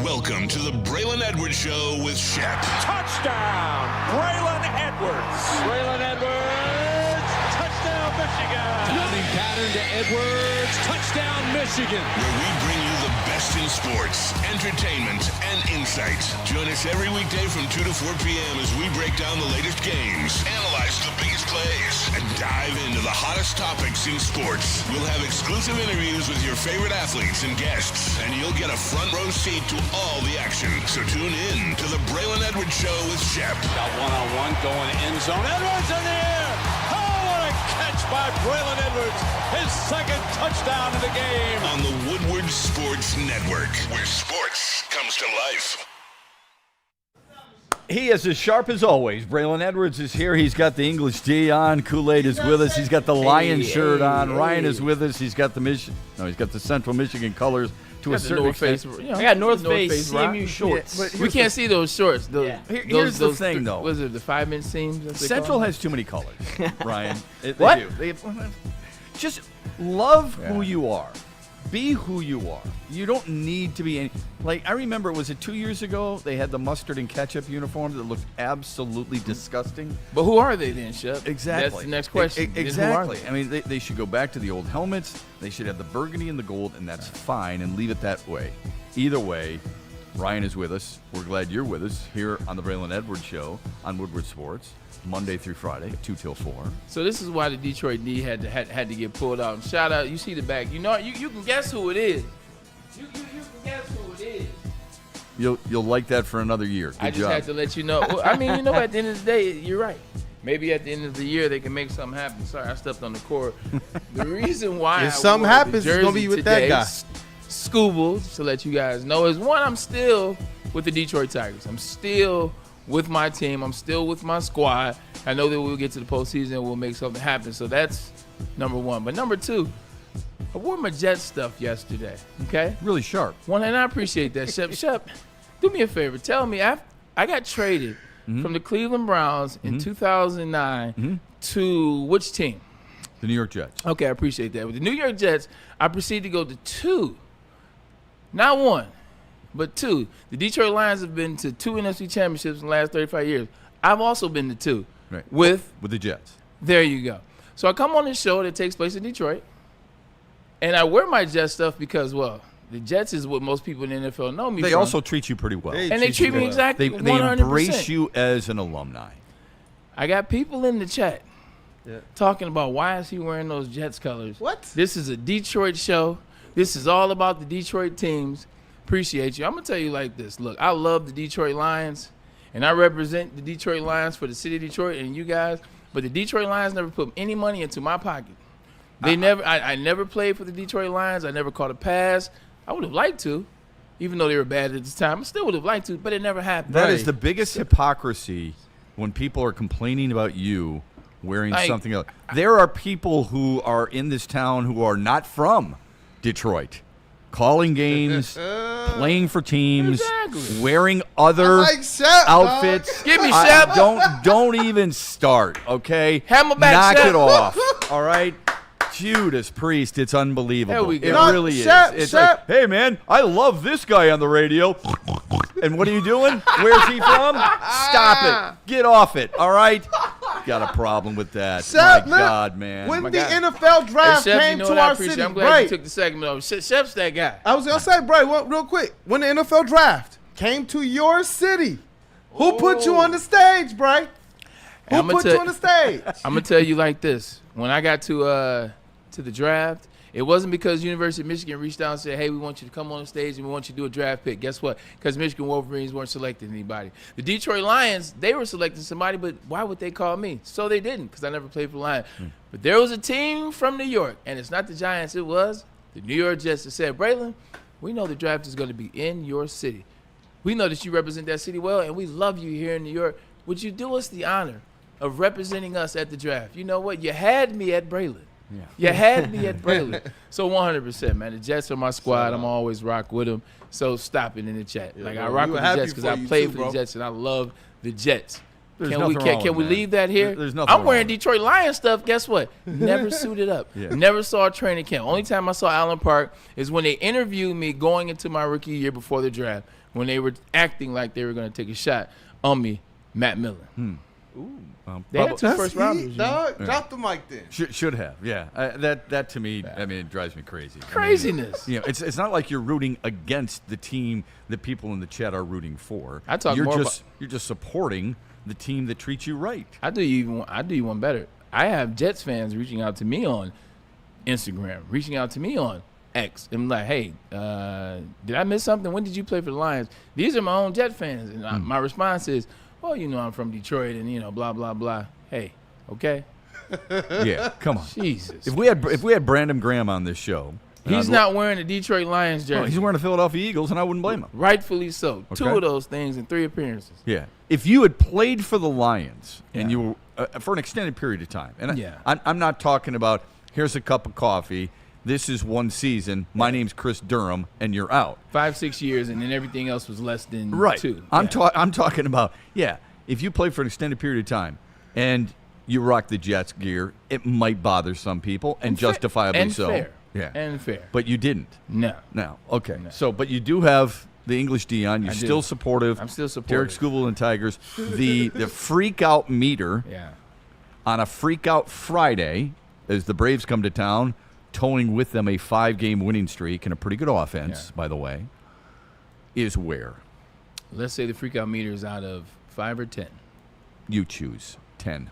Welcome to the Braylon Edwards Show with Shep. Touchdown, Braylon Edwards. Braylon Edwards, touchdown, Michigan. Running pattern to Edwards, touchdown, Michigan. Where we bring you the best in sports, entertainment, and insight. Join us every weekday from 2 to 4 p.m. as we break down the latest games, analyze the biggest plays, and dive into the hottest topics in sports. We'll have exclusive interviews with your favorite athletes and guests, and you'll get a front row seat to all the action. So tune in to the Braylon Edwards Show with Shep. Got one-on-one going end zone. Edwards in the air. Oh, what a catch by Braylon Edwards. His second touchdown in the game. On the Woodward Sports Network, where sports comes to life. He is as sharp as always. Braylon Edwards is here. He's got the English D on. Kool-Aid is with us. He's got the Lion shirt on. Ryan is with us. He's got the Central Michigan colors to a certain extent. I got North Face CMU shorts. But We can't see those shorts. Here's the thing, though. Was it the 5-inch seams? Central has too many colors, Ryan. What? They do. Just love who you are. Be who you are. You don't need to be any. Like, I remember, was it 2 years ago? They had the mustard and ketchup uniforms that looked absolutely disgusting. But who are they then, Shep? Exactly. That's the next question. Exactly. I mean, they should go back to the old helmets. They should have the burgundy and the gold, and that's fine, and leave it that way. Either way, Ryan is with us. We're glad you're with us here on the Braylon Edwards Show on Woodward Sports, Monday through Friday, 2 till 4. So this is why the Detroit D had to get pulled out. And shout out, you see the back. You know, you can guess who it is. You can guess who it is. You'll like that for another year. Good I just job. had to let you know. Well, I mean, you know, at the end of the day, you're right. Maybe at the end of the year they can make something happen. Sorry, I stepped on the court. The reason why If something happens, it's gonna be with that guy. Scoobles, to let you guys know, is one, I'm still with the Detroit Tigers. I'm still with my team. I'm still with my squad. I know that we'll get to the postseason and we'll make something happen. So that's number one. But number two, I wore my Jets stuff yesterday, okay? Really sharp. One, and I appreciate that. Shep, do me a favor. Tell me, I got traded from the Cleveland Browns in 2009 to which team? The New York Jets. Okay, I appreciate that. With the New York Jets, I proceeded to go to 2. Not 1, but 2. The Detroit Lions have been to 2 NFC championships in the last 35 years. I've also been to 2 with the Jets. There you go. So I come on this show that takes place in Detroit, and I wear my Jets stuff because, well, the Jets is what most people in the NFL know me They from. also treat you pretty well. They treat me exactly They 100%. embrace you as an alumni. I got people in the chat talking about why is he wearing those Jets colors. What? This is a Detroit show. This is all about the Detroit teams. Appreciate you. I'm going to tell you like this. Look, I love the Detroit Lions, and I represent the Detroit Lions for the city of Detroit and you guys, but the Detroit Lions never put any money into my pocket. I never played for the Detroit Lions. I never caught a pass. I would have liked to, even though they were bad at the time. I still would have liked to, but it never happened. That is the biggest hypocrisy when people are complaining about you wearing something else. There are people who are in this town who are not from Detroit, calling games, playing for teams, wearing other outfits. Give me Shep. Don't even start, okay? Hammerback Knock Shep. it off, all right? Judas Priest, it's unbelievable. There we go. It really is. It's like, hey, man, I love this guy on the radio. And what are you doing? Where's he from? Stop it. Get off it, all right? Got a problem with that. My God, man. When the NFL draft came to our city, I'm glad you took the segment over. Shep's that guy. I was going to say, Bray, real quick. When the NFL draft came to your city, who put you on the stage, Bray? Who put you on the stage? I'm going to tell you like this. When I got to the draft, it wasn't because University of Michigan reached out and said, hey, we want you to come on the stage and we want you to do a draft pick. Guess what? Because Michigan Wolverines weren't selecting anybody. The Detroit Lions, they were selecting somebody, but why would they call me? So they didn't, because I never played for the Lions. But there was a team from New York, and it's not the Giants, it was the New York Jets that said, Braylon, we know the draft is going to be in your city. We know that you represent that city well, and we love you here in New York. Would you do us the honor of representing us at the draft? You know what? You had me at Braylon. Yeah. You had me at Braylon. So 100%, man. The Jets are my squad. I'm always rock with them. So stop it in the chat. I rock with the Jets because I played for the Jets and I love the Jets. Can we leave that here? There's nothing I'm wearing Detroit Lions stuff. Guess what? Never suited up. Never saw a training camp. Only time I saw Allen Park is when they interviewed me going into my rookie year before the draft. when they were acting like they were going to take a shot on me, Matt Miller. They had two first rounders. Dog, drop the mic then. Should have, yeah. That to me, I mean, it drives me crazy. Craziness. I mean, it's not like you're rooting against the team that people in the chat are rooting for. You're just supporting the team that treats you right. I do you one better. I have Jets fans reaching out to me on Instagram, reaching out to me on X. I'm like, hey, did I miss something? When did you play for the Lions? These are my own Jet fans. And my response is, well, I'm from Detroit and, blah, blah, blah. Hey, okay? Yeah, come on. Jesus. If we had Brandon Graham on this show. He's not wearing a Detroit Lions jersey. No, he's wearing a Philadelphia Eagles, and I wouldn't blame him. Rightfully so. Okay. 2 of those things in 3 appearances. Yeah. If you had played for the Lions and you were for an extended period of time, and I'm not talking about here's a cup of coffee, this is one season, my name's Chris Durham, and you're out. 5-6 years, and then everything else was less than 2. I'm talking about, if you play for an extended period of time and you rock the Jets gear, it might bother some people, and justifiably and so. Fair. Yeah. And fair. But you didn't. No. Okay. No. So, but you do have the English Dion. You're still supportive. I'm still supportive. Derek Scooble and Tigers. The freak out meter on a freak out Friday as the Braves come to town, towing with them a 5-game winning streak and a pretty good offense, by the way, is where? Let's say the freak out meter is out of 5 or 10. You choose 10.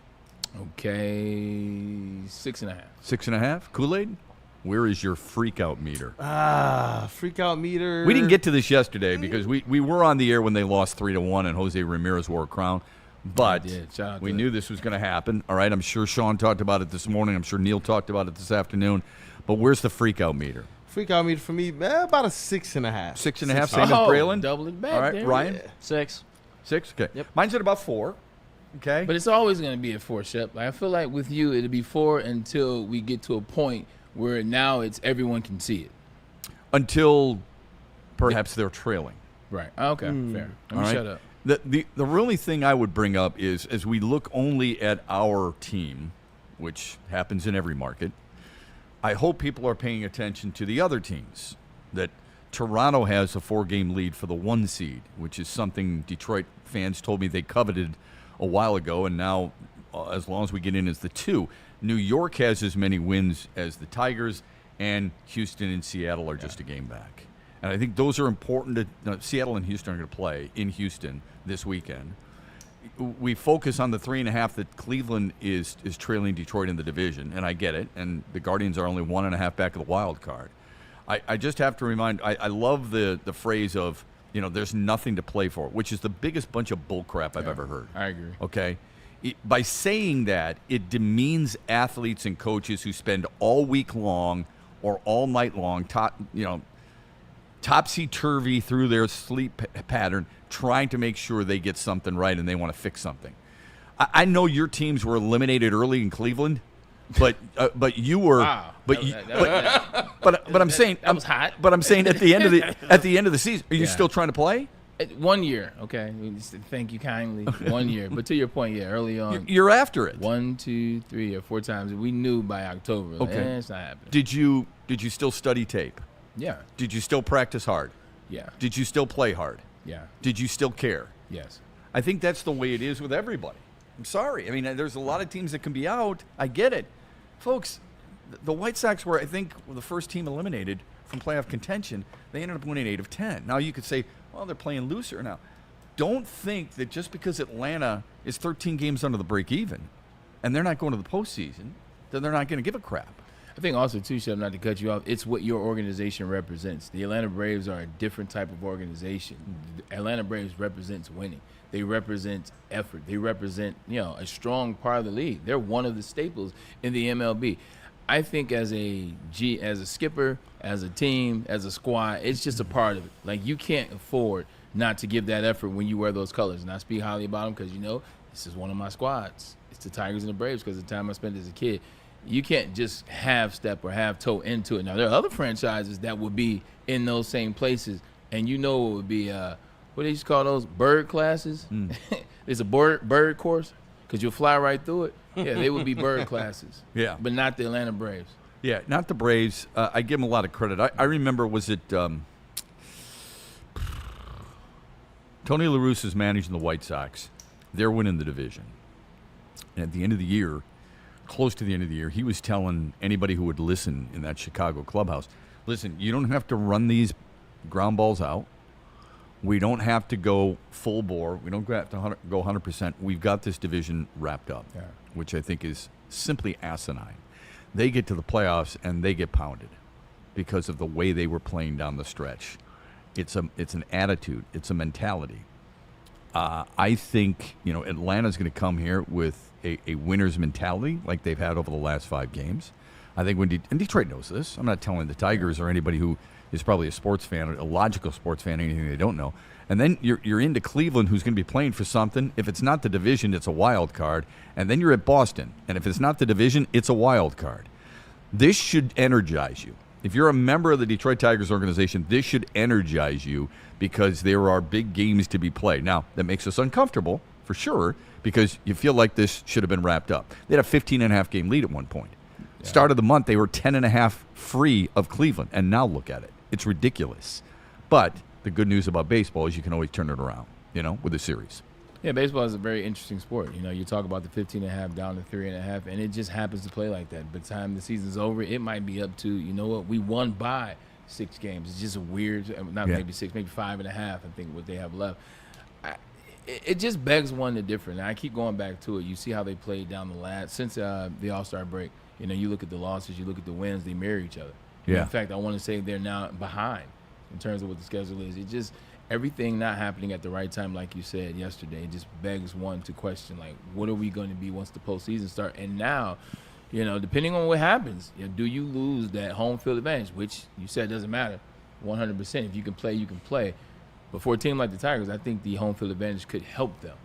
Okay, 6.5. 6.5? Kool-Aid? Where is your freak out meter? Freak out meter. We didn't get to this yesterday because we were on the air when they lost 3-1 and Jose Ramirez wore a crown. But we knew this was going to happen. All right, I'm sure Sean talked about it this morning. I'm sure Neil talked about it this afternoon. But where's the freak out meter? Freak out meter for me, about a 6.5. 6.5, same as Braylon? Double it back. All right, there. Ryan? 6. 6? Okay. Yep. Mine's at about 4. Okay. But it's always going to be at 4, Shep. Like, I feel like with you, it'll be 4 until we get to a point where now it's everyone can see it. Until perhaps they're trailing. Right. Okay, fair. Let me shut up. The only thing I would bring up is as we look only at our team, which happens in every market, I hope people are paying attention to the other teams. That Toronto has a 4-game lead for the 1 seed, which is something Detroit fans told me they coveted a while ago, and now as long as we get in as the 2. New York has as many wins as the Tigers, and Houston and Seattle are just a game back. And I think those are important. Seattle and Houston are going to play in Houston this weekend. We focus on the 3.5 that Cleveland is trailing Detroit in the division, and I get it. And the Guardians are only 1.5 back of the wild card. I just have to remind. I love the phrase of there's nothing to play for, which is the biggest bunch of bullcrap I've ever heard. I agree. Okay. By saying that, it demeans athletes and coaches who spend all week long or all night long, topsy-turvy through their sleep pattern, trying to make sure they get something right and they want to fix something. I know your teams were eliminated early in Cleveland, but you were. Wow. But I'm saying that was hot. But I'm saying at the end of the season, are you still trying to play? 1 year, okay. Thank you kindly. 1 year, but to your point, early on, you're after it. 1, 2, 3, or 4 times. We knew by October. Okay, it's not happening. Did you still study tape? Yeah. Did you still practice hard? Yeah. Did you still play hard? Yeah. Did you still care? Yes. I think that's the way it is with everybody. I'm sorry. I mean, there's a lot of teams that can be out. I get it, folks. The White Sox were, I think, the first team eliminated from playoff contention. They ended up winning 8 of 10. Now you could say, well, they're playing looser now. Don't think that just because Atlanta is 13 games under the break even and they're not going to the postseason, that they're not going to give a crap. I think also, too, Shep, not to cut you off, it's what your organization represents. The Atlanta Braves are a different type of organization. The Atlanta Braves represents winning. They represent effort. They represent, a strong part of the league. They're one of the staples in the MLB. I think as a skipper, as a team, as a squad, it's just a part of it. Like, you can't afford not to give that effort when you wear those colors. And I speak highly about them because, this is one of my squads. It's the Tigers and the Braves because of the time I spent as a kid. You can't just half step or half toe into it. Now, there are other franchises that would be in those same places, and it would be, what do they used to call those, bird classes? There's a bird course because you'll fly right through it. Yeah, they would be bird classes. Yeah. But not the Atlanta Braves. Yeah, not the Braves. I give them a lot of credit. I remember, was it Tony La Russa is managing the White Sox. They're winning the division. And at the end of the year, close to the end of the year, he was telling anybody who would listen in that Chicago clubhouse, listen, you don't have to run these ground balls out. We don't have to go full bore. We don't have to go 100%. We've got this division wrapped up, which I think is simply asinine. They get to the playoffs and they get pounded because of the way they were playing down the stretch. It's an attitude. It's a mentality. I think Atlanta's going to come here with a winner's mentality like they've had over the last 5 games. I think and Detroit knows this. I'm not telling the Tigers or anybody who is probably a sports fan, a logical sports fan, anything they don't know. And then you're into Cleveland, who's going to be playing for something. If it's not the division, it's a wild card. And then you're at Boston. And if it's not the division, it's a wild card. This should energize you. If you're a member of the Detroit Tigers organization, this should energize you because there are big games to be played. Now, that makes us uncomfortable, for sure, because you feel like this should have been wrapped up. They had a 15.5 game lead at one point. Yeah. Start of the month, they were 10.5 free of Cleveland, and now look at it. It's ridiculous. But the good news about baseball is you can always turn it around, with a series. Yeah, baseball is a very interesting sport. You talk about the 15.5 down to 3.5, and it just happens to play like that. By the time the season's over, it might be up to, we won by 6 games. It's just a weird, maybe 6, maybe 5.5, I think, what they have left. It just begs one to differ. And I keep going back to it. You see how they played down the last, since the All-Star break. You look at the losses, you look at the wins, they mirror each other. Yeah. In fact, I want to say they're now behind in terms of what the schedule is. It just, everything not happening at the right time, like you said yesterday, it just begs one to question, like, what are we going to be once the postseason starts? And now, depending on what happens, do you lose that home field advantage, which you said doesn't matter 100%. If you can play, you can play. But for a team like the Tigers, I think the home field advantage could help them.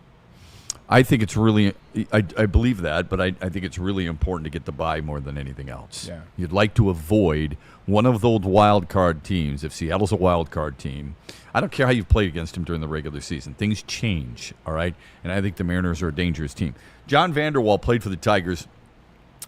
I think it's really, I believe that, but I think it's really important to get the bye more than anything else. Yeah. You'd like to avoid one of those wild card teams. If Seattle's a wild card team, I don't care how you've played against them during the regular season. Things change, all right? And I think the Mariners are a dangerous team. John Vanderwall played for the Tigers.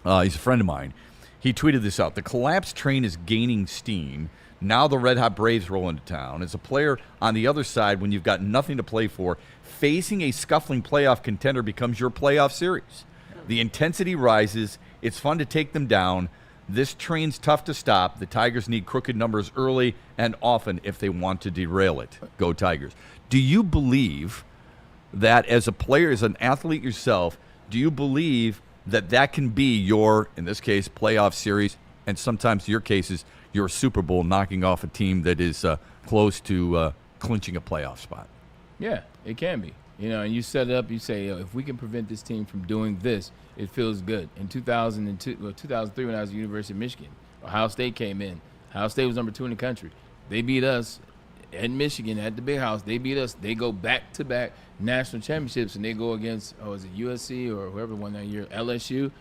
He's a friend of mine. He tweeted this out. The collapse train is gaining steam. Now the Red Hot Braves roll into town. As a player on the other side, when you've got nothing to play for, facing a scuffling playoff contender becomes your playoff series. The intensity rises. It's fun to take them down. This train's tough to stop. The Tigers need crooked numbers early and often if they want to derail it. Go Tigers. Do you believe that as a player, as an athlete yourself, do you believe that that can be your, in this case, playoff series, and sometimes your cases, your Super Bowl, knocking off a team that is close to clinching a playoff spot? Yeah, it can be. And you set it up, you say, if we can prevent this team from doing this, it feels good. In 2003, when I was at the University of Michigan, Ohio State came in. Ohio State was number 2 in the country. They beat us at Michigan at the Big House. They beat us. They go back-to-back national championships, and they go against, is it USC or whoever won that year, LSU.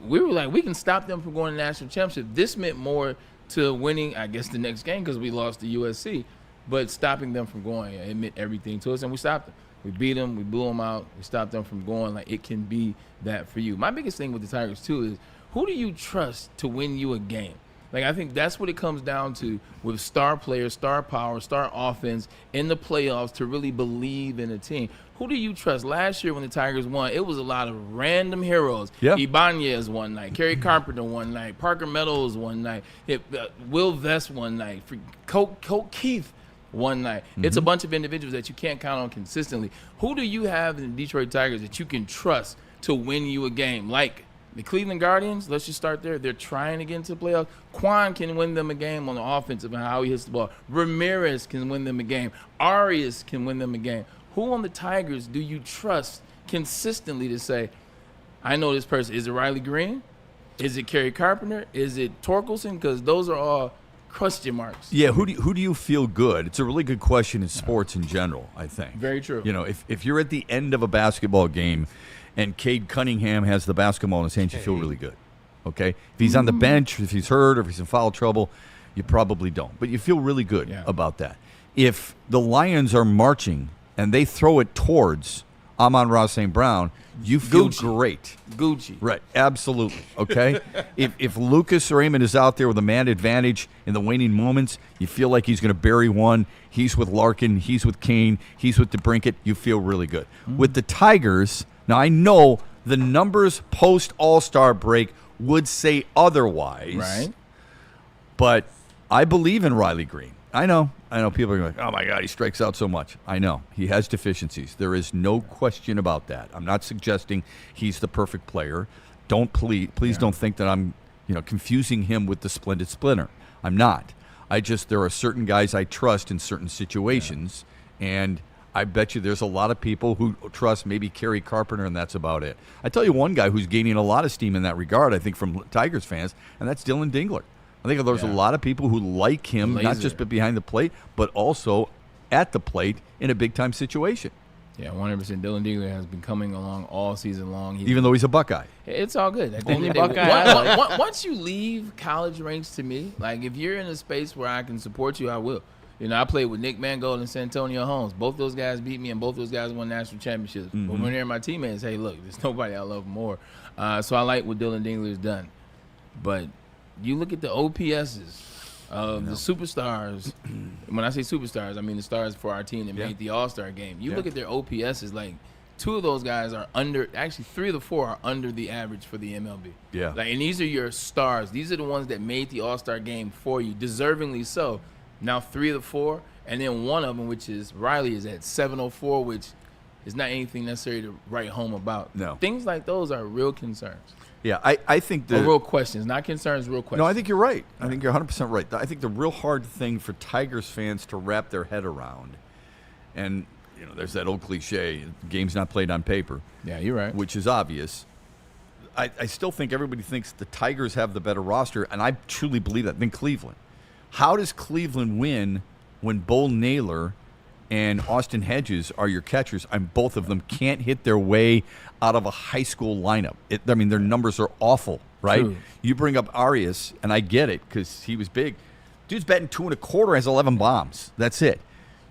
We were like, we can stop them from going to national championship. This meant more to winning, I guess, the next game because we lost to USC. But stopping them from going, it meant everything to us, and we stopped them. We beat them. We blew them out. We stopped them from going. Like, it can be that for you. My biggest thing with the Tigers, too, is who do you trust to win you a game? Like, I think that's what it comes down to with star players, star power, star offense in the playoffs to really believe in a team. Who do you trust? Last year when the Tigers won, it was a lot of random heroes. Yeah. Ibanez one night, Kerry Carpenter one night, Parker Meadows one night, Will Vest one night, Colt Keith one night. Mm-hmm. It's a bunch of individuals that you can't count on consistently. Who do you have in the Detroit Tigers that you can trust to win you a game? Like the Cleveland Guardians, let's just start there. They're trying to get into the playoffs. Quan can win them a game on the offensive and how he hits the ball. Ramirez can win them a game. Arias can win them a game. Who on the Tigers do you trust consistently to say, I know this person? Is it Riley Green? Is it Kerry Carpenter? Is it Torkelson? Because those are all question marks. Yeah, who do you feel good? It's a really good question in sports in general, I think. Very true. If you're at the end of a basketball game and Cade Cunningham has the basketball in his hands, you feel really good. Okay? If he's on the bench, if he's hurt, or if he's in foul trouble, you probably don't. But you feel really good about that. If the Lions are marching and they throw it towards Amon-Ra St. Brown, you feel Gucci. great. Gucci. Right, absolutely. Okay, if Lucas or Amon is out there with a man advantage in the waning moments, you feel like he's going to bury one. He's with Larkin. He's with Kane. He's with DeBrincat. You feel really good. With the Tigers, now I know the numbers post All-Star break would say otherwise. Right. But I believe in Riley Green. I know people are like, oh, my God, he strikes out so much. I know. He has deficiencies. There is no question about that. I'm not suggesting he's the perfect player. Please don't think that I'm confusing him with the splendid splinter. I'm not. There are certain guys I trust in certain situations, and I bet you there's a lot of people who trust maybe Kerry Carpenter, and that's about it. I tell you one guy who's gaining a lot of steam in that regard, I think, from Tigers fans, and that's Dylan Dingler. I think there's a lot of people who like him, not just behind the plate, but also at the plate in a big-time situation. Yeah, 100%. Dylan Dingler has been coming along all season long. Even though he's a Buckeye. It's all good. Only Buckeye. Once you leave college ranks, to me, like if you're in a space where I can support you, I will. I played with Nick Mangold and Santonio Holmes. Both those guys beat me, and both those guys won national championships. But when they're my teammates, hey, look, there's nobody I love more. So I like what Dylan Dingler has done. But you look at the OPSs of the superstars. When I say superstars, I mean the stars for our team that made the All-Star game. You look at their OPSs, like 2 of those guys are under, actually 3 of the 4 are under the average for the MLB. Yeah. And these are your stars. These are the ones that made the All-Star game for you, deservingly so. Now 3 of the 4, and then one of them, which is Riley, is at 704, which is not anything necessary to write home about. No. Things like those are real concerns. Yeah, I think Or real questions, not concerns, real questions. No, I think you're right. I think you're 100% right. I think the real hard thing for Tigers fans to wrap their head around, and there's that old cliche, the game's not played on paper. Yeah, you're right. Which is obvious. I still think everybody thinks the Tigers have the better roster, and I truly believe that, than Cleveland. How does Cleveland win when Bo Naylor and Austin Hedges are your catchers, and both of them can't hit their way out of a high school lineup? Their numbers are awful, right? True. You bring up Arias, and I get it because he was big. Dude's batting 2 1/4, has 11 bombs. That's it.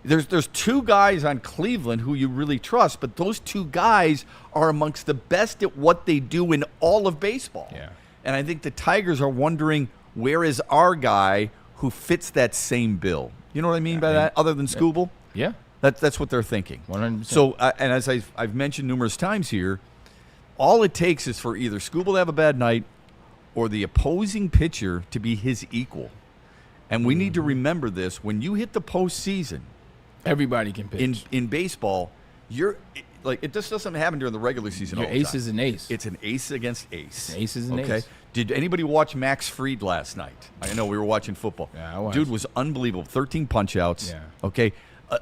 There's 2 guys on Cleveland who you really trust, but those 2 guys are amongst the best at what they do in all of baseball. Yeah. And I think the Tigers are wondering, where is our guy who fits that same bill? You know what I mean by that, other than Skubal? Yeah. That's what they're thinking. 100%. So, and as I've mentioned numerous times here, all it takes is for either Skubal to have a bad night or the opposing pitcher to be his equal. And we need to remember this. When you hit the postseason, everybody can pitch. In baseball, it just doesn't happen during the regular season. Your all the ace time. is an ace. It's an ace against ace. Ace is an ace. Did anybody watch Max Fried last night? I know we were watching football. Yeah, I watched. Dude was unbelievable. 13 punch-outs. Yeah. Okay.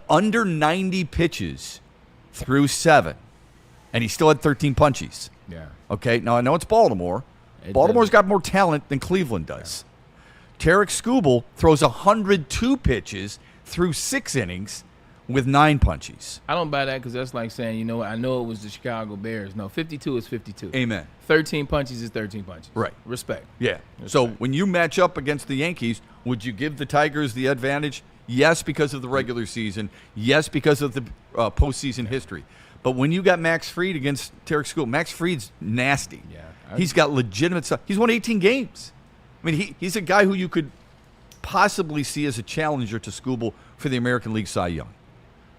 Under 90 pitches through 7. And he still had 13 punchies. Yeah. Okay. Now, I know it's Baltimore. Baltimore's got more talent than Cleveland does. Yeah. Tarek Skubal throws 102 pitches through 6 innings with 9 punchies. I don't buy that because that's like saying, I know it was the Chicago Bears. No, 52 is 52. Amen. 13 punches is 13 punches. Right. Respect. Yeah. Respect. So when you match up against the Yankees, would you give the Tigers the advantage? Yes, because of the regular season. Yes, because of the postseason history. But when you got Max Fried against Tarek Skubal, Max Fried's nasty. Yeah. He's got legitimate stuff. He's won 18 games. I mean, he's a guy who you could possibly see as a challenger to Skubal for the American League Cy Young.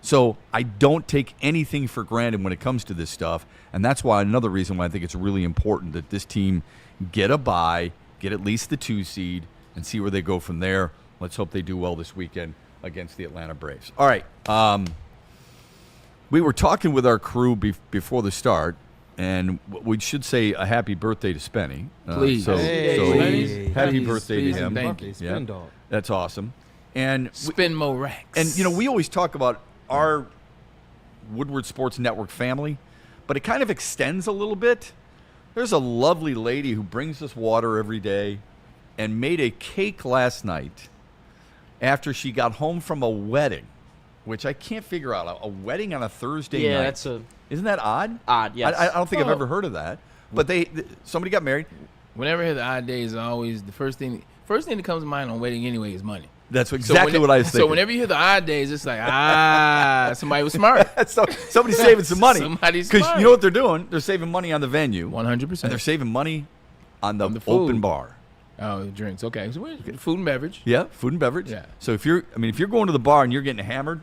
So I don't take anything for granted when it comes to this stuff, and that's why another reason why I think it's really important that this team get a bye, get at least the 2 seed, and see where they go from there. Let's hope they do well this weekend against the Atlanta Braves. All right. We were talking with our crew before the start, and we should say a happy birthday to Spenny. Please. Happy birthday to him. Thank you. Spin dog. That's awesome. And Spin more racks. And, we always talk about our Woodward Sports Network family, but it kind of extends a little bit. There's a lovely lady who brings us water every day and made a cake last night after she got home from a wedding, which I can't figure out. A wedding on a Thursday night. Yeah, Isn't that odd? odd, yes. I don't think I've ever heard of that. But somebody got married. Whenever I hear the odd days, always the first thing that comes to mind on wedding anyway is money. That's exactly what I was thinking. So whenever you hear the odd days, it's like, somebody was smart. Somebody's saving some money. Somebody's smart. Because you know what they're doing? They're saving money on the venue. 100%. And they're saving money on the food. open bar. Oh, the drinks. Okay. So food and beverage. Yeah, food and beverage. Yeah. So if you're going to the bar and you're getting hammered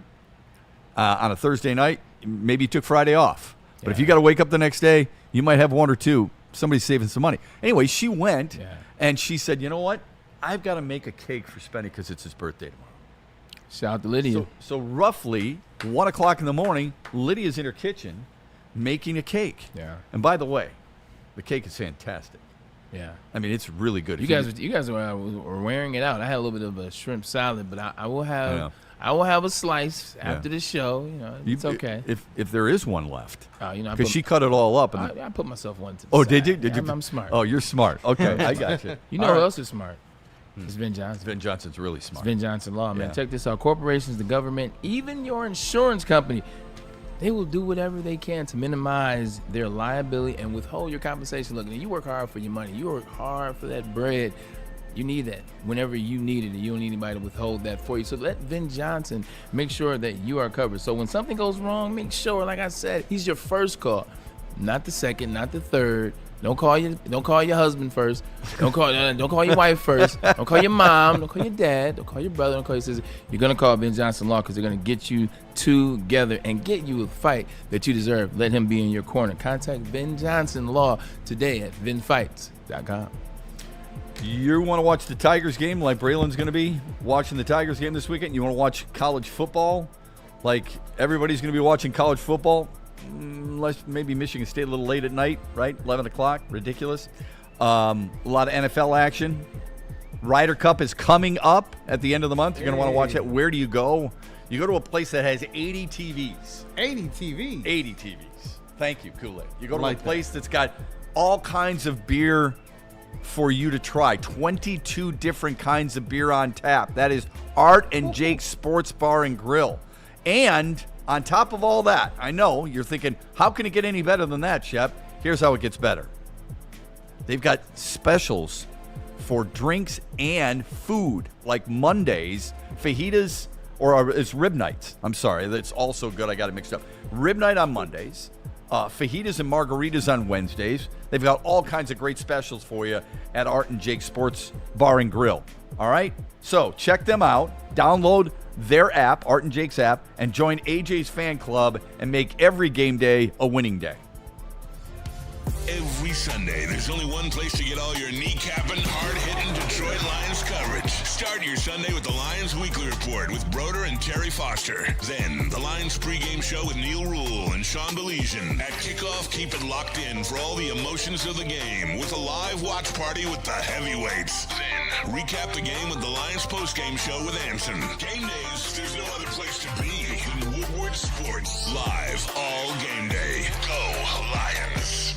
on a Thursday night, maybe you took Friday off. But if you got to wake up the next day, you might have one or two. Somebody's saving some money. Anyway, she went and she said, you know what? I've got to make a cake for Spenny because it's his birthday tomorrow. Shout out to Lydia. So roughly 1 o'clock in the morning, Lydia's in her kitchen making a cake. Yeah. And by the way, the cake is fantastic. Yeah. I mean, it's really good. You guys were wearing it out. I had a little bit of a shrimp salad, but I will have a slice after the show. You know, it's okay. If there is one left. Because she cut it all up. And I put myself one to the side. Did you? I'm smart. Oh, you're smart. Okay, I got you. You know who else is smart? It's Ben Johnson. Ben Johnson's really smart. It's Ben Johnson Law, man. Yeah. Check this out. Corporations, the government, even your insurance company, they will do whatever they can to minimize their liability and withhold your compensation. Look, you work hard for your money. You work hard for that bread. You need that whenever you need it, and you don't need anybody to withhold that for you. So let Ben Johnson make sure that you are covered. So when something goes wrong, make sure, like I said, he's your first call, not the second, not the third. Don't call your husband first. Don't call your wife first. Don't call your mom. Don't call your dad. Don't call your brother. Don't call your sister. You're gonna call Ben Johnson Law because they're gonna get you together and get you a fight that you deserve. Let him be in your corner. Contact Ben Johnson Law today at VinFights.com. You want to watch the Tigers game like Braylon's going to be watching the Tigers game this weekend? You want to watch college football like everybody's going to be watching college football? Unless maybe Michigan State a little late at night, right? 11 o'clock, ridiculous. A lot of NFL action. Ryder Cup is coming up at the end of the month. You're going to want to watch that. Where do you go? You go to a place that has 80 TVs. 80 TVs? 80 TVs. Thank you, Kool-Aid. You go to a place that's got all kinds of beer for you to try. 22 different kinds of beer on tap. That is Art and Jake's Sports Bar and Grill. And on top of all that, I know you're thinking, how can it get any better than that, Shep? Here's how it gets better. They've got specials for drinks and food, like Mondays, fajitas, or it's rib nights. I'm sorry, that's also good. I got it mixed up. Rib night on Mondays, fajitas and margaritas on Wednesdays. They've got all kinds of great specials for you at Art and Jake Sports Bar and Grill. All right? So check them out. Download their app, Art and Jake's app, and join AJ's fan club and make every game day a winning day. Every Sunday, there's only one place to get all your kneecapping, hard-hitting Detroit Lions coverage. Start your Sunday with the Lions Weekly Report with Broder and Terry Foster. Then, the Lions pregame show with Neil Rule and Sean Baligian. At kickoff, keep it locked in for all the emotions of the game with a live watch party with the heavyweights. Then, recap the game with the Lions postgame show with Anson. Game days, there's no other place to be than Woodward Sports. Live all game day. Go Lions.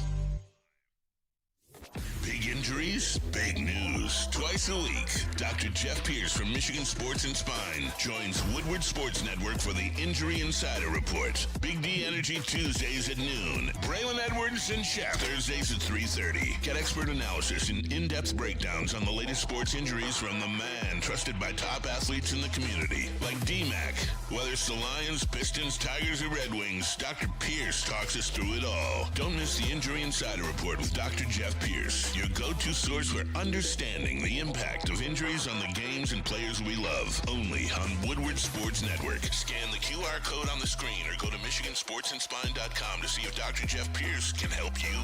Big injuries, big news. Twice a week, Dr. Jeff Pierce from Michigan Sports and Spine joins Woodward Sports Network for the Injury Insider Report. Big D Energy Tuesdays at noon. Braylon Edwards and Shaq Thursdays at 3:30. Get expert analysis and in-depth breakdowns on the latest sports injuries from the man trusted by top athletes in the community, like D-Mac. Whether it's the Lions, Pistons, Tigers, or Red Wings, Dr. Pierce talks us through it all. Don't miss the Injury Insider Report with Dr. Jeff Pierce, your go-to source for understanding the impact of injuries on the games and players we love. Only on Woodward Sports Network. Scan the QR code on the screen or go to MichiganSportsandSpine.com to see if Dr. Jeff Pierce can help you.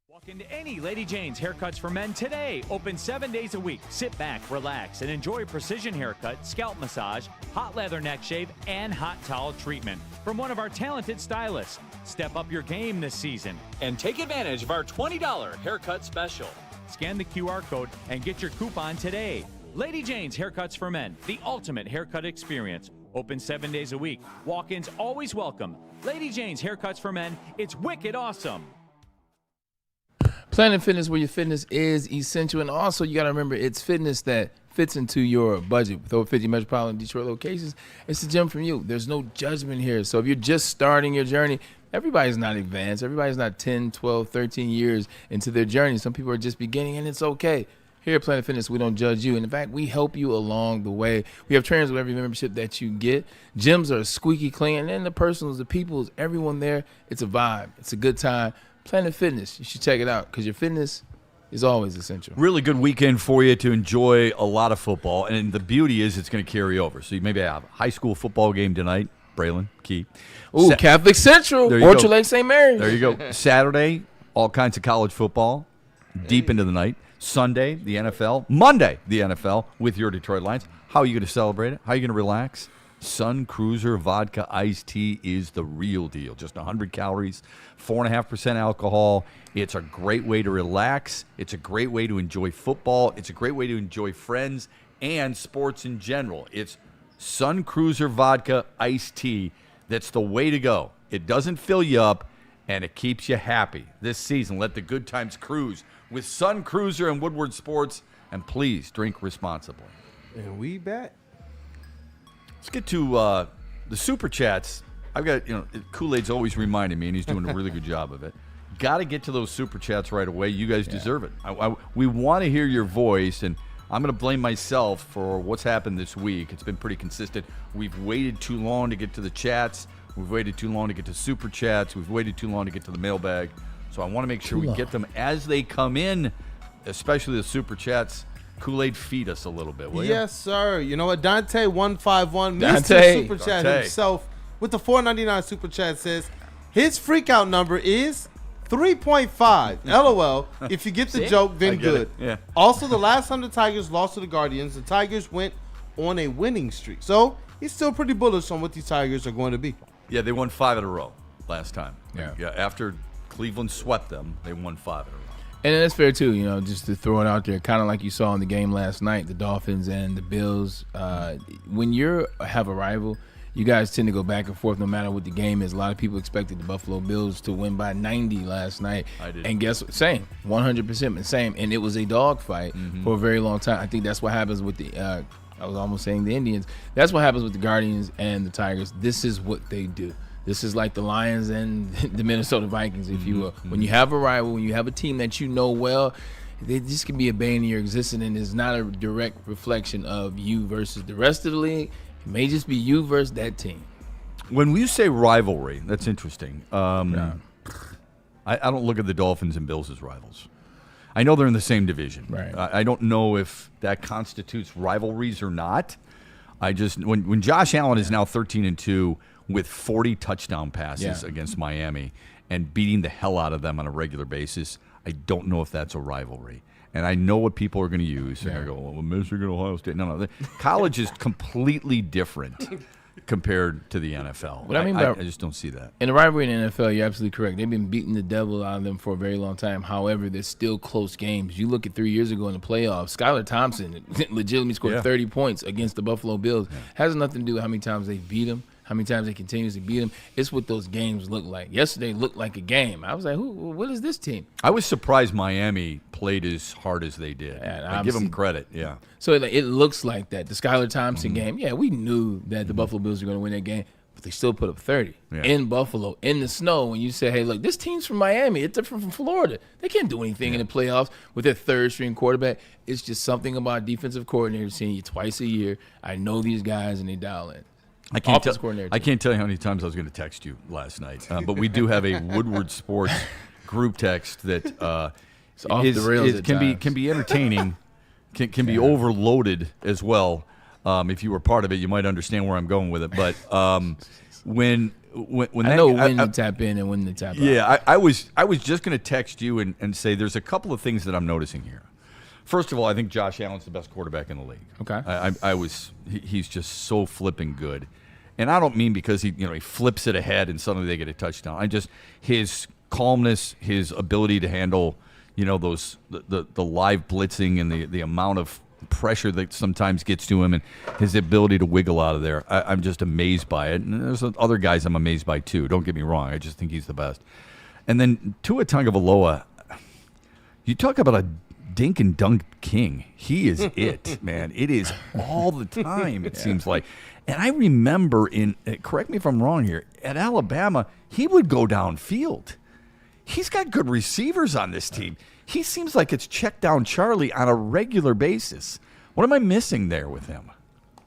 Walk into any Lady Jane's Haircuts for Men today. Open 7 days a week. Sit back, relax, and enjoy precision haircut, scalp massage, hot leather neck shave, and hot towel treatment from one of our talented stylists. Step up your game this season and take advantage of our $20 haircut special. Scan the QR code and get your coupon today. Lady Jane's Haircuts for Men, the ultimate haircut experience. Open 7 days a week. Walk-ins always welcome. Lady Jane's Haircuts for Men, it's wicked awesome. Planet Fitness, where your fitness is essential. And also, you got to remember, it's fitness that fits into your budget. With over 50 metropolitan Detroit locations, it's the gym from you. There's no judgment here. So if you're just starting your journey, everybody's not advanced. Everybody's not 10, 12, 13 years into their journey. Some people are just beginning, and it's okay. Here at Planet Fitness, we don't judge you. And in fact, we help you along the way. We have trainers with every membership that you get. Gyms are squeaky clean. And then the personals, the peoples, everyone there, it's a vibe. It's a good time. Planet Fitness, you should check it out because your fitness is always essential. Really good weekend for you to enjoy a lot of football. And the beauty is it's going to carry over. So you maybe have a high school football game tonight. Braylon, Key. Ooh, Catholic Central, Orchard Lake St. Mary's. There you go. Saturday, all kinds of college football, deep into the night. Sunday, the NFL. Monday, the NFL with your Detroit Lions. How are you going to celebrate it? How are you going to relax? Sun Cruiser Vodka Iced Tea is the real deal. Just 100 calories, 4.5% alcohol. It's a great way to relax. It's a great way to enjoy football. It's a great way to enjoy friends and sports in general. It's Sun Cruiser Vodka Iced Tea. That's the way to go. It doesn't fill you up, and it keeps you happy. This season, let the good times cruise with Sun Cruiser and Woodward Sports, and please drink responsibly. And we back. Let's get to the Super Chats. I've got, Kool-Aid's always reminding me, and he's doing a really good job of it. Got to get to those Super Chats right away. You guys deserve it. We want to hear your voice, and I'm going to blame myself for what's happened this week. It's been pretty consistent. We've waited too long to get to the chats. We've waited too long to get to Super Chats. We've waited too long to get to the mailbag. So I want to make sure we get them as they come in, especially the Super Chats. Kool-Aid, feed us a little bit, will you? Yes, sir. You know what? Dante151, Dante. Mr. Super Chat himself, with the $4.99 Super Chat says, his freakout number is 3.5. LOL. If you get the joke, then good. Yeah. Also, the last time the Tigers lost to the Guardians, the Tigers went on a winning streak. So he's still pretty bullish on what these Tigers are going to be. Yeah, they won 5 in a row last time. Yeah. After Cleveland swept them, they won 5 in a row. And that's fair, too, just to throw it out there, kind of like you saw in the game last night, the Dolphins and the Bills. When you have a rival, you guys tend to go back and forth no matter what the game is. A lot of people expected the Buffalo Bills to win by 90 last night. I did. And guess what? Same. 100% same. And it was a dogfight for a very long time. I think that's what happens with the I was almost saying the Indians. That's what happens with the Guardians and the Tigers. This is what they do. This is like the Lions and the Minnesota Vikings, if you will. When you have a rival, when you have a team that you know well, this can be a bane in your existence, and it's not a direct reflection of you versus the rest of the league. It may just be you versus that team. When we say rivalry, that's interesting. I don't look at the Dolphins and Bills as rivals. I know they're in the same division. Right. I don't know if that constitutes rivalries or not. I just when Josh Allen is now 13-2 with 40 touchdown passes against Miami and beating the hell out of them on a regular basis, I don't know if that's a rivalry. And I know what people are going to use. They're going to go, well, Michigan, Ohio State. No. College is completely different compared to the NFL. What I mean I just don't see that. In the rivalry in the NFL, you're absolutely correct. They've been beating the devil out of them for a very long time. However, there's still close games. You look at 3 years ago in the playoffs, Skylar Thompson legitimately scored 30 points against the Buffalo Bills. Has nothing to do with how many times they beat them, how many times they continuously beat them. It's what those games look like. Yesterday looked like a game. I was like, what is this team? I was surprised Miami played as hard as they did. I give them credit, So it looks like that. The Skylar Thompson game, we knew that the Buffalo Bills were going to win that game, but they still put up 30 in Buffalo, in the snow. And you say, hey, look, this team's from Miami. It's different from Florida. They can't do anything in the playoffs with their third-string quarterback. It's just something about defensive coordinators seeing you twice a year. I know these guys, and they dial in. I can't tell you how many times I was going to text you last night, but we do have a Woodward Sports group text that it's off the rails can be entertaining, can be overloaded as well. If you were part of it, you might understand where I'm going with it. But when I know when to tap in and when to tap out. Yeah, I was just going to text you and say there's a couple of things that I'm noticing here. First of all, I think Josh Allen's the best quarterback in the league. Okay. He's just so flipping good. And I don't mean because he flips it ahead and suddenly they get a touchdown. His calmness, his ability to handle, those the live blitzing and the amount of pressure that sometimes gets to him and his ability to wiggle out of there. I'm just amazed by it. And there's other guys I'm amazed by too. Don't get me wrong. I just think he's the best. And then Tua Tagovailoa, you talk about a dink and dunk king. He is it, man. It is all the time, it seems like. And I remember correct me if I'm wrong here, at Alabama, he would go downfield. he's got good receivers on this team. He seems like it's check down Charlie on a regular basis. What am I missing there with him?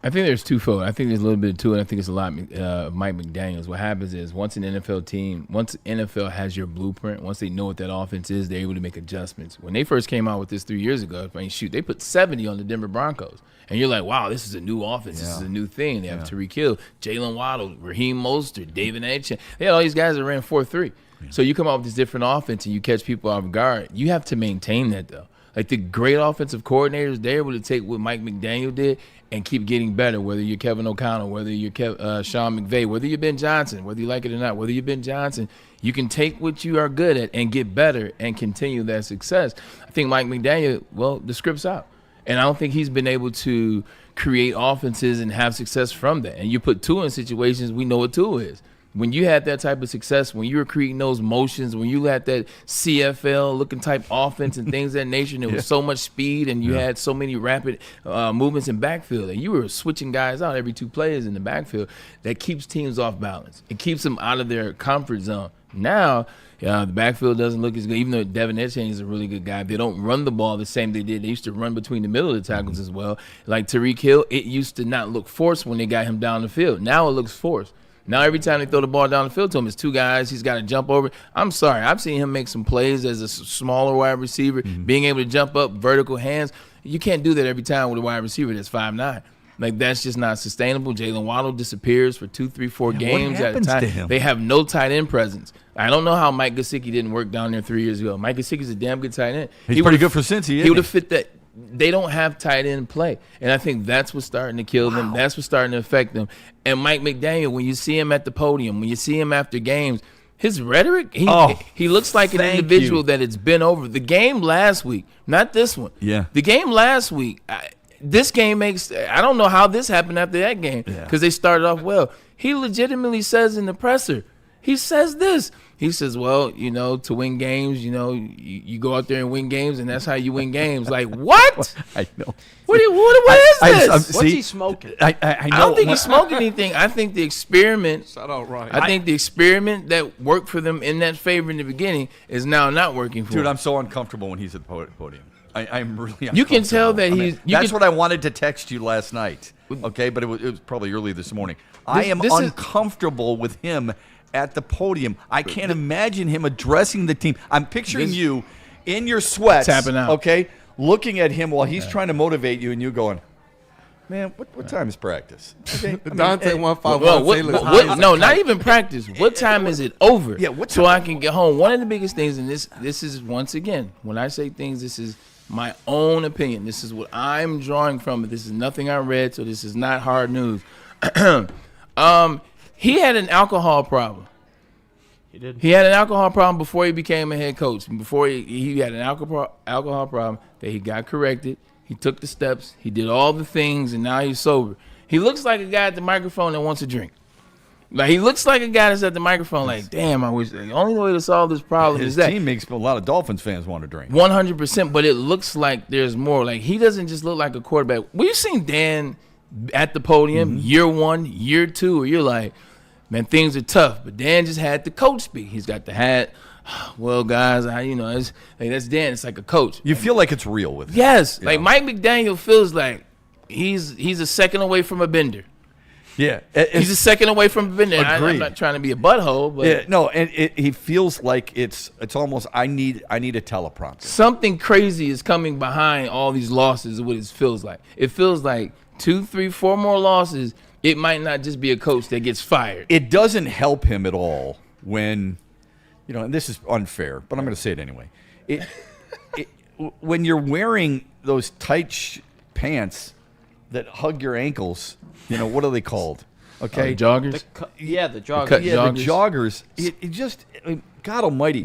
I think there's twofold. I think there's a little bit to it. I think it's a lot of Mike McDaniels. What happens is once an NFL team, once NFL has your blueprint, once they know what that offense is, they're able to make adjustments. When they first came out with this 3 years ago, they put 70 on the Denver Broncos. And you're like, wow, this is a new offense. This is a new thing. They have Tyreek Hill, Jalen Waddle, Raheem Mostert, David Etchen. They had all these guys that ran 4-3. So you come out with this different offense and you catch people off guard. You have to maintain that, though. Like the great offensive coordinators, they're able to take what Mike McDaniel did and keep getting better, whether you're Kevin O'Connell, whether you're Sean McVay, whether you're Ben Johnson, whether you like it or not, whether you're Ben Johnson, you can take what you are good at and get better and continue that success. I think Mike McDaniel, the script's out. And I don't think he's been able to create offenses and have success from that. And you put Tua in situations, we know what Tua is. When you had that type of success, when you were creating those motions, when you had that CFL-looking type offense and things of that nature, and there was so much speed and you had so many rapid movements in backfield, and you were switching guys out every 2 players in the backfield, that keeps teams off balance. It keeps them out of their comfort zone. Now, the backfield doesn't look as good, even though Devin Etchen is a really good guy. They don't run the ball the same they did. They used to run between the middle of the tackles as well. Like Tyreek Hill, it used to not look forced when they got him down the field. Now it looks forced. Now every time they throw the ball down the field to him, it's 2 guys. He's got to jump over. I'm sorry. I've seen him make some plays as a smaller wide receiver, being able to jump up, vertical hands. You can't do that every time with a wide receiver that's 5'9". Like, that's just not sustainable. Jalen Waddle disappears for 2, 3, 4 games at a time. They have no tight end presence. I don't know how Mike Gesicki didn't work down there 3 years ago. Mike Gesicki's a damn good tight end. He's pretty good for Cincy. He would have fit that. They don't have tight end play. And I think that's what's starting to kill them. That's what's starting to affect them. And Mike McDaniel, when you see him at the podium, when you see him after games, his rhetoric, he looks like an individual that it's been over. The game last week, not this one. Yeah. The game last week, this game makes – I don't know how this happened after that game because they started off well. He legitimately says in the presser, he says this. He says, well, to win games, you go out there and win games, and that's how you win games. Like, what? I know. What is this? What's he smoking? I know. I don't think he's smoking anything. I think the experiment I think the experiment that worked for them in that favor in the beginning is now not working for them. Dude, I'm so uncomfortable when he's at the podium. I'm really uncomfortable. You can tell that that's what I wanted to text you last night, okay? But it was probably early this morning. I am uncomfortable with him at the podium. I can't imagine him addressing the team. I'm picturing you in your sweats, tapping out, okay, looking at him while he's trying to motivate you, and you going, man, what time is practice? Okay, Dante 151. No, not even practice. What time is it over? Yeah, what so I can get home. One of the biggest things, and this is once again, when I say things, this is my own opinion. This is what I'm drawing from it. This is nothing I read, so this is not hard news. He had an alcohol problem. He did. He had an alcohol problem before he became a head coach. Before he had an alcohol problem that he got corrected. He took the steps. He did all the things, and now he's sober. He looks like a guy at the microphone that wants a drink. Like, he looks like a guy that's at the microphone like, damn, I wish the only way to solve this problem is that. His team makes a lot of Dolphins fans want to drink. 100%, but it looks like there's more. Like, he doesn't just look like a quarterback. We've seen Dan at the podium year 1, year 2, where you're like, man, things are tough. But Dan just had the coach speak. He's got the hat. Well, guys, it's like, that's Dan. It's like a coach. You feel like it's real with him. Yes. Like, Mike McDaniel feels like he's a second away from a bender. Yeah. He's a second away from a bender. I'm not trying to be a butthole, but yeah, no, and he feels like it's almost I need a teleprompter. Something crazy is coming behind all these losses is what it feels like. It feels like 2, 3, 4 more losses, it might not just be a coach that gets fired. It doesn't help him at all when, and this is unfair, but I'm going to say it anyway. When you're wearing those tight pants that hug your ankles, what are they called? Okay, joggers. The joggers. The joggers. It just, God Almighty,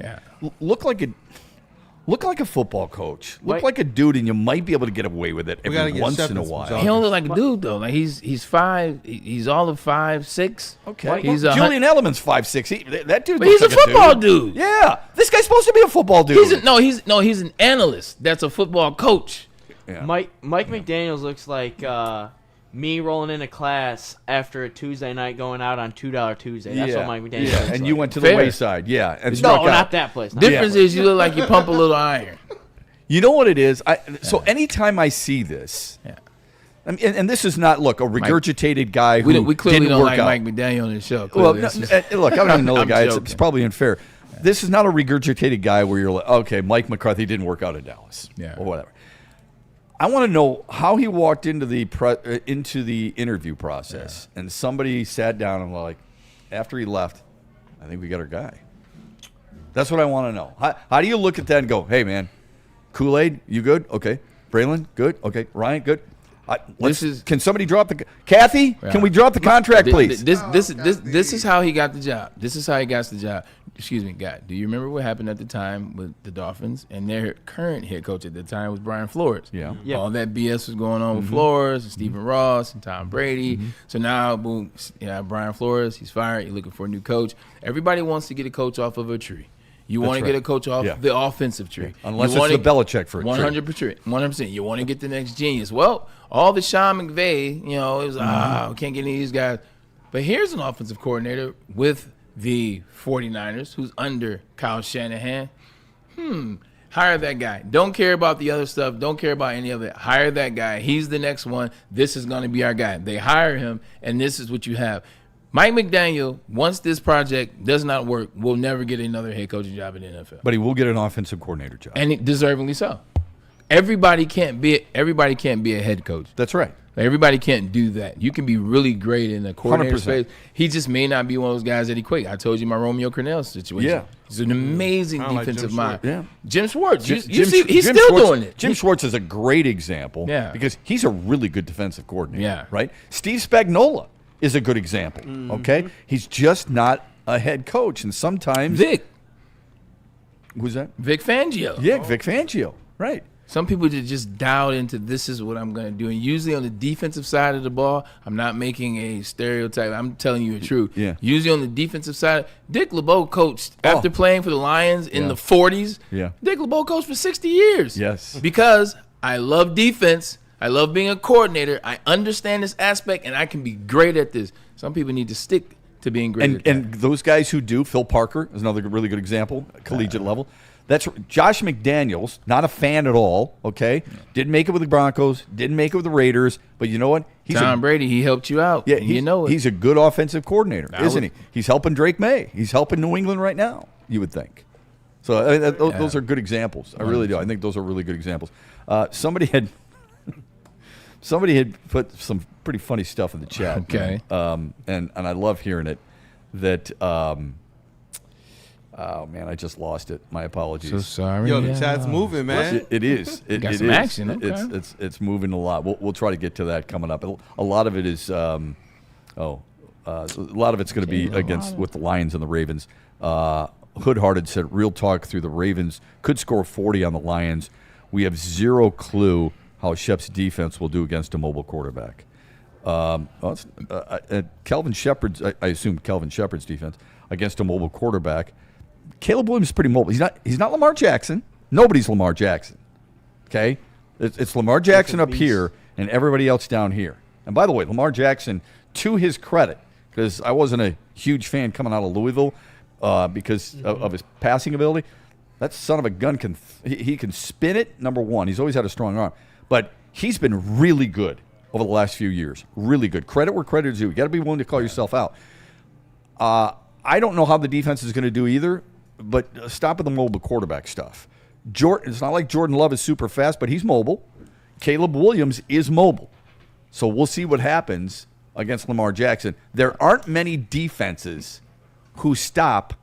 look like a football coach. Look like a dude, and you might be able to get away with it every once in a while. He don't look like a dude though. Like he's 5. He's all of 5'6". Okay, Julian Edelman's 5'6". That dude. But he's a football dude. Yeah, this guy's supposed to be a football dude. He's an analyst. That's a football coach. Yeah. Mike McDaniels looks like me rolling into class after a Tuesday night going out on $2 Tuesday. That's what Mike McDaniel looks and like. you went to the Fair. wayside. Yeah. And struck No, out. not that place. Difference is you look like you pump a little iron. You know what it is? So anytime I see this, I mean, and this is not, look, a regurgitated guy who We clearly didn't don't work like out. Mike McDaniel on this show. Well, Clearly. no, It's just- look, I don't even know the I'm guy. It's joking. probably unfair. This is not a regurgitated guy where you're like, okay, Mike McCarthy didn't work out in Dallas, or whatever. I want to know how he walked into the interview process, and somebody sat down and like, after he left, I think we got our guy. That's what I want to know. How do you look at that and go, hey man, Kool-Aid, you good? Okay, Braylon, good. Okay, Ryan, good. Can somebody drop the Kathy? Can we drop the contract, please? This is how he got the job. This is how he got the job. Excuse me, God. Do you remember what happened at the time with the Dolphins? And their current head coach at the time was Brian Flores. Yeah. All that BS was going on with Flores and Stephen Ross and Tom Brady. So now, boom, Brian Flores, he's fired. You're looking for a new coach. Everybody wants to get a coach off of a tree. You want to get a coach off the offensive tree. Unless it's the Belichick for a 100%. 100%. You want to get the next genius. Well, all the Sean McVay, it was, we can't get any of these guys. But here's an offensive coordinator with the 49ers who's under Kyle Shanahan. Hire that guy. Don't care about the other stuff. Don't care about any of it. Hire that guy. He's the next one. This is going to be our guy. They hire him, and this is what you have. Mike McDaniel, once this project does not work, will never get another head coaching job in the NFL. But he will get an offensive coordinator job. And deservingly so. Everybody can't be a head coach. That's right. Everybody can't do that. You can be really great in the coordinator 100%. space. He just may not be one of those guys that he quit. I told you my Romeo Cornell situation. Yeah. He's an amazing defensive mind. Yeah. Jim Schwartz. Jim He's still Schwartz, doing it. Jim Schwartz is a great example because he's a really good defensive coordinator. Yeah. Right? Steve Spagnuolo is a good example. Okay? He's just not a head coach. And sometimes Vic. Who's that? Vic Fangio. Yeah, Vic Fangio. Right. Some people just dialed into this is what I'm going to do. And usually on the defensive side of the ball, I'm not making a stereotype. I'm telling you the truth. Yeah. Usually on the defensive side, Dick LeBeau coached after playing for the Lions in the 40s. Yeah. Dick LeBeau coached for 60 years. Yes. Because I love defense. I love being a coordinator. I understand this aspect, and I can be great at this. Some people need to stick to being great at that. And those guys who do, Phil Parker is another really good example, collegiate level. That's Josh McDaniels, not a fan at all, okay? Didn't make it with the Broncos, didn't make it with the Raiders, but you know what? Tom Brady, he helped you out. Yeah, you know it. He's a good offensive coordinator, isn't he? He's helping Drake May. He's helping New England right now, you would think. So I mean, those are good examples. I really do. I think those are really good examples. Somebody had put some pretty funny stuff in the chat. Okay. And I love hearing it. That oh man, I just lost it. My apologies. So sorry. Yo, the chat's moving, man. It is. It Got is. some action. Okay. It's moving a lot. We'll try to get to that coming up. A lot of it is. A lot of it's going to be with the Lions and the Ravens. Hood-hearted said, "Real talk through the Ravens could score 40 on the Lions. We have zero clue how Shep's defense will do against a mobile quarterback." Kelvin Shepard's, I assume Kelvin Shepard's defense against a mobile quarterback. Caleb Williams is pretty mobile. He's not Lamar Jackson. Nobody's Lamar Jackson. Okay, it's Lamar Jackson up here and everybody else down here. And by the way, Lamar Jackson, to his credit, because I wasn't a huge fan coming out of Louisville because of his passing ability. That son of a gun he can spin it. Number one, he's always had a strong arm, but he's been really good over the last few years. Really good. Credit where credit is due. You got to be willing to call yourself out. I don't know how the defense is going to do either, but stop with the mobile quarterback stuff. It's not like Jordan Love is super fast, but he's mobile. Caleb Williams is mobile. So we'll see what happens against Lamar Jackson. There aren't many defenses who stop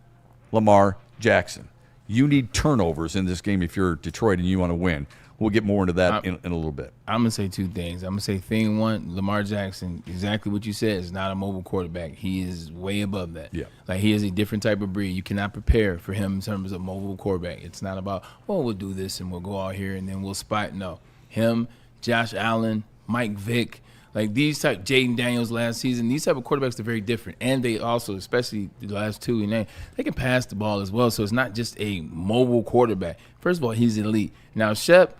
Lamar Jackson. You need turnovers in this game if you're Detroit and you want to win. We'll get more into that in a little bit. I'm going to say two things. I'm going to say thing one, Lamar Jackson, exactly what you said, is not a mobile quarterback. He is way above that. Yeah. Like, he is a different type of breed. You cannot prepare for him in terms of mobile quarterback. It's not about, we'll do this and we'll go out here and then we'll spot. No. Him, Josh Allen, Mike Vick, like these type, Jaden Daniels last season, these type of quarterbacks are very different. And they also, especially the last two, they can pass the ball as well. So it's not just a mobile quarterback. First of all, he's elite. Now, Shep,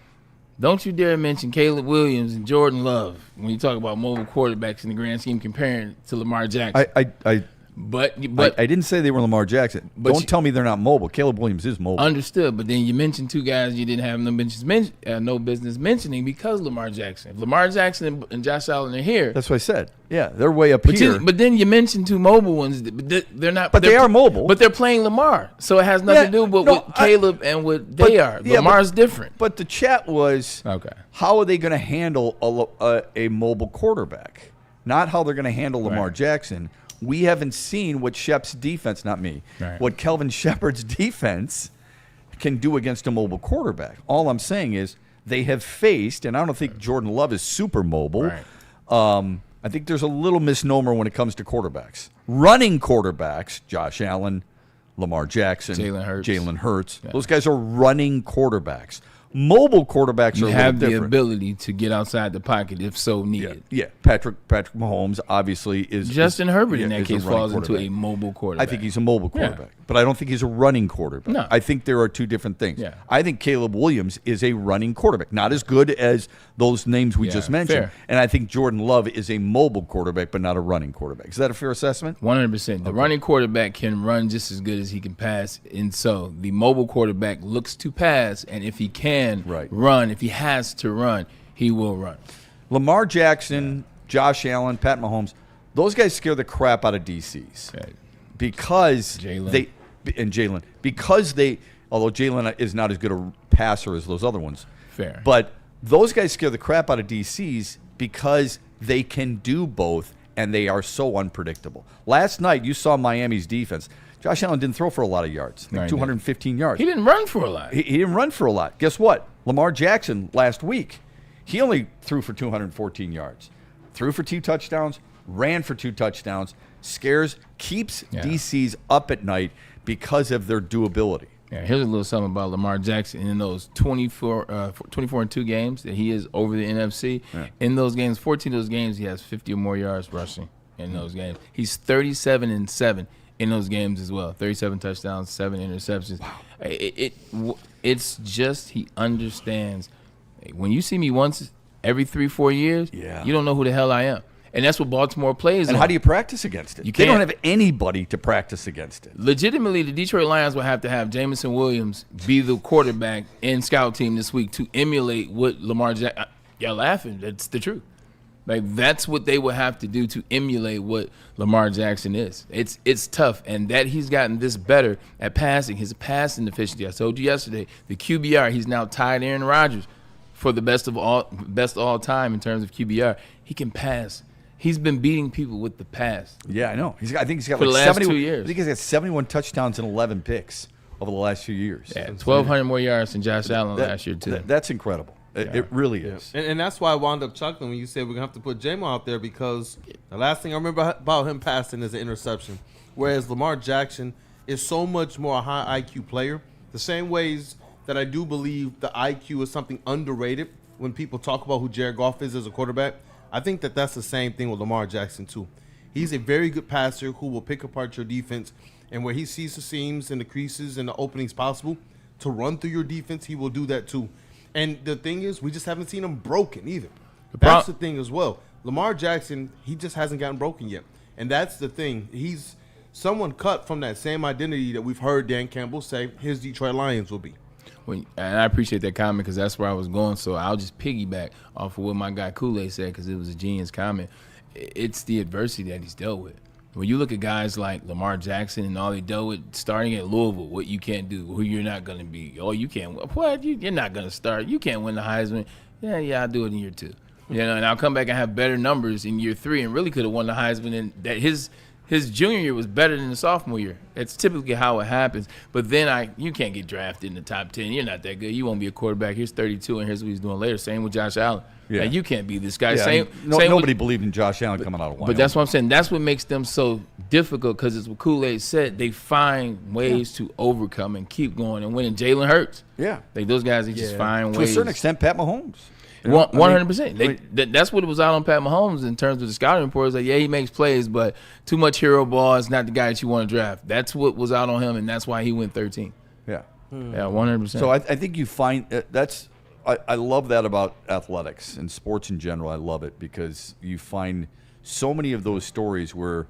Don't you dare mention Caleb Williams and Jordan Love when you talk about mobile quarterbacks in the grand scheme comparing to Lamar Jackson. But I didn't say they were Lamar Jackson. Don't tell me they're not mobile. Caleb Williams is mobile. Understood. But then you mentioned two guys you didn't have no business mentioning because Lamar Jackson. If Lamar Jackson and Josh Allen are here. That's what I said. Yeah, they're way up here. But then you mentioned two mobile ones. They're not. But they are mobile. But they're playing Lamar. So it has nothing to do with what Caleb and what they are. Lamar's different. But the chat was, how are they going to handle a mobile quarterback? Not how they're going to handle Lamar Jackson. We haven't seen what Shep's defense, not me, what Kelvin Shepard's defense can do against a mobile quarterback. All I'm saying is they have faced, and I don't think Jordan Love is super mobile. I think there's a little misnomer when it comes to quarterbacks. Running quarterbacks, Josh Allen, Lamar Jackson, Jalen Hurts. Those guys are running quarterbacks. Mobile quarterbacks are a little different. You have the ability to get outside the pocket if so needed. Yeah. Patrick Mahomes obviously is. Justin Herbert in that case falls into a mobile quarterback. I think he's a mobile quarterback, but I don't think he's a running quarterback. No. I think there are two different things. Yeah. I think Caleb Williams is a running quarterback, not as good as those names we just mentioned. Fair. And I think Jordan Love is a mobile quarterback, but not a running quarterback. Is that a fair assessment? 100%. The running quarterback can run just as good as he can pass, and so the mobile quarterback looks to pass, and if he can run, if he has to run, he will run. Lamar Jackson, Josh Allen, Pat Mahomes, those guys scare the crap out of DCs because Jalen, because although Jalen is not as good a passer as those other ones. Fair. But those guys scare the crap out of DCs because they can do both and they are so unpredictable. Last night you saw Miami's defense. Josh Allen didn't throw for a lot of yards, 215 yards. He didn't run for a lot. He didn't run for a lot. Guess what? Lamar Jackson last week, he only threw for 214 yards. Threw for 2 touchdowns, ran for 2 touchdowns. Keeps DCs up at night because of their doability. Yeah, here's a little something about Lamar Jackson in those 24-2 games that he is over the NFC. Yeah. In those games, 14 of those games, he has 50 or more yards rushing in those games. He's 37-7 in those games as well. 37 touchdowns, 7 interceptions. Wow. It's just he understands. When you see me once every 3-4 years, you don't know who the hell I am. And that's what Baltimore plays. And how do you practice against it? They don't have anybody to practice against it. Legitimately, the Detroit Lions will have to have Jameson Williams be the quarterback in scout team this week to emulate what Lamar Jackson. Y'all laughing. That's the truth. Like, that's what they will have to do to emulate what Lamar Jackson is. It's tough, and that he's gotten this better at passing. His passing efficiency. I told you yesterday, the QBR, he's now tied Aaron Rodgers for the best all time in terms of QBR. He can pass. He's been beating people with the pass. Yeah, I know. I think he's got for like the last 2 years. I think he's got 71 touchdowns and 11 picks over the last few years. Yeah, 1,200 more yards than Josh Allen last year too. That's incredible. It really is. And that's why I wound up chuckling when you said we're going to have to put J-Mo out there, because the last thing I remember about him passing is an interception, whereas Lamar Jackson is so much more a high IQ player. The same ways that I do believe the IQ is something underrated when people talk about who Jared Goff is as a quarterback, I think that that's the same thing with Lamar Jackson too. He's a very good passer who will pick apart your defense, and where he sees the seams and the creases and the openings possible to run through your defense, he will do that too. And the thing is, we just haven't seen him broken either. That's the thing as well. Lamar Jackson, he just hasn't gotten broken yet. And that's the thing. He's someone cut from that same identity that we've heard Dan Campbell say his Detroit Lions will be. And I appreciate that comment because that's where I was going. So I'll just piggyback off of what my guy Kool-Aid said because it was a genius comment. It's the adversity that he's dealt with. When you look at guys like Lamar Jackson and all they dealt with starting at Louisville, what you can't do, who you're not going to be. Oh, you can't. What? You're not going to start. You can't win the Heisman. Yeah, I'll do it in year 2. And I'll come back and have better numbers in year 3 and really could have won the Heisman. And that his junior year was better than the sophomore year. It's typically how it happens. But then you can't get drafted in the top 10. You're not that good. You won't be a quarterback. Here's 32, and here's what he's doing later. Same with Josh Allen. Yeah. You can't be this guy. Yeah, nobody believed in Josh Allen coming out of Wyoming. But that's what I'm saying. That's what makes them so difficult because it's what Kool-Aid said. They find ways to overcome and keep going and winning. Jalen Hurts. Yeah. Those guys, they just find ways. To a certain extent, Pat Mahomes. 100%. That's what it was out on Pat Mahomes in terms of the scouting report. It's like, he makes plays, but too much hero ball is not the guy that you want to draft. That's what was out on him, and that's why he went 13. Yeah. Yeah, 100%. So I think you find that's I love that about athletics and sports in general. I love it because you find so many of those stories where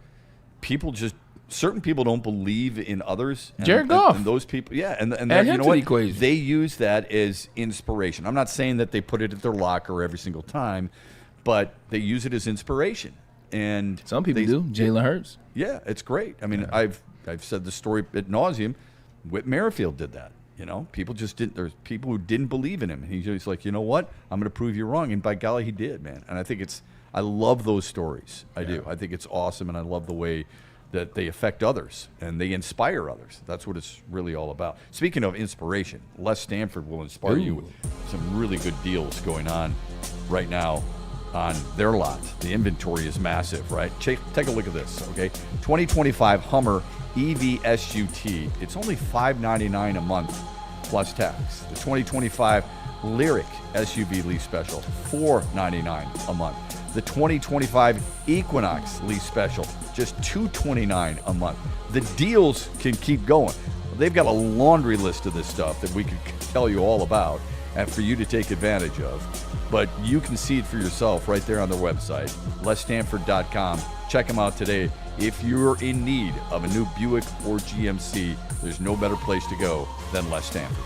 certain people don't believe in others. Jared Goff. And those people, yeah. And Add you him know to what? the equation. They use that as inspiration. I'm not saying that they put it at their locker every single time, but they use it as inspiration. And some people do. Jalen Hurts. Yeah, it's great. I mean, I've said the story ad nauseum. Whit Merrifield did that. You know, people just didn't. There's people who didn't believe in him, and he's just like, you know what? I'm going to prove you wrong. And by golly, he did, man. And I think I love those stories. I do. I think it's awesome, and I love the way that they affect others and they inspire others. That's what it's really all about. Speaking of inspiration, Les Stanford will inspire you with some really good deals going on right now on their lot. The inventory is massive, right? Take a look at this, okay? 2025 Hummer EV SUT. It's only $599 a month plus tax. The 2025 Lyric SUV lease special, $499 a month. The 2025 Equinox lease special, just $229 a month. The deals can keep going. They've got a laundry list of this stuff that we could tell you all about and for you to take advantage of. But you can see it for yourself right there on their website, lesstanford.com. Check them out today. If you're in need of a new Buick or GMC, there's no better place to go than Les Stanford.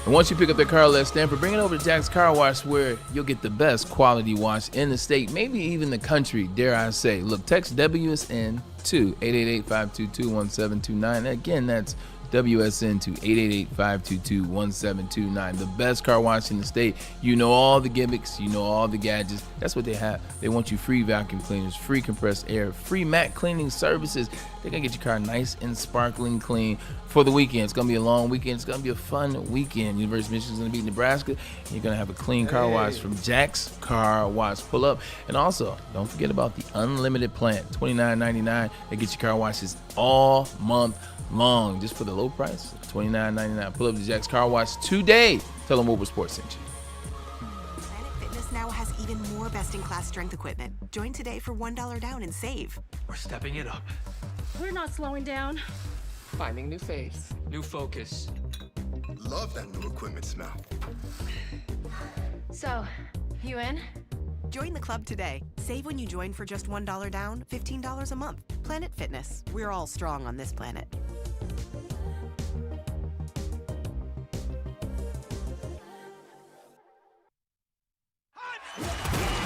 And once you pick up their car, Les Stanford, bring it over to Jack's Car Wash where you'll get the best quality wash in the state, maybe even the country, dare I say. Look, text WSN to 888-522-1729. Again, that's WSN to 888-522-1729. The best car wash in the state. You know all the gimmicks. You know all the gadgets. That's what they have. They want you free vacuum cleaners, free compressed air, free matte cleaning services. They're going to get your car nice and sparkling clean for the weekend. It's going to be a long weekend. It's going to be a fun weekend. University of Michigan's going to be in Nebraska. And you're going to have a clean car wash from Jack's Car Wash. Pull up. And also, don't forget about the unlimited plan. $29.99. They get your car washes all month long, just for the low price, $29.99. Pull up to Jack's Car Wash today. Tell them Woodward Sports sent you. Planet Fitness now has even more best-in-class strength equipment. Join today for $1 down and save. We're stepping it up. We're not slowing down. Finding new face, new focus. Love that new equipment smell. So, you in? Join the club today. Save when you join for just $1 down, $15 a month. Planet Fitness. We're all strong on this planet.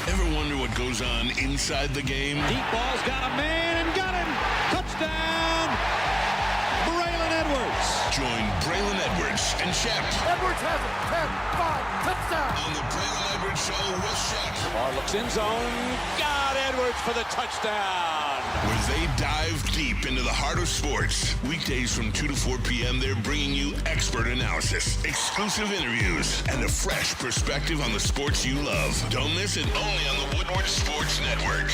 Ever wonder what goes on inside the game? Deep ball's got a man and got him. Touchdown, Braylon Edwards. Join Braylon Edwards and Shep. Edwards has it. 10-5, touchdown. On the Braylon Edwards Show with Shep. Lamar looks in zone. Got Edwards for the touchdown. Where they dive deep into the heart of sports. Weekdays from 2 to 4 p.m., they're bringing you expert analysis, exclusive interviews, and a fresh perspective on the sports you love. Don't miss it, only on the Woodward Sports Network.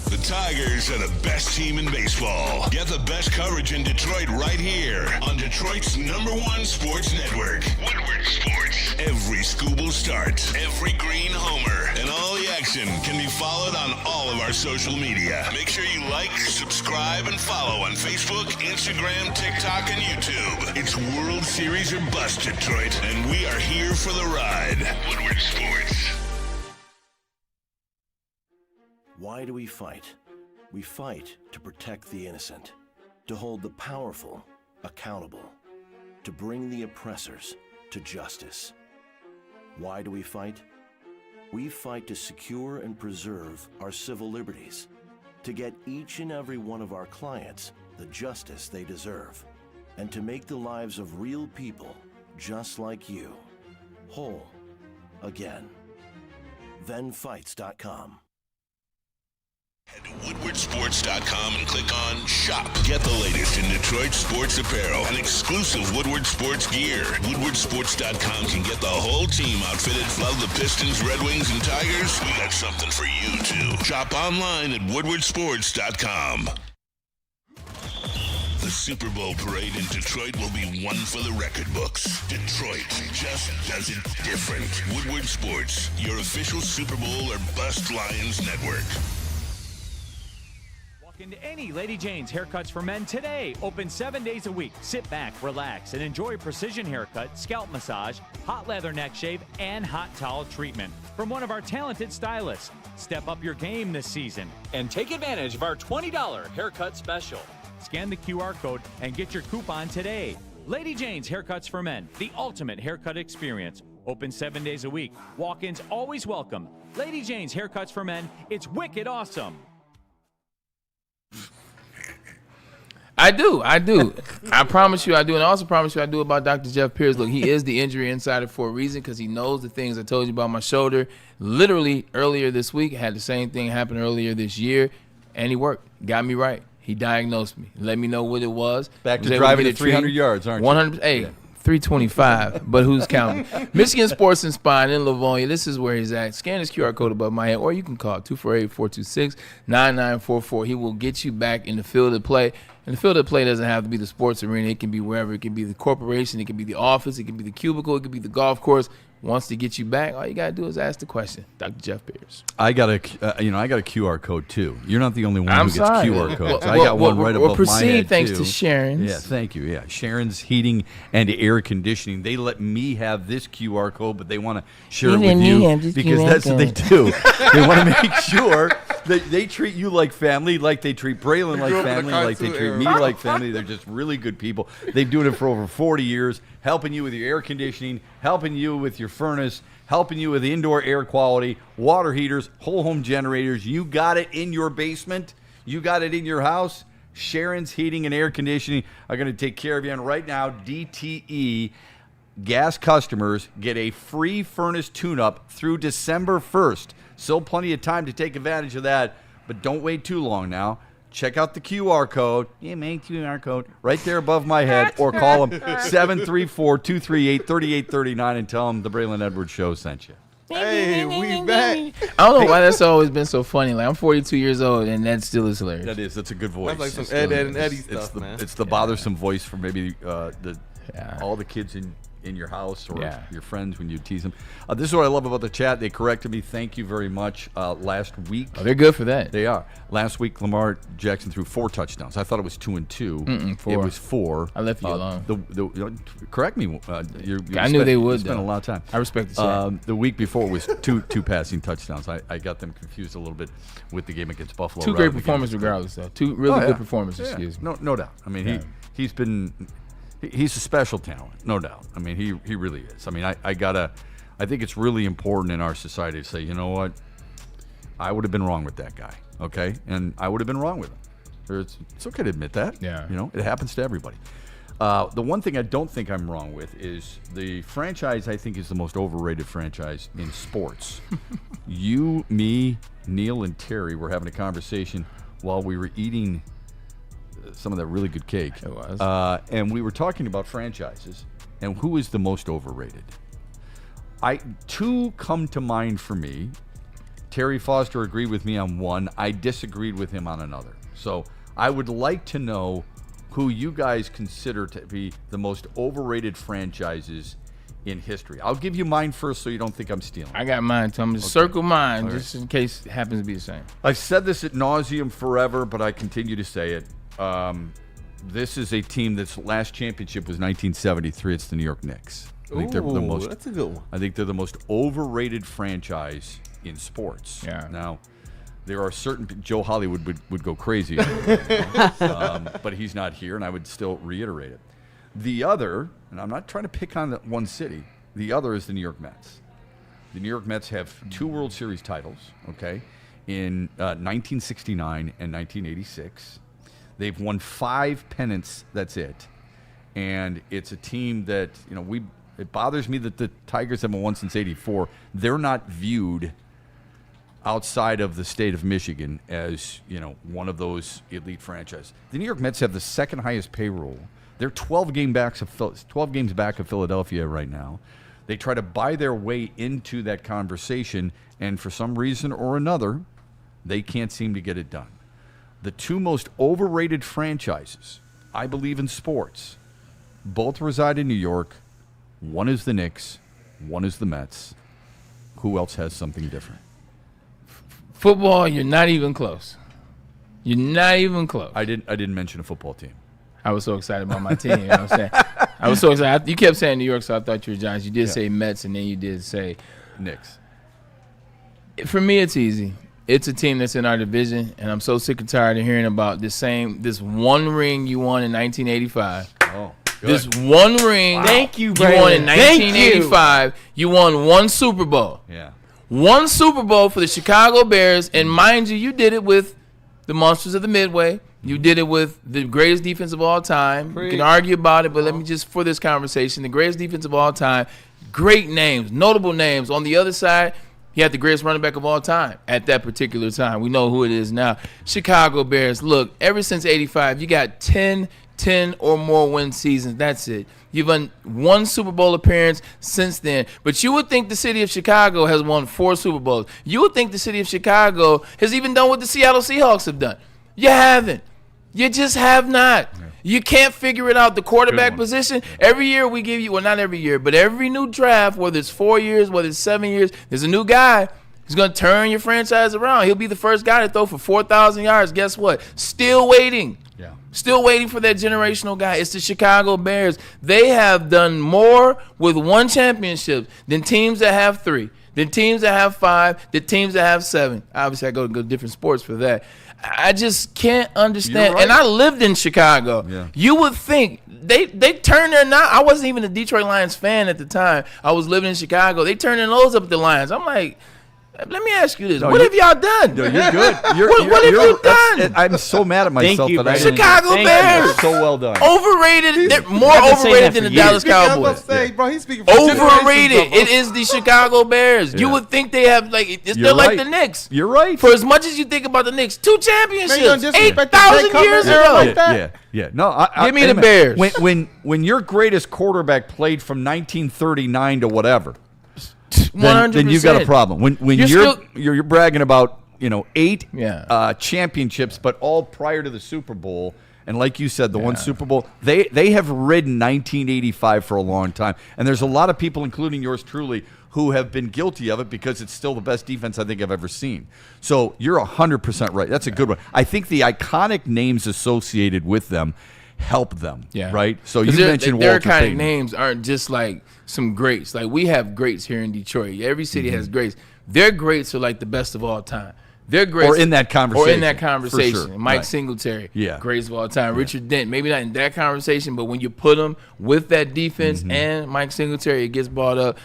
The Tigers are the best team in baseball. Get the best coverage in Detroit right here on Detroit's #1 sports network, Woodward Sports. Every Scooble start, every green homer, and all the action can be followed on all of our social media. Make sure you like, subscribe, and follow on Facebook, Instagram, TikTok, and YouTube. It's World Series or bust, Detroit, and we are here for the ride. Woodward Sports. Why do we fight? We fight to protect the innocent, to hold the powerful accountable, to bring the oppressors to justice. Why do we fight? We fight to secure and preserve our civil liberties, to get each and every one of our clients the justice they deserve, and to make the lives of real people just like you whole again. ThenFights.com. Head to WoodwardSports.com and click on Shop. Get the latest in Detroit sports apparel and exclusive Woodward Sports gear. WoodwardSports.com can get the whole team outfitted. Love the Pistons, Red Wings, and Tigers? We got something for you, too. Shop online at WoodwardSports.com. The Super Bowl parade in Detroit will be one for the record books. Detroit just does it different. Woodward Sports, your official Super Bowl or bust Lions network. Into Find any Lady Jane's haircuts for men today. Open 7 days a week. Sit back, relax, and enjoy precision haircut, scalp massage, hot leather neck shave, and hot towel treatment from one of our talented stylists. Step up your game this season and take advantage of our $20 haircut special. Scan the QR code and get your coupon today. Lady Jane's Haircuts for Men, the ultimate haircut experience. Open 7 days a week. Walk-ins always welcome. Lady Jane's Haircuts for Men. It's wicked awesome. I do. I promise you I do. And I also promise you I do about Dr. Jeff Pierce. Look, he is the injury insider for a reason because he knows the things I told you about my shoulder. Literally earlier this week, I had the same thing happen earlier this year, and he worked. Got me right. He diagnosed me. Let me know what it was. Back to driving at 300 yards, aren't you? 100. Hey, yeah. 325, but who's counting? Michigan Sports and Spine in Livonia. This is where he's at. Scan his QR code above my head, or you can call 248-426-9944. He will get you back in the field of play. And the field of play doesn't have to be the sports arena. It can be wherever. It can be the corporation. It can be the office. It can be the cubicle. It can be the golf course. Wants to get you back, all you gotta do is ask the question. Dr. Jeff Pierce. I got a QR code too. You're not the only one who gets sorry. QR codes. I got one right above my head thanks too. to Sharon's. Yeah, thank you. Yeah, Sharon's Heating and Air Conditioning. They let me have this QR code, but they want to share it with you because that's what they do. They want to make sure that they treat you like family, like they treat Braylon like family, like they treat me like family. They're just really good people. They've been doing it for over 40 years, helping you with your air conditioning, helping you with your furnace, helping you with indoor air quality, water heaters, whole home generators. You got it in your basement. You got it in your house. Sharon's Heating and Air Conditioning are going to take care of you. And right now, DTE gas customers get a free furnace tune-up through December 1st. Still plenty of time to take advantage of that, but don't wait too long now. Check out the QR code. Yeah, main QR code right there above my head, or call them 734-238-3839 and tell them the Braylon Edwards Show sent you. Hey, we back. I don't know why that's always been so funny. Like, I'm 42 years old, and that still is hilarious. That is. That's a good voice. That's like some Ed and Eddie stuff, man. It's the bothersome voice for maybe all the kids in your house or your friends when you tease them. This is what I love about the chat. They corrected me. Thank you very much. Last week. Oh, they're good for that. They are. Last week, Lamar Jackson threw 4 touchdowns. I thought it was 2 and 2. 4. It was 4. I left you alone. Correct me. I knew they would. You spent a lot of time. I respect the chat. The week before was two passing touchdowns. I got them confused a little bit with the game against Buffalo. 2 great performances regardless, though. 2 really good performances. Yeah. No doubt. I mean, he's been... He's a special talent, no doubt. I mean, he really is. I mean, I think it's really important in our society to say, you know what, I would have been wrong with that guy, okay? And I would have been wrong with him. It's okay to admit that. Yeah. You know, it happens to everybody. The one thing I don't think I'm wrong with is the franchise I think is the most overrated franchise in sports. You, me, Neil, and Terry were having a conversation while we were eating some of that really good cake. It was. And we were talking about franchises and who is the most overrated. 2 come to mind for me. Terry Foster agreed with me on one. I disagreed with him on another. So I would like to know who you guys consider to be the most overrated franchises in history. I'll give you mine first so you don't think I'm stealing. I got mine, so I'm going to circle mine just in case it happens to be the same. I've said this ad nauseum forever, but I continue to say it. This is a team that's last championship was 1973. It's the New York Knicks. I think they're the most. That's a good one. I think they're the most overrated franchise in sports. Yeah. Now, there are certain Joe Hollywood would go crazy, but he's not here, and I would still reiterate it. The other, and I'm not trying to pick on one city. The other is the New York Mets. The New York Mets have 2 World Series titles. Okay, in 1969 and 1986. They've won 5 pennants. That's it. And it's a team that, it bothers me that the Tigers haven't won since '84. They're not viewed outside of the state of Michigan as, one of those elite franchises. The New York Mets have the second highest payroll. They're 12 games back of Philadelphia right now. They try to buy their way into that conversation, and for some reason or another, they can't seem to get it done. The 2 most overrated franchises, I believe, in sports, both reside in New York. One is the Knicks, one is the Mets. Who else has something different? Football, you're not even close. You're not even close. I didn't mention a football team. I was so excited about my team. You know what I'm saying? I was so excited. You kept saying New York, so I thought you were Giants. You did say Mets, and then you did say Knicks. For me, it's easy. It's a team that's in our division, and I'm so sick and tired of hearing about this one ring you won in 1985. Oh, good. This one ring. Thank you, You Braylon. won in 1985. You won one Super Bowl. Yeah. One Super Bowl for the Chicago Bears, and mind you, you did it with the Monsters of the Midway. You did it with the greatest defense of all time. You can argue about it, but let me just, for this conversation, the greatest defense of all time, great names, notable names. On the other side, he had the greatest running back of all time at that particular time. We know who it is now. Chicago Bears, look, ever since 85, you got 10 or more win seasons. That's it. You've won one Super Bowl appearance since then. But you would think the city of Chicago has won 4 Super Bowls. You would think the city of Chicago has even done what the Seattle Seahawks have done. You haven't. You just have not. Yeah. You can't figure it out. The quarterback position, every year we give you, well, not every year, but every new draft, whether it's 4 years, whether it's 7 years, there's a new guy who's going to turn your franchise around. He'll be the first guy to throw for 4,000 yards. Guess what? Still waiting. Yeah. Still waiting for that generational guy. It's the Chicago Bears. They have done more with 1 championship than teams that have 3, than teams that have 5, than teams that have 7. Obviously, I go to different sports for that. I just can't understand. Right. And I lived in Chicago. Yeah. You would think they turned their nose. I wasn't even a Detroit Lions fan at the time. I was living in Chicago. They turned their nose up at the Lions. I'm like, let me ask you this. What have y'all done? No, you're good. What have you done? I'm so mad at myself that I didn't. Chicago Bears. So well done. Overrated. They're more overrated than the Dallas Cowboys. Bro, he's speaking for overrated. It is the Chicago Bears. Yeah. You would think they have they're like the Knicks. You're right. For as much as you think about the Knicks, 2 championships, 8,000 years ago. Yeah. No, give me the Bears. When your greatest quarterback played from 1939 to whatever. 100%. Then you got a problem. When you're bragging about 8 championships, but all prior to the Super Bowl, and like you said, the one Super Bowl, they have ridden 1985 for a long time, and there's a lot of people, including yours truly, who have been guilty of it because it's still the best defense I think I've ever seen. So you're 100% right. That's a good one. I think the iconic names associated with them help them. Yeah. Right. So you mentioned Walter Payton. Their iconic names aren't just like some greats. Like we have greats here in Detroit. Every city has greats. Their greats are like the best of all time. They're greats. Or in that conversation. Sure. Mike Singletary, greats of all time. Richard Dent, maybe not in that conversation, but when you put them with that defense and Mike Singletary, it gets brought up.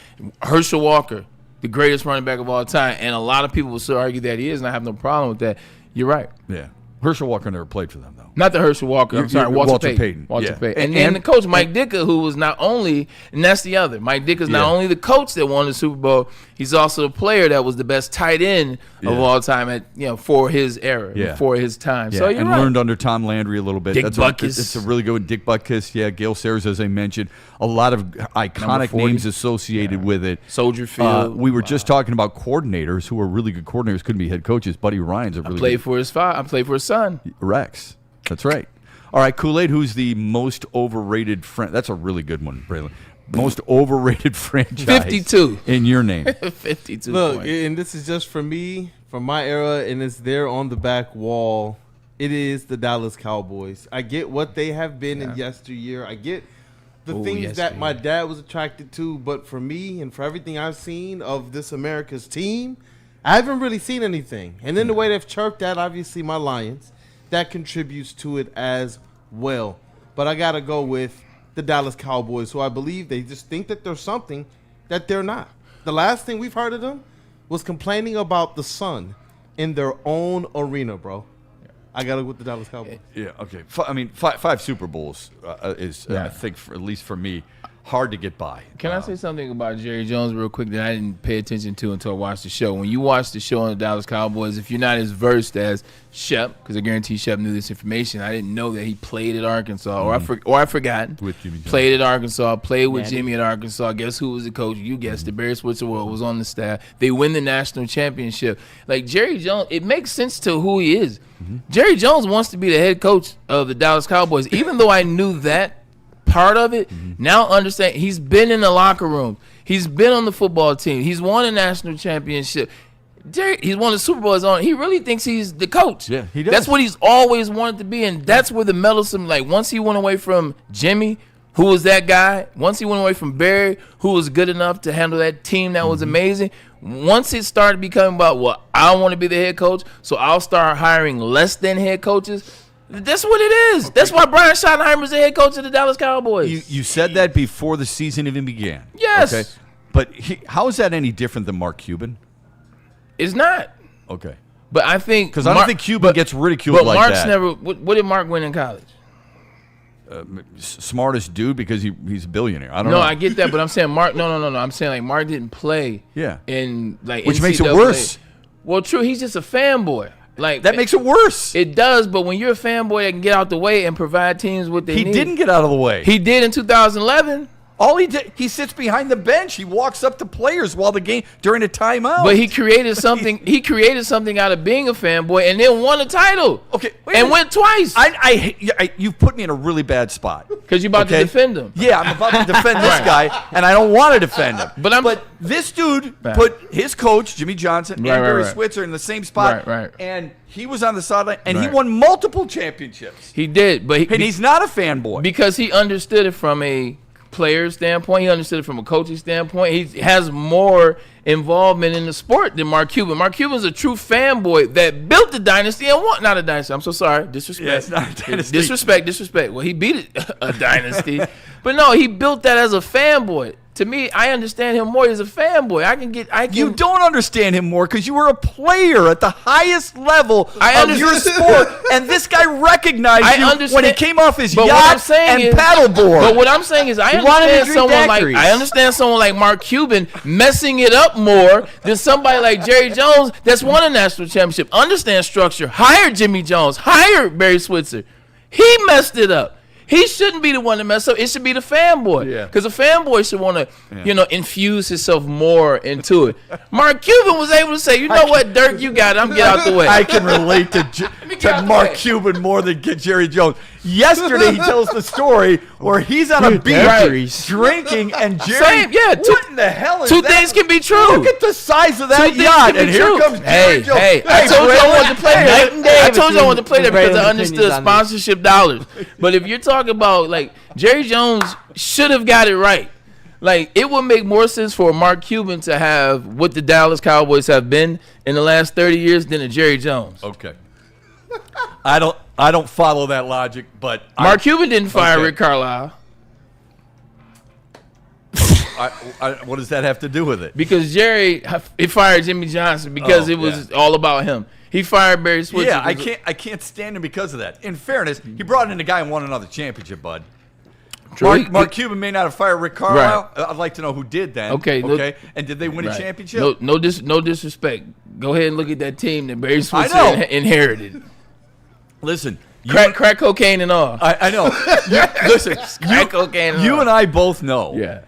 Herschel Walker, the greatest running back of all time. And a lot of people will still argue that he is, and I have no problem with that. You're right. Yeah. Herschel Walker never played for them, though. Not the Herschel Walker. I'm sorry, Walter Payton. Walter Payton. And the coach, Mike Ditka, who was not only, and that's the other, Mike Ditka's not only the coach that won the Super Bowl, he's also the player that was the best tight end of all time for his era, for his time. So you're learned under Tom Landry a little bit. Dick Butkus. It's a really good one. Dick Butkus, Gale Sayers, as I mentioned. A lot of iconic names associated with it. Soldier Field. We were just talking about coordinators who are really good coordinators, couldn't be head coaches. Buddy Ryan's a really good. I played for his son. Rex. That's right. All right, Kool-Aid, who's the most overrated That's a really good one, Braylon. Most overrated franchise. 52. In your name. 52 Look, points. And this is just for me, from my era, and it's there on the back wall. It is the Dallas Cowboys. I get what they have been in yesteryear. I get the things that my dad was attracted to, but for me and for everything I've seen of this America's team, I haven't really seen anything. And then the way they've chirped at, obviously, my Lions, that contributes to it as well. But I got to go with the Dallas Cowboys, who I believe they just think that they're something that they're not. The last thing we've heard of them was complaining about the sun in their own arena, bro. I got to go with the Dallas Cowboys. Yeah, okay. Five Super Bowls is, I think, at least for me, hard to get by. Can I say something about Jerry Jones real quick that I didn't pay attention to until I watched the show? When you watch the show on the Dallas Cowboys, if you're not as versed as Shep, because I guarantee Shep knew this information, I didn't know that he played at Arkansas, or I forgot. With Jimmy Jones. Played at Arkansas, played with Jimmy at Arkansas. Guess who was the coach? You guessed it. Barry Switzer was on the staff. They win the national championship. Like Jerry Jones, it makes sense to who he is. Jerry Jones wants to be the head coach of the Dallas Cowboys, even though I knew that part of it. Now understand, he's been in the locker room. He's been on the football team. He's won a national championship. Jerry, he's won the Super Bowls on. He really thinks he's the coach. Yeah, he does. That's what he's always wanted to be, and that's where the meddlesome. Like once he went away from Jimmy, who was that guy. Once he went away from Barry, who was good enough to handle that team that was amazing. Once it started becoming about, well, I want to be the head coach, so I'll start hiring less than head coaches. That's what it is. Okay. That's why Brian Schottenheimer's the head coach of the Dallas Cowboys. You said that before the season even began. Yes. Okay. But how is that any different than Mark Cuban? It's not. Okay. But I think because I don't think Cuban gets ridiculed but like Mark's that. Never. What did Mark win in college? Smartest dude because he's a billionaire. I don't know. No, I get that, but I'm saying Mark. No. I'm saying like Mark didn't play. Yeah. In like which NCAA. Makes it worse. Well, true. He's just a fanboy. Like that makes it worse. It does, but when you're a fanboy that can get out the way and provide teams what they need. He didn't get out of the way. He did in 2011. All he did, he sits behind the bench. He walks up to players while the game during a timeout. But he created something. He created something out of being a fanboy and then won a title. Okay, and went twice. You put me in a really bad spot because you're about to defend him. Yeah, I'm about to defend this guy, and I don't want to defend him. But this dude put his coach Jimmy Johnson and Barry Switzer in the same spot, and he was on the sideline, and he won multiple championships. He did, but he's not a fanboy because he understood it from a player standpoint. He understood it from a coaching standpoint. He has more involvement in the sport than Mark Cuban. Mark Cuban's a true fanboy that built the dynasty and won. Not a dynasty. I'm so sorry. Disrespect. Yeah, it's not a dynasty. Disrespect. Well, he beat a dynasty. But no, he built that as a fanboy. To me, I understand him more as a fanboy. You don't understand him more because you were a player at the highest level of your sport, and this guy recognized you when he came off his yacht and paddleboard. But what I'm saying is, I understand someone like Mark Cuban messing it up more than somebody like Jerry Jones that's won a national championship. Understand structure. Hire Jimmy Jones. Hire Barry Switzer. He messed it up. He shouldn't be the one to mess up. It should be the fanboy. Because a fanboy should want to, infuse himself more into it. Mark Cuban was able to say, you know what, Dirk, you got it. I'm get out the way. I can relate to Mark Cuban more than Jerry Jones. Yesterday, he tells the story where he's on a beach drinking, and Jerry. What in the hell is that? Two things can be true. Look at the size of that yacht, and here comes Jerry Jones. Hey, I told you I wanted to play that. I told you I wanted to play that because I understood sponsorship dollars. But if you're talking about, like, Jerry Jones should have got it right. Like, it would make more sense for Mark Cuban to have what the Dallas Cowboys have been in the last 30 years than a Jerry Jones. Okay. I don't follow that logic, but Mark Cuban didn't fire Rick Carlisle. What does that have to do with it? Because Jerry fired Jimmy Johnson because it was all about him. He fired Barry Switzer. Yeah, I can't stand him because of that. In fairness, he brought in a guy and won another championship, bud. Mark Cuban may not have fired Rick Carlisle. Right. I'd like to know who did then. Okay. And did they win a championship? No disrespect. Go ahead and look at that team that Barry Switzer inherited. Listen, crack cocaine and all. I know. Listen, crack cocaine. And you and I both know. Yeah.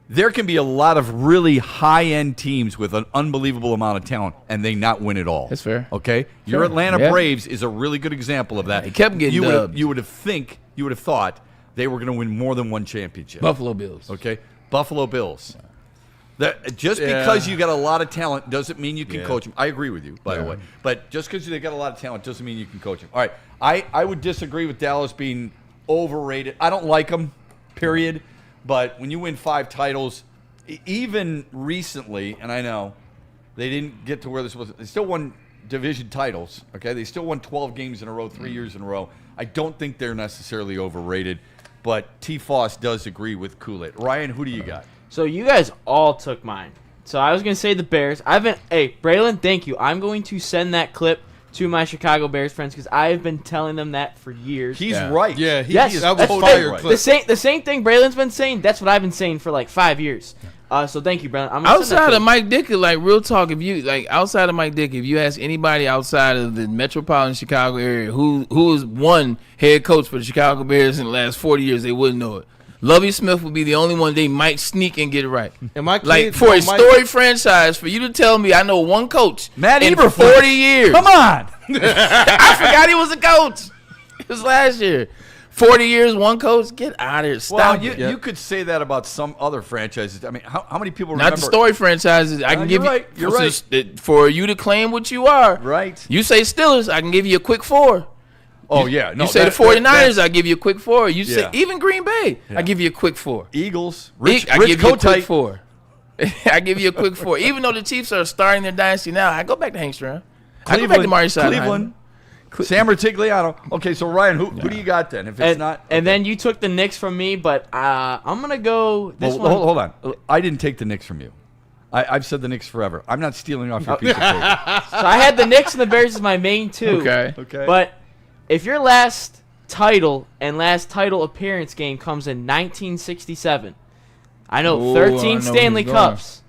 There can be a lot of really high-end teams with an unbelievable amount of talent, and they not win it all. That's fair. Okay, your Atlanta Braves is a really good example of that. They kept getting dubbed. You would have thought they were going to win more than one championship. Buffalo Bills. Okay, Buffalo Bills. Just because you got a lot of talent doesn't mean you can coach them. I agree with you, by the way. But just because they got a lot of talent doesn't mean you can coach them. All right, I would disagree with Dallas being overrated. I don't like them, period. But when you win 5 titles, even recently, and I know they didn't get to where this was, they still won division titles. Okay, they still won 12 games in a row, 3 years in a row. I don't think they're necessarily overrated, but T. Foss does agree with Kool-Aid. Ryan, who do you got? So you guys all took mine. So I was gonna say the Bears. Hey, Braylon, thank you. I'm going to send that clip to my Chicago Bears friends because I have been telling them that for years. He's right. Yeah, that was fire clip. The same thing Braylon's been saying. That's what I've been saying for like 5 years. So thank you, Braylon. Outside of Mike Dick, like real talk, outside of Mike Dick, if you ask anybody outside of the metropolitan Chicago area who is one head coach for the Chicago Bears in the last 40 years, they wouldn't know it. Lovie Smith would be the only one they might sneak and get it right. Like for a storied franchise, for you to tell me I know one coach Matt in Eberflus. 40 years. Come on. I forgot he was a coach. It was last year. 40 years, one coach. Get out of here. Stop Well, it. you could say that about some other franchises. I mean, how many people Not remember? the story franchises. I can give you're right. you. You're right. For you to claim what you are. Right. You say Steelers, I can give you a quick 4. Oh, yeah. No, you say the 49ers, I give you a quick 4. You say Yeah. even Green Bay, I give you a quick 4. Eagles, I Rich give you a quick Kotite. 4. I give you a quick 4. Even though the Chiefs are starting their dynasty now, I go back to Hangstrom. I go back to Mario Cleveland. Sam Rutigliano. Okay, so Ryan, who do you got then? If it's not, and then you took the Knicks from me, but I'm gonna go this one. Hold on. I didn't take the Knicks from you. I've said the Knicks forever. I'm not stealing off your piece of paper. So I had the Knicks and the Bears as my main two. Okay. But if your last title and last title appearance game comes in 1967, I know 13 Stanley Cups,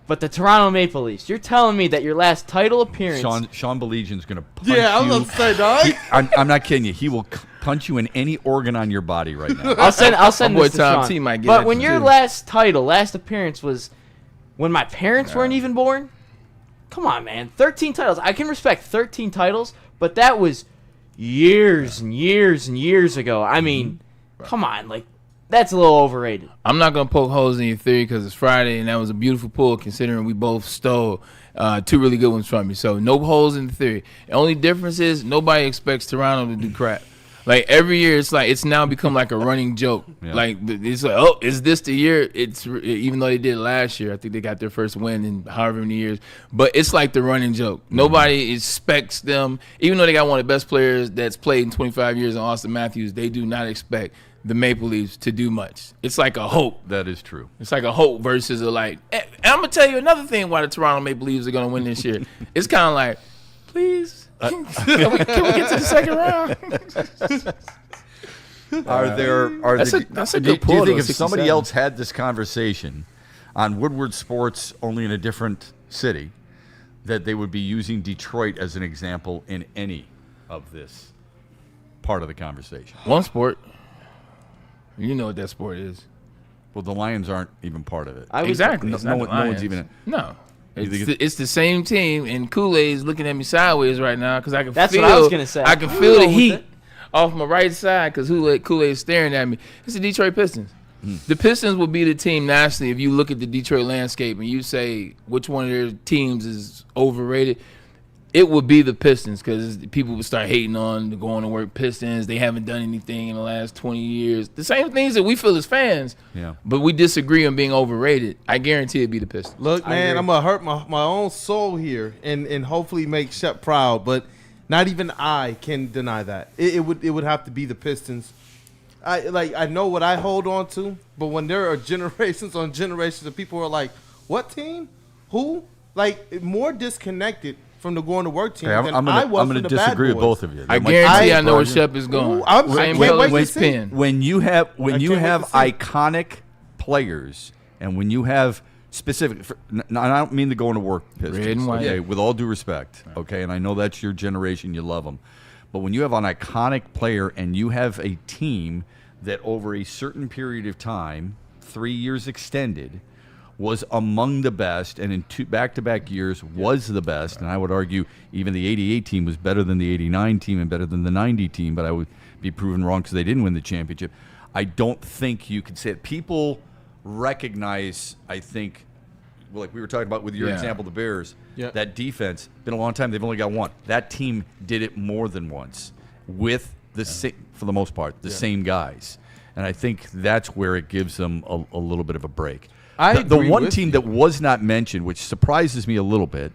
but the Toronto Maple Leafs. You're telling me that your last title appearance. Sean Baligian's going to punch you. Yeah, I was going to say, dog. I'm not kidding you. He will punch you in any organ on your body right now. I'll send this to Tom Sean. T might get But at when you, your too. last appearance was when my parents weren't even born, come on, man. 13 titles. I can respect 13 titles, but that was years and years and years ago. I mean, come on, like that's a little overrated. I'm not gonna poke holes in your theory because it's Friday and that was a beautiful pull considering we both stole 2 really good ones from you. So no holes in the theory. The only difference is nobody expects Toronto to do crap. Like every year, it's now become like a running joke. Yeah. Like it's like, oh, is this the year? It's even though they did it last year. I think they got their first win in however many years. But it's like the running joke. Nobody expects them, even though they got one of the best players that's played in 25 years in Austin Matthews. They do not expect the Maple Leafs to do much. It's like a hope. That is true. It's like a hope versus a like. And I'm gonna tell you another thing why the Toronto Maple Leafs are gonna win this year. It's kind of like, please. Can we get to the second round? That's a good do pull, you think though, if somebody 67. else had this conversation on Woodward Sports, only in a different city, that they would be using Detroit as an example in any of this part of the conversation? One sport. You know what that sport is. Well, the Lions aren't even part of it. Exactly. No, It's not the no one's Lions. even. No. You think It's the same team, and Kool-Aid's looking at me sideways right now because I can That's feel. what I was gonna say. I can I'm feel the going with heat it. off my right side because Kool-Aid's staring at me. It's the Detroit Pistons. The Pistons will be the team nationally if you look at the Detroit landscape and you say which one of their teams is overrated. It would be the Pistons because people would start hating on the going to work Pistons. They haven't done anything in the last 20 years. The same things that we feel as fans, but we disagree on being overrated. I guarantee it'd be the Pistons. Look, man, I'm going to hurt my own soul here and hopefully make Shep proud, but not even I can deny that. It would have to be the Pistons. I know what I hold on to, but when there are generations on generations of people who are like, what team? Who? Like, more disconnected from the going to work team than I was I'm from going the to Bad disagree with Boys. both of you. I guarantee I know where Shep is going. Ooh, I Same can't color wait as to see. pen. When you have to see. iconic players and when you have specific, I don't mean the going to work Pistons, Red and white. okay, with all due respect, okay, and I know that's your generation, you love them, but when you have an iconic player and you have a team that over a certain period of time, 3 years extended, was among the best, and in 2 back-to-back years was the best, and I would argue even the 88 team was better than the 89 team and better than the 90 team, but I would be proven wrong because they didn't win the championship. I don't think you could say it. People recognize, I think, like we were talking about with your example, the Bears, that defense, been a long time, they've only got one. That team did it more than once with the for the most part, the same guys. And I think that's where it gives them a little bit of a break. The one team that was not mentioned, which surprises me a little bit,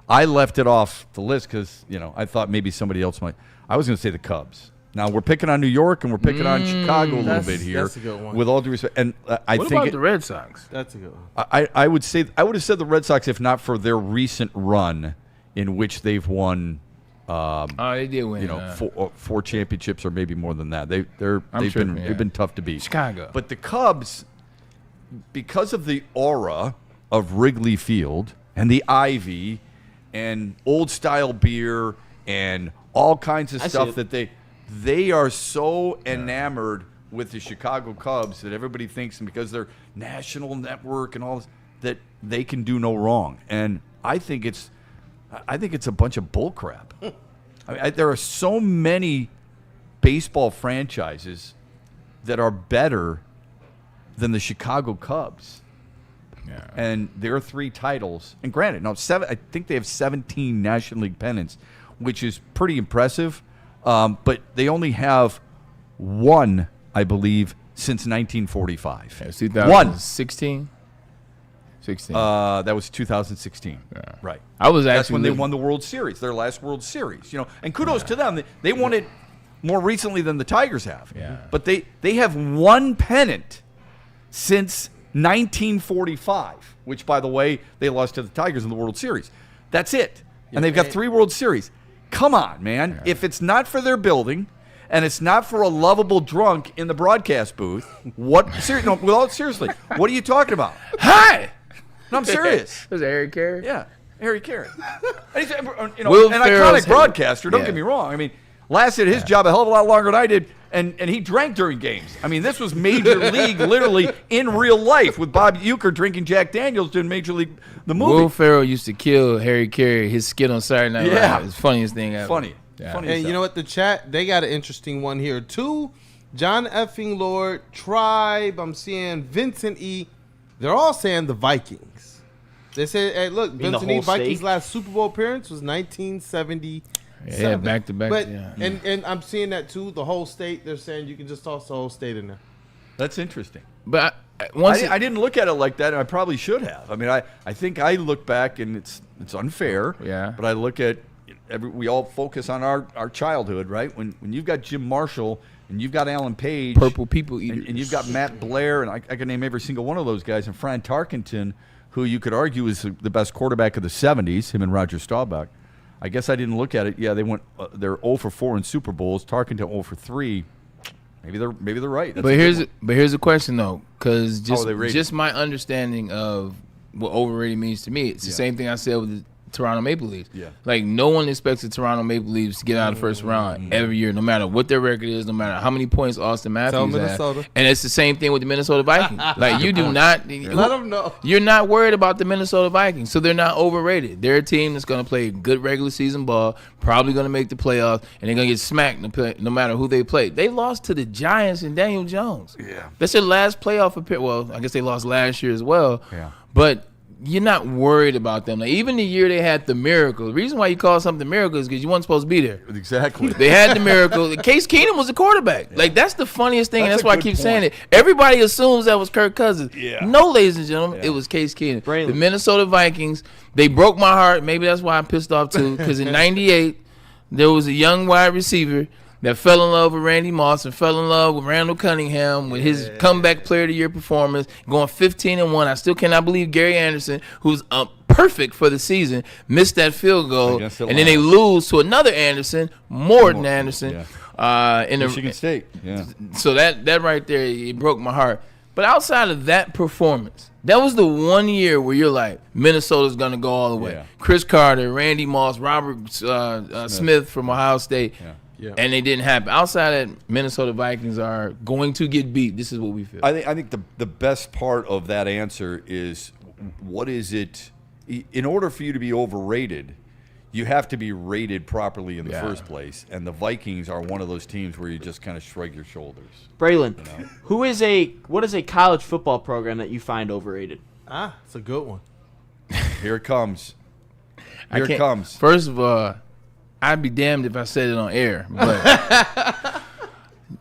I left it off the list because I thought maybe somebody else might. I was going to say the Cubs. Now we're picking on New York and we're picking on Chicago a little bit here. That's a good one. With all due respect, and I What think about the Red Sox? That's a good one. I would say I would have said the Red Sox if not for their recent run in which they've won. They did win. 4 championships or maybe more than that. They've been tough to beat. Chicago, but the Cubs, because of the aura of Wrigley Field and the ivy and old style beer and all kinds of stuff that they are so enamored with the Chicago Cubs that everybody thinks, and because they're national network and all this, that they can do no wrong. And I think it's a bunch of bull crap. I mean, there are so many baseball franchises that are better than the Chicago Cubs. Yeah. And their 3 titles, and granted, no, 7. I think they have 17 National League pennants, which is pretty impressive. But they only have 1, I believe, since 1945. Yeah, 2016. 16. That was 2016. Yeah. Right. I was actually That's when they won the World Series, their last World Series. And kudos to them. They won it more recently than the Tigers have. Yeah. But they have 1 pennant since 1945, which, by the way, they lost to the Tigers in the World Series. That's it. And they've got 3 World Series. Come on, man. Yeah. If it's not for their building and it's not for a lovable drunk in the broadcast booth, seriously, what are you talking about? Hi! No, I'm serious. Was it Harry Carey? Yeah, Harry Carey. And he's, an Farrell's iconic broadcaster, don't get me wrong. I mean, lasted his job a hell of a lot longer than I did, and he drank during games. I mean, this was Major League, literally in real life, with Bob Uecker drinking Jack Daniels during Major League, the movie. Will Ferrell used to kill Harry Carey, his skit on Saturday Night Live. It's the funniest thing ever. Funny. Yeah. Funny And stuff. you know what? The chat, they got an interesting one here, too. John effing Lord, Tribe, I'm seeing Vincent E. They're all saying the Vikings. They said, hey, look, Vincent E. Vikings' last Super Bowl appearance was 1970. Yeah, back to back. But yeah. and I'm seeing that too. The whole state. They're saying you can just toss the whole state in there. That's interesting. But I didn't look at it like that, and I probably should have. I mean, I think I look back, and it's unfair. Yeah. But I look at we all focus on our childhood, right? When you've got Jim Marshall and you've got Alan Page, Purple People Eaters, and you've got Matt Blair, and I can name every single one of those guys, and Fran Tarkenton, who you could argue is the best quarterback of the '70s, him and Roger Staubach. I guess I didn't look at it. Yeah, they went. They're 0 for 4 in Super Bowls. Tarkenton 0 for 3. Maybe they're right. That's but here's a question though, because they just my understanding of what overrated means to me, it's the same thing I said with the Toronto Maple Leafs. Yeah. Like, no one expects the Toronto Maple Leafs to get out of the first round every year, no matter what their record is, no matter how many points Austin Matthews has. And it's the same thing with the Minnesota Vikings. Like, you do not let them know. You're not worried about the Minnesota Vikings, so they're not overrated. They're a team that's going to play good regular season ball, probably going to make the playoffs, and they're going to get smacked no matter who they play. They lost to the Giants and Daniel Jones. Yeah. That's their last playoff appearance. Well, I guess they lost last year as well. Yeah. But you're not worried about them. Like, even the year they had the miracle. The reason why you call something miracle is because you weren't supposed to be there. Exactly. They had the miracle. Case Keenum was the quarterback. Yeah. Like, that's the funniest thing, and that's why I keep saying it. Everybody assumes that was Kirk Cousins. Yeah. No, ladies and gentlemen, it was Case Keenum. Braylon. The Minnesota Vikings, they broke my heart. Maybe that's why I'm pissed off too, because in '98, there was a young wide receiver that fell in love with Randy Moss and fell in love with Randall Cunningham with his comeback player of the year performance, going 15-1. I still cannot believe Gary Anderson, who's perfect for the season, missed that field goal, and then they lose to another Anderson, Morton Anderson, in Michigan State. Yeah. So that right there, it broke my heart. But outside of that performance, that was the one year where you're like, Minnesota's going to go all the way. Yeah. Chris Carter, Randy Moss, Robert Smith from Ohio State. Yeah. And they didn't happen. Outside of that, Minnesota Vikings are going to get beat. This is what we feel. I think the best part of that answer is, what is it? In order for you to be overrated, you have to be rated properly in the first place. And the Vikings are one of those teams where you just kind of shrug your shoulders. Braylon, what is a college football program that you find overrated? It's a good one. Here it comes. Here it comes. First of all, I'd be damned if I said it on air, but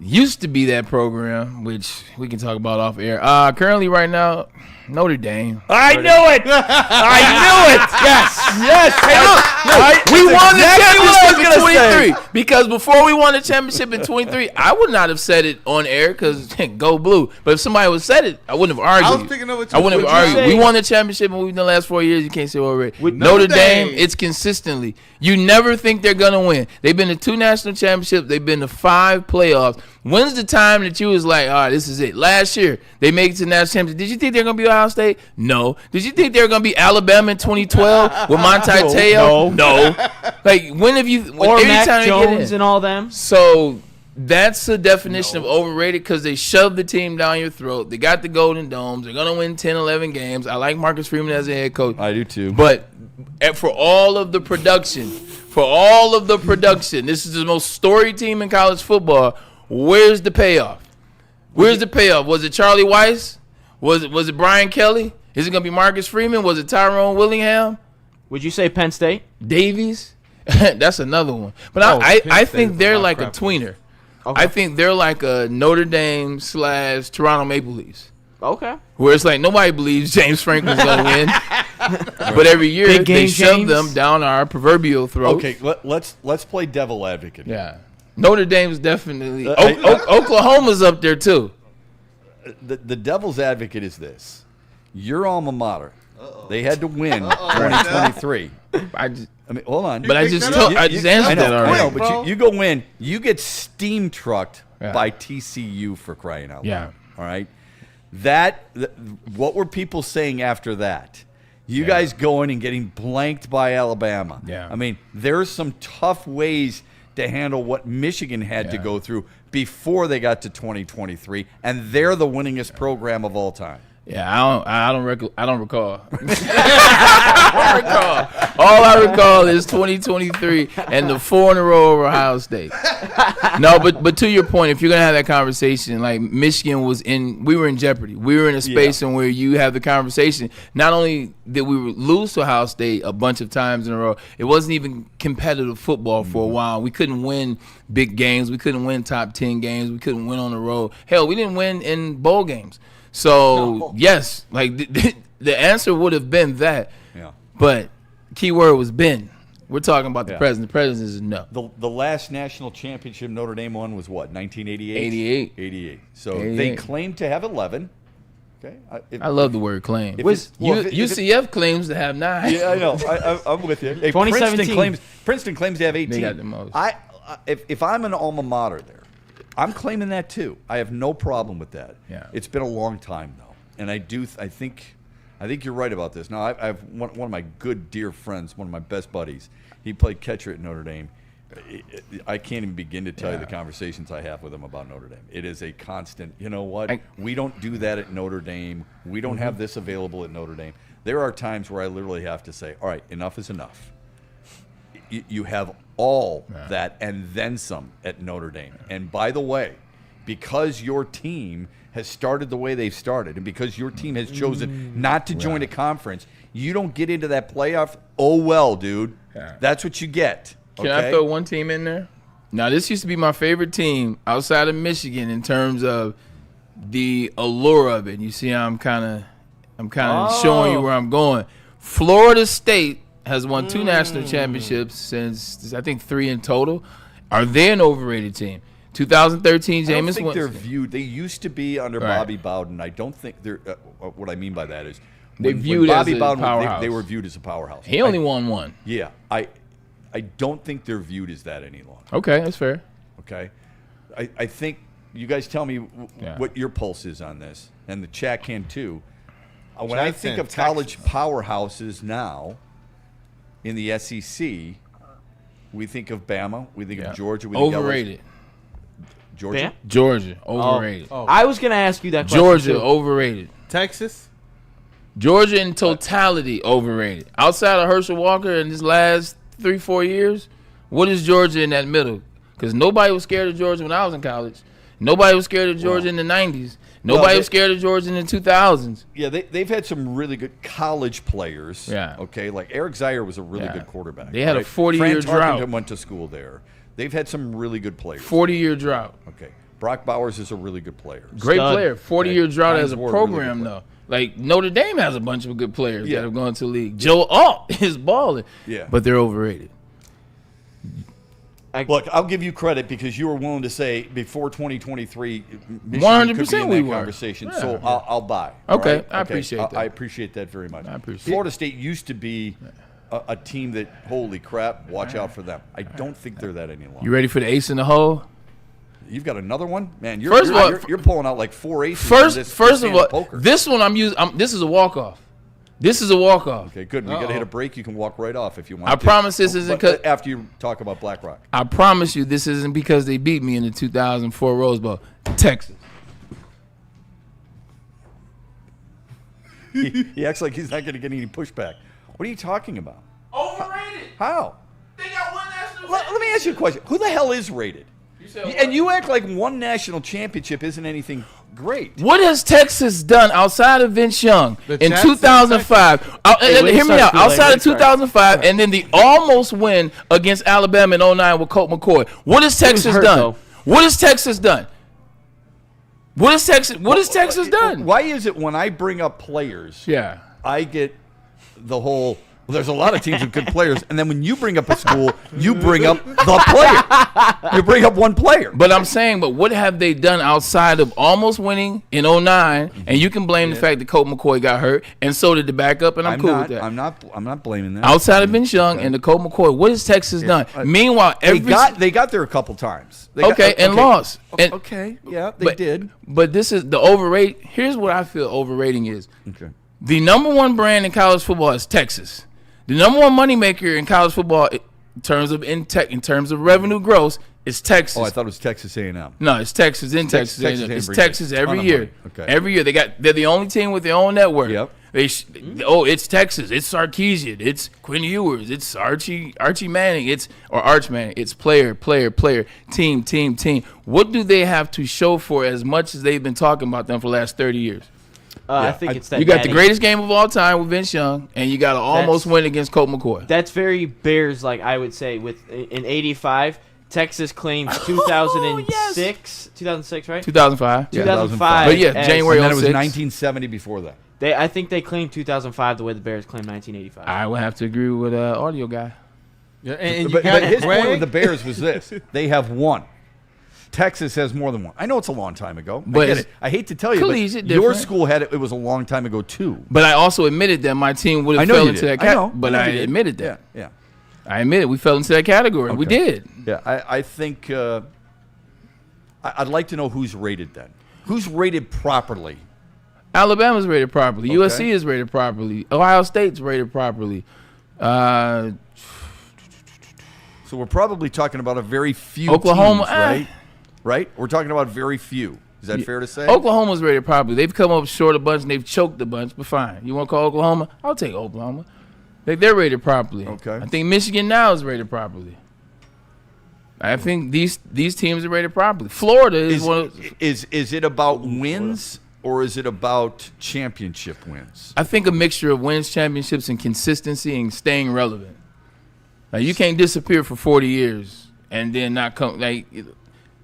used to be that program, which we can talk about off air. Currently, right now, Notre Dame. I knew it. I knew it. Yes. Hey, look, we won the championship in 23. Because before we won the championship in 23, I would not have said it on air because go blue. But if somebody would have said it, I wouldn't have argued. I was thinking of what you I wouldn't have would you argued. say? We won the championship and we've done the last 4 years. You can't say already. With Notre Dame, Dame, it's consistently. You never think they're going to win. They've been to 2 national championships. They've been to 5 playoffs. When's the time that you was like, all right, this is it? Last year, they made it to the national championship. Did you think they were going to be Ohio State? No. Did you think they were going to be Alabama in 2012 with Monte Teo? No. Like, when have you... Or Mac Jones and all them? So... That's the definition of overrated because they shoved the team down your throat. They got the Golden Domes. They're going to win 10, 11 games. I like Marcus Freeman as a head coach. I do too. But for all of the production, for all of the production. This is the most storied team in college football. Where's the payoff? Where's the payoff? Was it Charlie Weiss? Was it Brian Kelly? Is it going to be Marcus Freeman? Was it Tyrone Willingham? Would you say Penn State? Davies? That's another one. But I think they're like a tweener. Okay. I think they're like a Notre Dame / Toronto Maple Leafs. Okay. Where it's like nobody believes James Franklin's going to win. But every year they shove them down our proverbial throat. Okay, let's play devil advocate. Yeah. Notre Dame's definitely Oklahoma's up there too. The devil's advocate is this: your alma mater. They had to win 2023. I mean, hold on. But I just answered that already. I know, but you go win. You get steam trucked by TCU for crying out loud. Yeah. All right. What were people saying after that? You guys going and getting blanked by Alabama. Yeah. I mean, there's some tough ways to handle what Michigan had to go through before they got to 2023, and they're the winningest program of all time. Yeah, I don't recall. I don't recall. All I recall is 2023 and the 4 in a row over Ohio State. No, but to your point, if you're gonna have that conversation, like Michigan we were in jeopardy. We were in a space in where you have the conversation. Not only did we lose to Ohio State a bunch of times in a row, it wasn't even competitive football for a while. We couldn't win big games. We couldn't win top 10 games. We couldn't win on the road. Hell, we didn't win in bowl games. So, yes, like the answer would have been that. Yeah. But key word was been. We're talking about the present. The present is no. The last national championship Notre Dame won was what, 1988? 88. So 88. They claimed to have 11. Okay. I love the word claim. UCF claims to have 9. Yeah, I know. I'm with you. Hey, 2017. Princeton claims to have 18. They got the most. If I'm an alma mater there, I'm claiming that too. I have no problem with that. Yeah. It's been a long time though, and I think you're right about this. Now I have one of my good dear friends, one of my best buddies. He played catcher at Notre Dame. I can't even begin to tell you the conversations I have with him about Notre Dame. It is a constant. You know what? We don't do that at Notre Dame. We don't have this available at Notre Dame. There are times where I literally have to say, all right, enough is enough. You have all that and then some at Notre Dame. And by the way, because your team has started the way they've started and because your team has chosen not to join a conference, you don't get into that playoff. Oh, well, dude. Yeah. That's what you get. Can I throw one team in there? Now, this used to be my favorite team outside of Michigan in terms of the allure of it. You see how I'm kind of showing you where I'm going. Florida State has won 2 national championships since, I think, 3 in total. Are they an overrated team? 2013, Jameis Winston. I don't think they're viewed. They used to be under Bobby Bowden. I don't think they're what I mean by that is when Bobby Bowden, they were viewed as a powerhouse. He only won 1. Yeah. I don't think they're viewed as that any longer. Okay, that's fair. Okay. I think you guys tell me what your pulse is on this, and the chat can too. When I think of college powerhouses now, in the SEC, we think of Bama, we think of Georgia. We think overrated. Georgia? Georgia, overrated. I was going to ask you that question. Georgia, overrated. Texas? Georgia in totality, overrated. Outside of Herschel Walker in his last 3-4 years, what is Georgia in that middle? Because nobody was scared of Georgia when I was in college. Nobody was scared of Georgia in the 90s. Nobody was scared of Georgia in the 2000s. Yeah, they've had some really good college players. Yeah. Okay, like Eric Zaire was a really good quarterback. They had a 40-year drought. Fran went to school there. They've had some really good players. 40-year drought. Okay. Brock Bowers is a really good player. Great player. 40-year drought as a program, though. Like, Notre Dame has a bunch of good players that have gone to the league. Joe Alt is balling. Yeah. But they're overrated. Look, I'll give you credit because you were willing to say before 2023, Michigan 100% could be in we that were. conversation. Yeah. So I'll buy. Okay, right? I appreciate that. I appreciate that very much. I appreciate Florida State used to be a team that, holy crap, watch out for them. I don't think they're that any longer. You ready for the ace in the hole? You've got another one, man. You're pulling out like 4 aces. First of all, this one I'm using. This is a walk off. This is a walk off. Okay, good. We got to hit a break. You can walk right off if you want. I promise this isn't because after you talk about BlackRock. I promise you this isn't because they beat me in the 2004 Rose Bowl. Texas. He acts like he's not going to get any pushback. What are you talking about? Overrated. How? They got one let me ask you a question. Who the hell is rated? And you act like one national championship isn't anything great. What has Texas done outside of Vince Young in 2005? Hear me out. Outside of 2005, and then the almost win against Alabama in 2009 with Colt McCoy. What has Texas done? What has Texas done? What has Texas done? Why is it when I bring up players, I get the whole... Well, there's a lot of teams with good players, and then when you bring up a school, you bring up the player. You bring up one player. But I'm saying, what have they done outside of almost winning in 2009? And you can blame the fact that Colt McCoy got hurt, and so did the backup, and I'm cool with that. I'm not blaming that. Outside of Vince Young and the Colt McCoy, what has Texas done? Meanwhile, they got there a couple times. And lost. Okay, yeah, they did. But this is the overrate. Here's what I feel overrating is. Okay. The number one brand in college football is Texas. The number one moneymaker in college football in terms of revenue growth is Texas. Oh, I thought it was Texas A&M. No, it's Texas Texas A&M. It's Texas every year. Okay. Every year they're the only team with their own network. Yep. It's Texas. It's Sarkisian. It's Quinn Ewers. It's Archie Manning. It's Arch Manning. It's player, team. What do they have to show for as much as they've been talking about them for the last 30 years? I think it's that. You got the greatest game of all time with Vince Young, and you got to almost win against Colt McCoy. That's very Bears, like I would say. In '85, Texas claimed 2006, 2006, right? 2005. 2005. But yeah, January 06. And then it was 1970 before that. I think they claimed 2005 the way the Bears claimed 1985. I would have to agree with audio guy. Yeah, but his point with the Bears was this: they have one. Texas has more than one. I know it's a long time ago. But I get it. I hate to tell you, but your school had it. It was a long time ago too. But I also admitted that my team would have fell into that category. But I admitted that. Yeah. I admit it. We fell into that category. Okay. We did. Yeah. I think I'd like to know who's rated then. Who's rated properly? Alabama's rated properly. Okay. USC is rated properly. Ohio State's rated properly. So we're probably talking about a very few Oklahoma, teams, right? Right? We're talking about very few. Is that fair to say? Oklahoma's rated properly. They've come up short a bunch and they've choked a bunch, but fine. You want to call Oklahoma? I'll take Oklahoma. They're rated properly. Okay. I think Michigan now is rated properly. I think these teams are rated properly. Florida is one. Is it about wins or is it about championship wins? I think a mixture of wins, championships, and consistency and staying relevant. Like you can't disappear for 40 years and then not come like.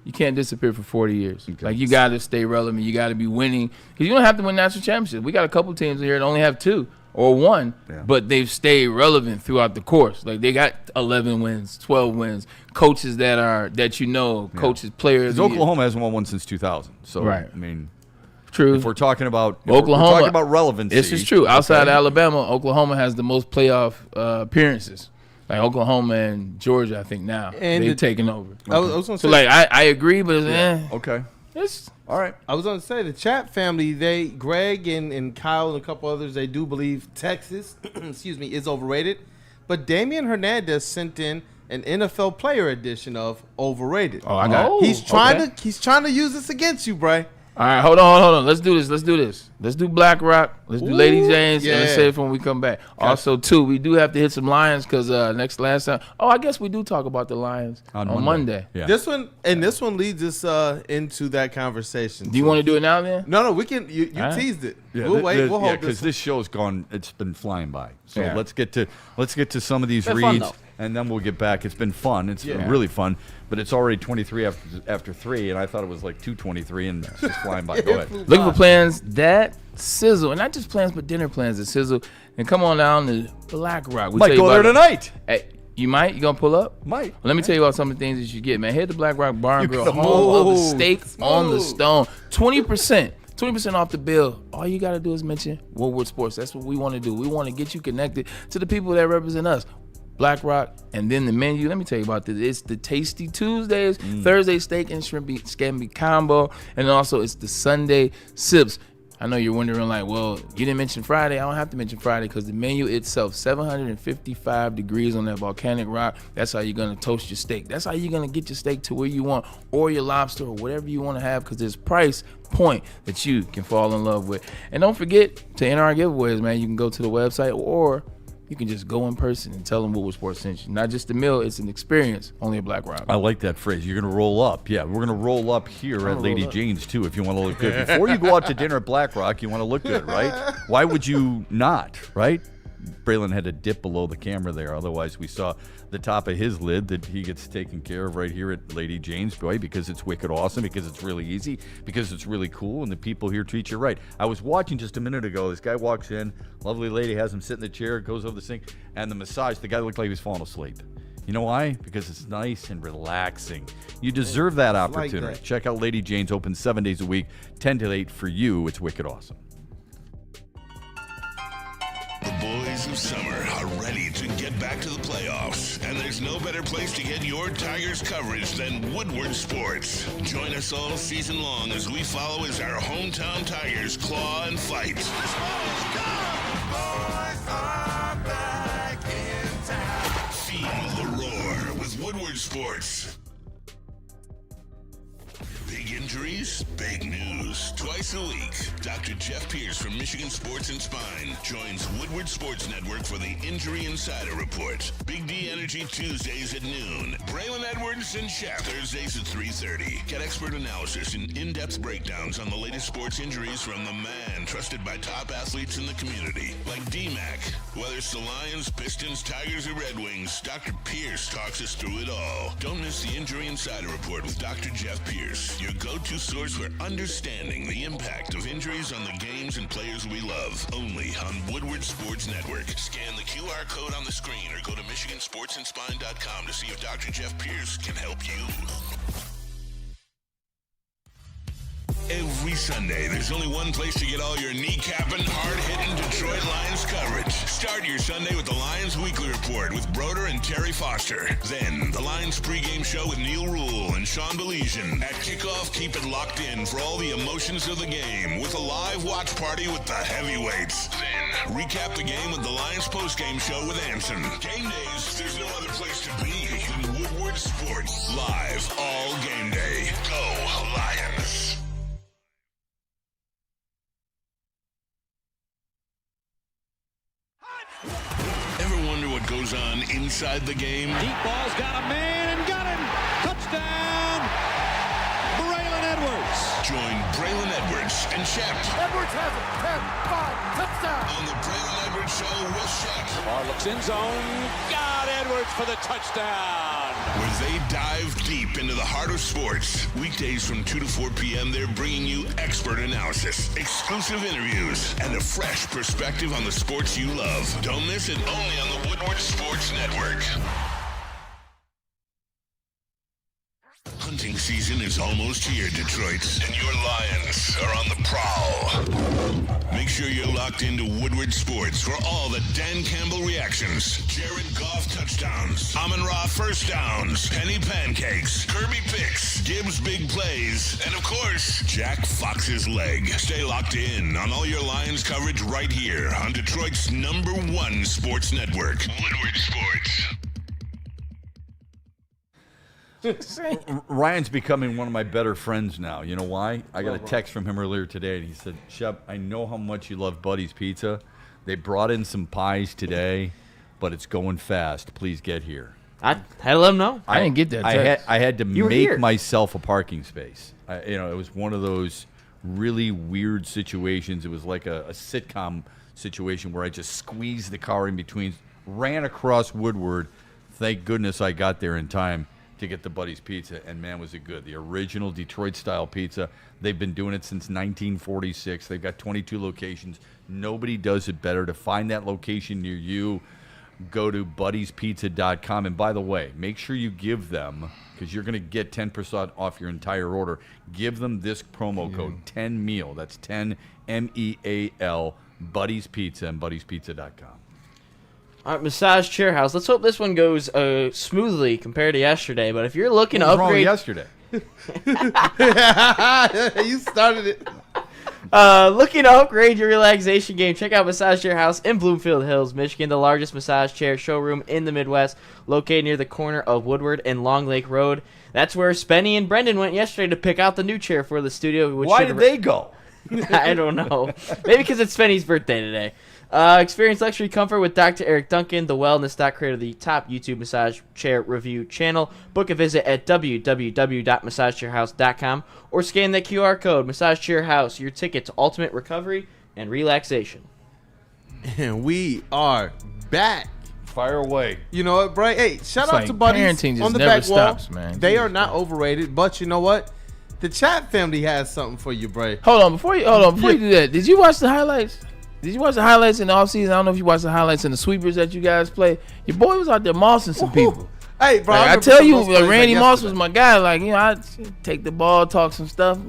You can't disappear for 40 years. Okay. Like, you got to stay relevant. You got to be winning. Because you don't have to win national championships. We got a couple teams here that only have 2 or 1, but they've stayed relevant throughout the course. Like, they got 11 wins, 12 wins. Coaches coaches, players. Oklahoma hasn't won one since 2000. So, right. I mean, true. If we're talking about Oklahoma, we're talking about relevancy. This is true. Outside of Alabama, Oklahoma has the most playoff appearances. Like Oklahoma and Georgia, I think now they've taken over. I was gonna say, I agree, but okay, it's all right. I was gonna say the Chat family, Greg and Kyle and a couple others, they do believe Texas, is overrated. But Damian Hernandez sent in an NFL player edition of overrated. Oh, I got it. He's trying to use this against you, Bray. All right, hold on. Let's do this. Let's do Black Rock. Let's do Lady James, and let's save it when we come back. Also, too, we do have to hit some Lions because last time. Oh, I guess we do talk about the Lions on Monday. Yeah. This one leads us into that conversation. Do you want to do it now then? No, we can. You teased it. Yeah, we'll wait. We'll hold because this show's gone. It's been flying by. So Yeah. let's get to some of these Been reads, fun, and then we'll get back. It's been fun. It's been really fun. But it's already 23 after 3, and I thought it was like 2:23, and it's just flying by. Go ahead. Looking for plans that sizzle, and not just plans, but dinner plans that sizzle. And come on down to Black Rock. Might go there tonight. Hey, you might? You gonna pull up? Might. Well, let me tell you about some of the things that you should get, man. Head to Black Rock Bar and Grill, home of the steak on the stone. 20% off the bill. All you got to do is mention Woodward Sports. That's what we want to do. We want to get you connected to the people that represent us. Black Rock, and then the menu. Let me tell you about this. It's the Tasty Tuesdays, Thursday steak and shrimp scampi combo, and also it's the Sunday sips. I know you're wondering, like, well, you didn't mention Friday. I don't have to mention Friday because the menu itself, 755 degrees on that volcanic rock. That's how you're going to toast your steak. That's how you're going to get your steak to where you want, or your lobster, or whatever you want to have, because there's price point that you can fall in love with. And don't forget to enter our giveaways, man. You can go to the website or you can just go in person and tell them Woodward Sports sent you. Not just a meal, it's an experience, only a Black Rock. I like that phrase. You're going to roll up. Yeah, we're going to roll up here at Lady Jane's, too, if you want to look good. Before you go out to dinner at Black Rock, you want to look good, right? Why would you not, right? Braylon had to dip below the camera there. Otherwise, we saw the top of his lid that he gets taken care of right here at Lady Jane's, boy, because it's wicked awesome, because it's really easy, because it's really cool, and the people here treat you right. I was watching just a minute ago. This guy walks in, lovely lady has him sit in the chair, goes over the sink, and the massage, the guy looked like he was falling asleep. You know why? Because it's nice and relaxing. You deserve that opportunity. Like that. Check out Lady Jane's, open 7 days a week, 10 to 8 for you. It's wicked awesome. The boys of summer are ready to get back to the playoffs, and there's no better place to get your Tigers coverage than Woodward Sports. Join us all season long as we follow as our hometown Tigers claw and fight. This ball is gone. Boys are back in town. Feel the roar with Woodward Sports. Big injuries, big news. Twice a week, Dr. Jeff Pierce from Michigan Sports and Spine joins Woodward Sports Network for the Injury Insider Report. Big D Energy Tuesdays at noon. Braylon Edwards and Shaq Thursdays at 3:30. Get expert analysis and in-depth breakdowns on the latest sports injuries from the man trusted by top athletes in the community, like D-Mac. Whether it's the Lions, Pistons, Tigers, or Red Wings, Dr. Pierce talks us through it all. Don't miss the Injury Insider Report with Dr. Jeff Pierce, your go-to source for understanding the impact of injuries on the games and players we love. Only on Woodward Sports Network. Scan the QR code on the screen or go to MichiganSportsandSpine.com to see if Dr. Jeff Pierce can help you. Every Sunday, there's only one place to get all your kneecapping, hard-hitting Detroit Lions coverage. Start your Sunday with the Lions Weekly Report with Broder and Terry Foster. Then, the Lions pregame show with Neil Rule and Sean Baligian. At kickoff, keep it locked in for all the emotions of the game with a live watch party with the heavyweights. Then, recap the game with the Lions postgame show with Anson. Game days, there's no other place to be than Woodward Sports. Live all game day. Go Lions. Ever wonder what goes on inside the game? Deep ball's got a man and got him. Touchdown, Braylon Edwards. Join Braylon Edwards and Shep. Edwards has it. 10, 5, touchdown. On the Braylon Edwards Show with Shep. Lamar looks in zone. Got Edwards for the touchdown. Where they dive deep into the heart of sports. Weekdays from 2 to 4 p.m., they're bringing you expert analysis, exclusive interviews, and a fresh perspective on the sports you love. Don't miss it, only on the Woodward Sports Network. Hunting season is almost here, Detroit, and your Lions are on the prowl. Make sure you're locked into Woodward Sports for all the Dan Campbell reactions, Jared Goff touchdowns, Amon-Ra first downs, Penny pancakes, Kirby picks, Gibbs big plays, and of course, Jack Fox's leg. Stay locked in on all your Lions coverage right here on Detroit's #1 sports network, Woodward Sports. Ryan's becoming one of my better friends now. You know why? I got a text from him earlier today, and he said, Shep, I know how much you love Buddy's Pizza. They brought in some pies today, but it's going fast. Please get here. I had to let him know. I didn't get that text. I had to make myself a parking space. It was one of those really weird situations. It was like a sitcom situation where I just squeezed the car in between, ran across Woodward. Thank goodness I got there in time to get the Buddy's Pizza, and man, was it good. The original Detroit-style pizza. They've been doing it since 1946. They've got 22 locations. Nobody does it better. To find that location near you, go to buddyspizza.com. And by the way, make sure you give them, because you're going to get 10% off your entire order, give them this promo code, 10MEAL. That's 10 MEAL, Buddy's Pizza, and buddyspizza.com. All right, Massage Chair House. Let's hope this one goes smoothly compared to yesterday. But if you're looking to upgrade, wrong yesterday? You started it. Looking to upgrade your relaxation game, check out Massage Chair House in Bloomfield Hills, Michigan, the largest massage chair showroom in the Midwest, located near the corner of Woodward and Long Lake Road. That's where Spenny and Brendan went yesterday to pick out the new chair for the studio. Why did they go? I don't know. Maybe because it's Spenny's birthday today. Experience luxury comfort with Dr. Eric Duncan, the wellness doc creator of the top YouTube massage chair review channel. Book a visit at www.massagechairhouse.com or scan the QR code. Massage Chair House, your ticket to ultimate recovery and relaxation. And we are back. Fire away. You know what, Bray? Hey, shout out like to buddies parenting just on the never back stops, wall. man. They are not overrated, but you know what? The chat family has something for you, Bray. Hold on, before you do that, did you watch the highlights? Did you watch the highlights in the offseason? I don't know if you watched the highlights in the sweepers that you guys play. Your boy was out there mossing some people. Hey, bro, Like, I tell you, Randy Moss was my guy. Like, I take the ball, talk some stuff.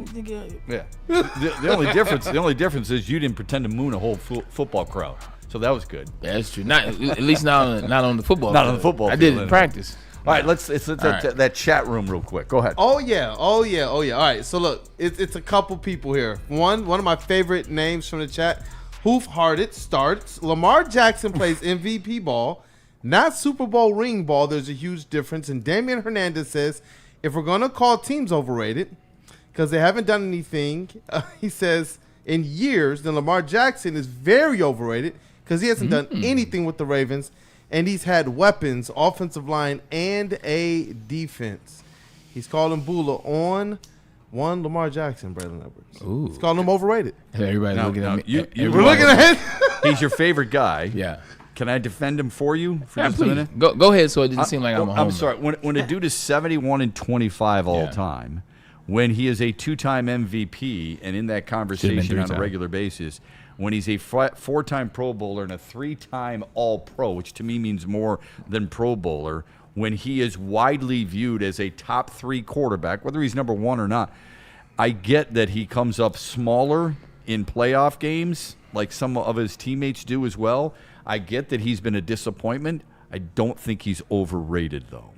Yeah. The only difference is you didn't pretend to moon a whole football crowd. So that was good. Yeah, that's true. Not at least not on the football. Not on the football. I did it in practice. All right, let's that chat room real quick. Go ahead. Oh yeah. All right, so look, it's a couple people here. One of my favorite names from the chat, Hoof-Hearted starts. Lamar Jackson plays MVP ball, not Super Bowl ring ball. There's a huge difference. And Damian Hernandez says, if we're gonna call teams overrated because they haven't done anything, he says in years, then Lamar Jackson is very overrated because he hasn't done anything with the Ravens. And he's had weapons, offensive line, and a defense. He's calling Bula on one Lamar Jackson, Braylon Edwards. Ooh. He's calling him overrated. Everybody looking at me. We're looking at him. He's your favorite guy. Yeah. Can I defend him for you for just a please. minute? Go ahead, so it didn't seem like I'm a homer. I'm sorry. When a dude is 71-25 all time, when he is a two-time MVP and in that conversation on a regular basis, when he's a four-time Pro Bowler and a three-time All-Pro, which to me means more than Pro Bowler, when he is widely viewed as a top three quarterback, whether he's number one or not, I get that he comes up smaller in playoff games like some of his teammates do as well. I get that he's been a disappointment. I don't think he's overrated, though.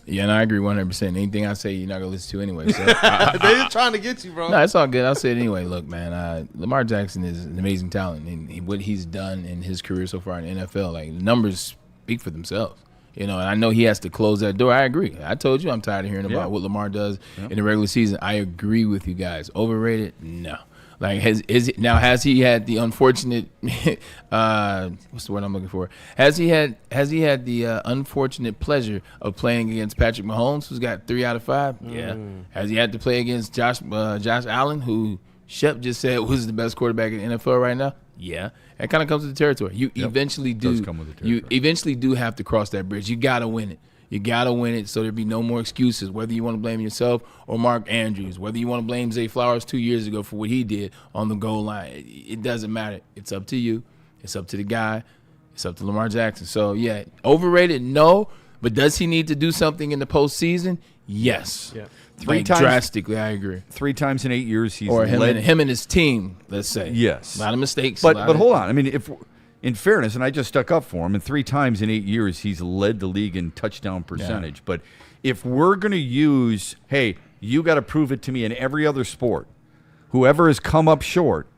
Yeah, and I agree 100%. Anything I say, you're not going to listen to anyway. So They're trying to get you, bro. No, it's all good. I'll say it anyway. Look, man, Lamar Jackson is an amazing talent. And what he's done in his career so far in the NFL, like, the numbers speak for themselves. And I know he has to close that door. I agree. I told you I'm tired of hearing about what Lamar does in the regular season. I agree with you guys. Overrated? No. Like, has he had the unfortunate what's the word I'm looking for? Has he had the unfortunate pleasure of playing against Patrick Mahomes, who's got 3 out of 5? Yeah. Has he had to play against Josh Allen, who Shep just said was the best quarterback in the NFL right now? Yeah. That kind of comes with the territory. You eventually do. Come with the territory. You eventually do have to cross that bridge. You got to win it. You got to win it so there be no more excuses, whether you want to blame yourself or Mark Andrews, whether you want to blame Zay Flowers 2 years ago for what he did on the goal line. It doesn't matter. It's up to you. It's up to the guy. It's up to Lamar Jackson. So, yeah, overrated, no. But does he need to do something in the postseason? Yes. Yeah. Three times drastically, I agree. 3 times in 8 years he's led. Him and his team, let's say. Yes. A lot of mistakes. But hold on. I mean, if in fairness, and I just stuck up for him, and 3 times in 8 years he's led the league in touchdown percentage. Yeah. But if we're going to use, hey, you got to prove it to me in every other sport, whoever has come up short,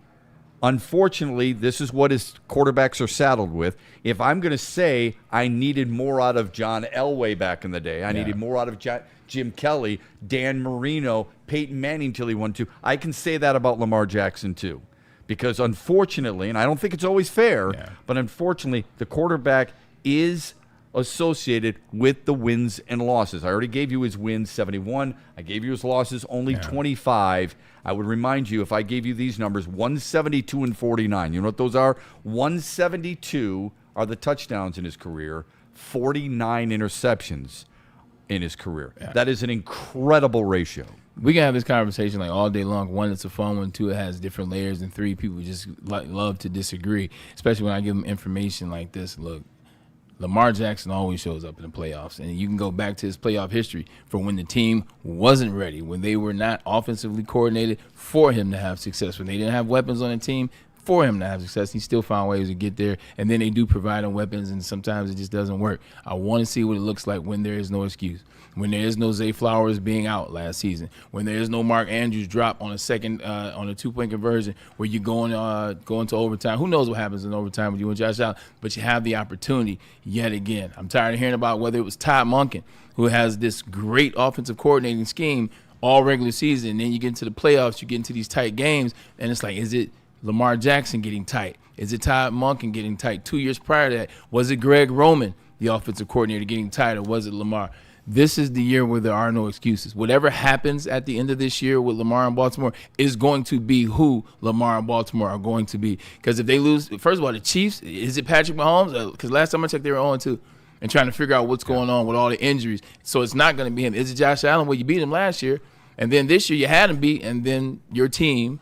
unfortunately, this is what his quarterbacks are saddled with. If I'm going to say I needed more out of John Elway back in the day, I needed more out of Jim Kelly, Dan Marino, Peyton Manning till he won 2, I can say that about Lamar Jackson too. Because unfortunately, and I don't think it's always fair, but unfortunately, the quarterback is associated with the wins and losses. I already gave you his wins, 71. I gave you his losses, only 25. I would remind you, if I gave you these numbers, 172 and 49. You know what those are? 172 are the touchdowns in his career, 49 interceptions in his career. Yeah. That is an incredible ratio. We can have this conversation like all day long. 1, it's a fun one. 2, it has different layers. And 3, people just love to disagree, especially when I give them information like this. Look, Lamar Jackson always shows up in the playoffs. And you can go back to his playoff history for when the team wasn't ready, when they were not offensively coordinated for him to have success, when they didn't have weapons on the team for him to have success. He still found ways to get there. And then they do provide him weapons, and sometimes it just doesn't work. I want to see what it looks like when there is no excuse. When there is no Zay Flowers being out last season, when there is no Mark Andrews drop on a 2-point conversion where you're going to overtime. Who knows what happens in overtime with you and Josh Allen, but you have the opportunity yet again. I'm tired of hearing about whether it was Todd Monken, who has this great offensive coordinating scheme all regular season, and then you get into the playoffs, you get into these tight games, and it's like, is it Lamar Jackson getting tight? Is it Todd Monken getting tight? 2 years prior to that, was it Greg Roman, the offensive coordinator, getting tight, or was it Lamar? This is the year where there are no excuses. Whatever happens at the end of this year with Lamar and Baltimore is going to be who Lamar and Baltimore are going to be. Because if they lose, first of all, the Chiefs, is it Patrick Mahomes? Because last time I checked, they were 0-2 and trying to figure out what's going on with all the injuries. So it's not going to be him. Is it Josh Allen? Well, you beat him last year. And then this year you had him beat, and then your team,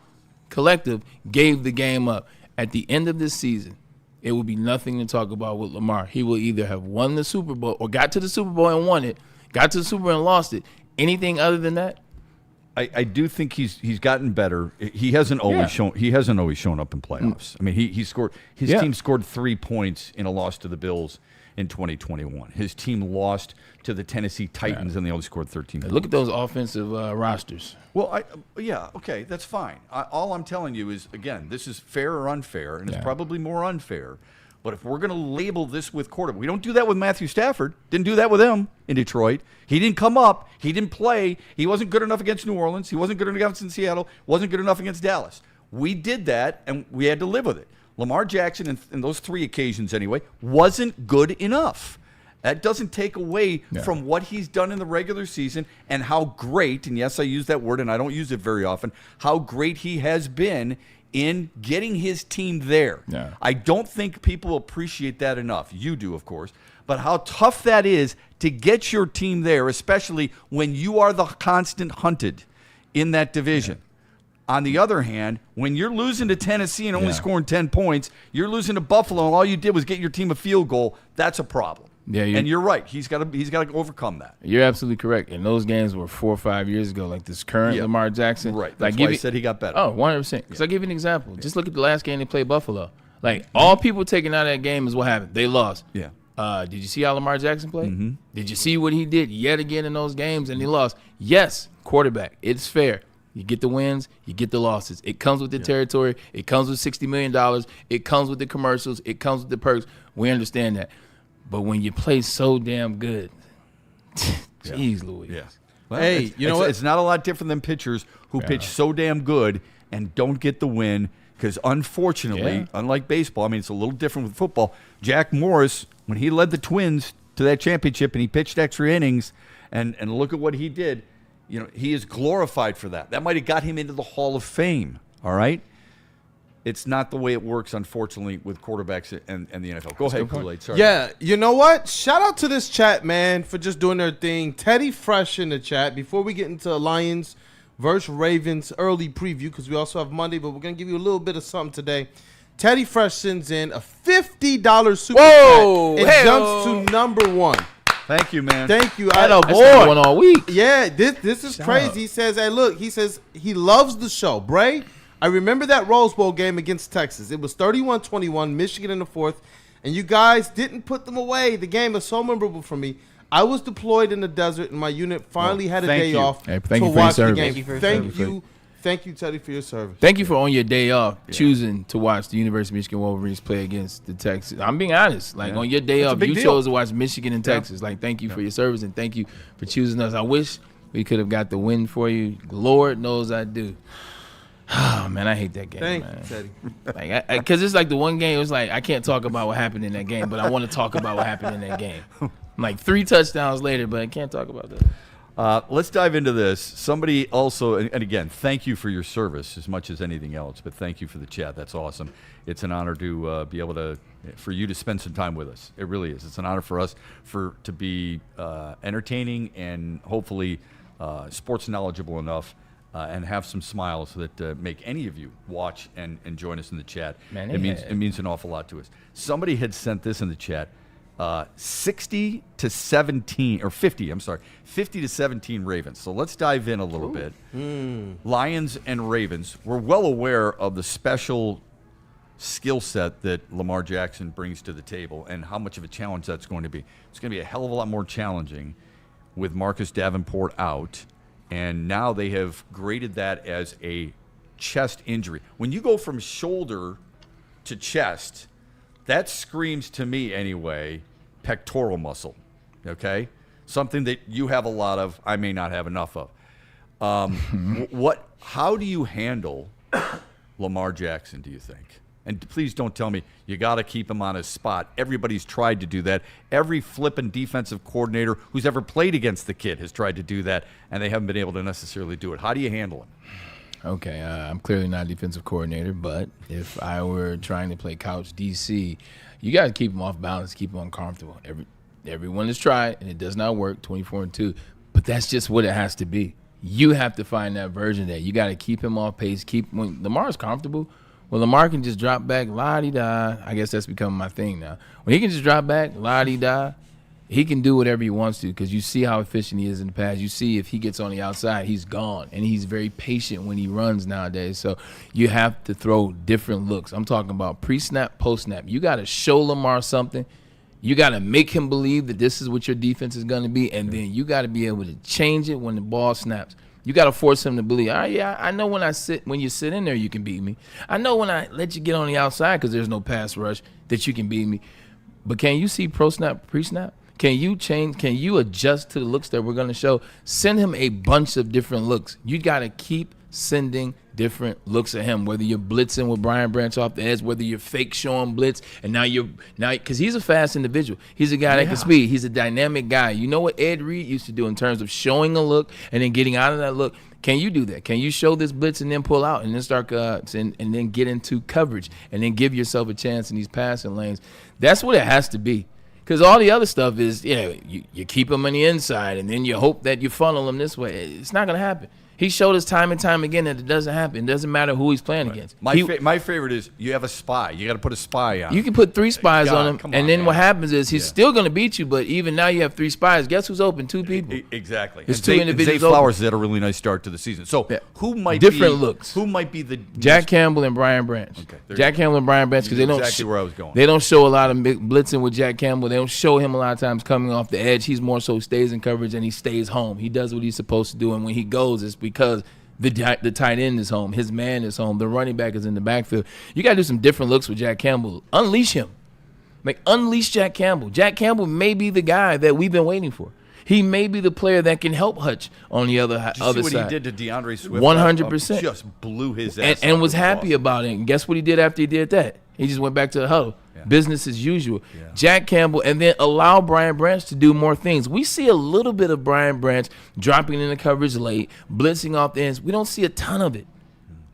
collective, gave the game up. At the end of this season, it will be nothing to talk about with Lamar. He will either have won the Super Bowl or got to the Super Bowl and won it, got to the Super Bowl and lost it. Anything other than that? I do think he's gotten better. He hasn't always shown up in playoffs. I mean, he scored. His team scored 3 points in a loss to the Bills in 2021. His team lost to the Tennessee Titans, and they only scored 13 points. Look at those offensive rosters. Well, okay, that's fine. All I'm telling you is, again, this is fair or unfair, and it's probably more unfair. But if we're going to label this with quarterback, we don't do that with Matthew Stafford. Didn't do that with him in Detroit. He didn't come up. He didn't play. He wasn't good enough against New Orleans. He wasn't good enough in Seattle. Wasn't good enough against Dallas. We did that, and we had to live with it. Lamar Jackson, in those 3 occasions anyway, wasn't good enough. That doesn't take away from what he's done in the regular season and how great, and yes, I use that word and I don't use it very often, how great he has been in getting his team there. Yeah. I don't think people appreciate that enough. You do, of course. But how tough that is to get your team there, especially when you are the constant hunted in that division. On the other hand, when you're losing to Tennessee and only scoring 10 points, you're losing to Buffalo and all you did was get your team a field goal, that's a problem. Yeah, and you're right. He's got to overcome that. You're absolutely correct. And those games were 4 or 5 years ago, like this current Lamar Jackson. Right. That's why I said he got better. Oh, 100%. Because I'll give you an example. Just look at the last game they played Buffalo. Like, all people taking out of that game is what happened. They lost. Yeah. Did you see how Lamar Jackson played? Mm-hmm. Did you see what he did yet again in those games and he lost? Yes, quarterback. It's fair. You get the wins, you get the losses. It comes with the territory. It comes with $60 million. It comes with the commercials. It comes with the perks. We understand that. But when you play so damn good, jeez Louise. Yeah. Well, hey, you know what? It's not a lot different than pitchers who pitch so damn good and don't get the win because, unfortunately, unlike baseball, I mean, it's a little different with football. Jack Morris, when he led the Twins to that championship and he pitched extra innings, and look at what he did, you know, he is glorified for that. That might have got him into the Hall of Fame, all right? It's not the way it works, unfortunately, with quarterbacks and the NFL. Go ahead, Kool-Aid. Sorry. Yeah, you know what? Shout out to this chat, man, for just doing their thing. Teddy Fresh in the chat. Before we get into Lions versus Ravens early preview, because we also have Monday, but we're going to give you a little bit of something today. Teddy Fresh sends in a $50 super chat. It jumps to number 1. Thank you, man. Thank you. I boy. One all week. Yeah, this is crazy. He says, hey, look, he says he loves the show. Bray, I remember that Rose Bowl game against Texas. It was 31-21, Michigan in the 4th, and you guys didn't put them away. The game is so memorable for me. I was deployed in the desert, and my unit finally had a day off to watch the game. Thank you, Teddy, for your service. Thank you for on your day off choosing to watch the University of Michigan Wolverines play against the Texas. I'm being honest. Like, on your day off, you chose to watch Michigan and Texas. Like, thank you for your service, and thank you for choosing us. I wish we could have got the win for you. Lord knows I do. Oh, man, I hate that game, Thank man. you, Teddy. Like, because it's like the one game, it was like, I can't talk about what happened in that game, but I want to talk about what happened in that game. Like 3 touchdowns later, but I can't talk about that. Let's dive into this. Somebody also, and again, thank you for your service as much as anything else, but thank you for the chat. That's awesome. It's an honor to be able to, for you to spend some time with us. It really is. It's an honor for us to be entertaining and hopefully sports knowledgeable enough and have some smiles that make any of you watch and join us in the chat. Man, it means an awful lot to us. Somebody had sent this in the chat. 50 to 17 Ravens. So let's dive in a little bit. Lions and Ravens. We're well aware of the special skill set that Lamar Jackson brings to the table and how much of a challenge that's going to be. It's going to be a hell of a lot more challenging with Marcus Davenport out, and now they have graded that as a chest injury. When you go from shoulder to chest, that screams to me anyway, pectoral muscle, okay? Something that you have a lot of, I may not have enough of. How do you handle Lamar Jackson, do you think? And please don't tell me you got to keep him on his spot. Everybody's tried to do that. Every flippin' defensive coordinator who's ever played against the kid has tried to do that, and they haven't been able to necessarily do it. How do you handle him? Okay, I'm clearly not a defensive coordinator, but if I were trying to play couch DC, you got to keep him off balance, keep him uncomfortable. Everyone has tried, and it does not work, 24-2, but that's just what it has to be. You have to find that version of that. You got to keep him off pace. When Lamar's comfortable, well, Lamar can just drop back, la-di-da. I guess that's becoming my thing now. When he can just drop back, la-di-da, he can do whatever he wants to because you see how efficient he is in the pass. You see if he gets on the outside, he's gone, and he's very patient when he runs nowadays. So you have to throw different looks. I'm talking about pre-snap, post-snap. You got to show Lamar something. You got to make him believe that this is what your defense is going to be, and then you got to be able to change it when the ball snaps. You got to force him to believe, all right, yeah, I know when you sit in there, you can beat me. I know when I let you get on the outside because there's no pass rush that you can beat me. But can you see pro-snap, pre-snap? Can you change? Can you adjust to the looks that we're going to show? Send him a bunch of different looks. You got to keep sending different looks at him, whether you're blitzing with Brian Branch off the edge, whether you're fake showing blitz, and now because he's a fast individual. He's a guy that can speed. He's a dynamic guy. You know what Ed Reed used to do in terms of showing a look and then getting out of that look? Can you do that? Can you show this blitz and then pull out and then start and then get into coverage and then give yourself a chance in these passing lanes? That's what it has to be. Because all the other stuff is, you keep them on the inside and then you hope that you funnel them this way. It's not going to happen. He showed us time and time again that it doesn't happen. It doesn't matter who he's playing against. My favorite is you have a spy. You got to put a spy on. You can put 3 spies on him, and then what happens is he's still going to beat you, but even now you have 3 spies. Guess who's open? 2 people. Exactly. It's 2 individuals. Zay Flowers had a really nice start to the season. So who might different looks? Who might be the Jack Campbell and Brian Branch? Okay, Jack Campbell and Brian Branch because they don't exactly where I was going. They don't show a lot of blitzing with Jack Campbell. They don't show him a lot of times coming off the edge. He's more so stays in coverage and he stays home. He does what he's supposed to do, and when he goes, it's because the tight end is home. His man is home. The running back is in the backfield. You got to do some different looks with Jack Campbell. Unleash him. Unleash Jack Campbell. Jack Campbell may be the guy that we've been waiting for. He may be the player that can help Hutch on the other side. Did you see what he did to DeAndre Swift? 100%. Just blew his ass and was happy about it. And guess what he did after he did that? He just went back to the huddle. Yeah. Business as usual. Yeah. Jack Campbell, and then allow Brian Branch to do more things. We see a little bit of Brian Branch dropping in the coverage late, blitzing off the ends. We don't see a ton of it.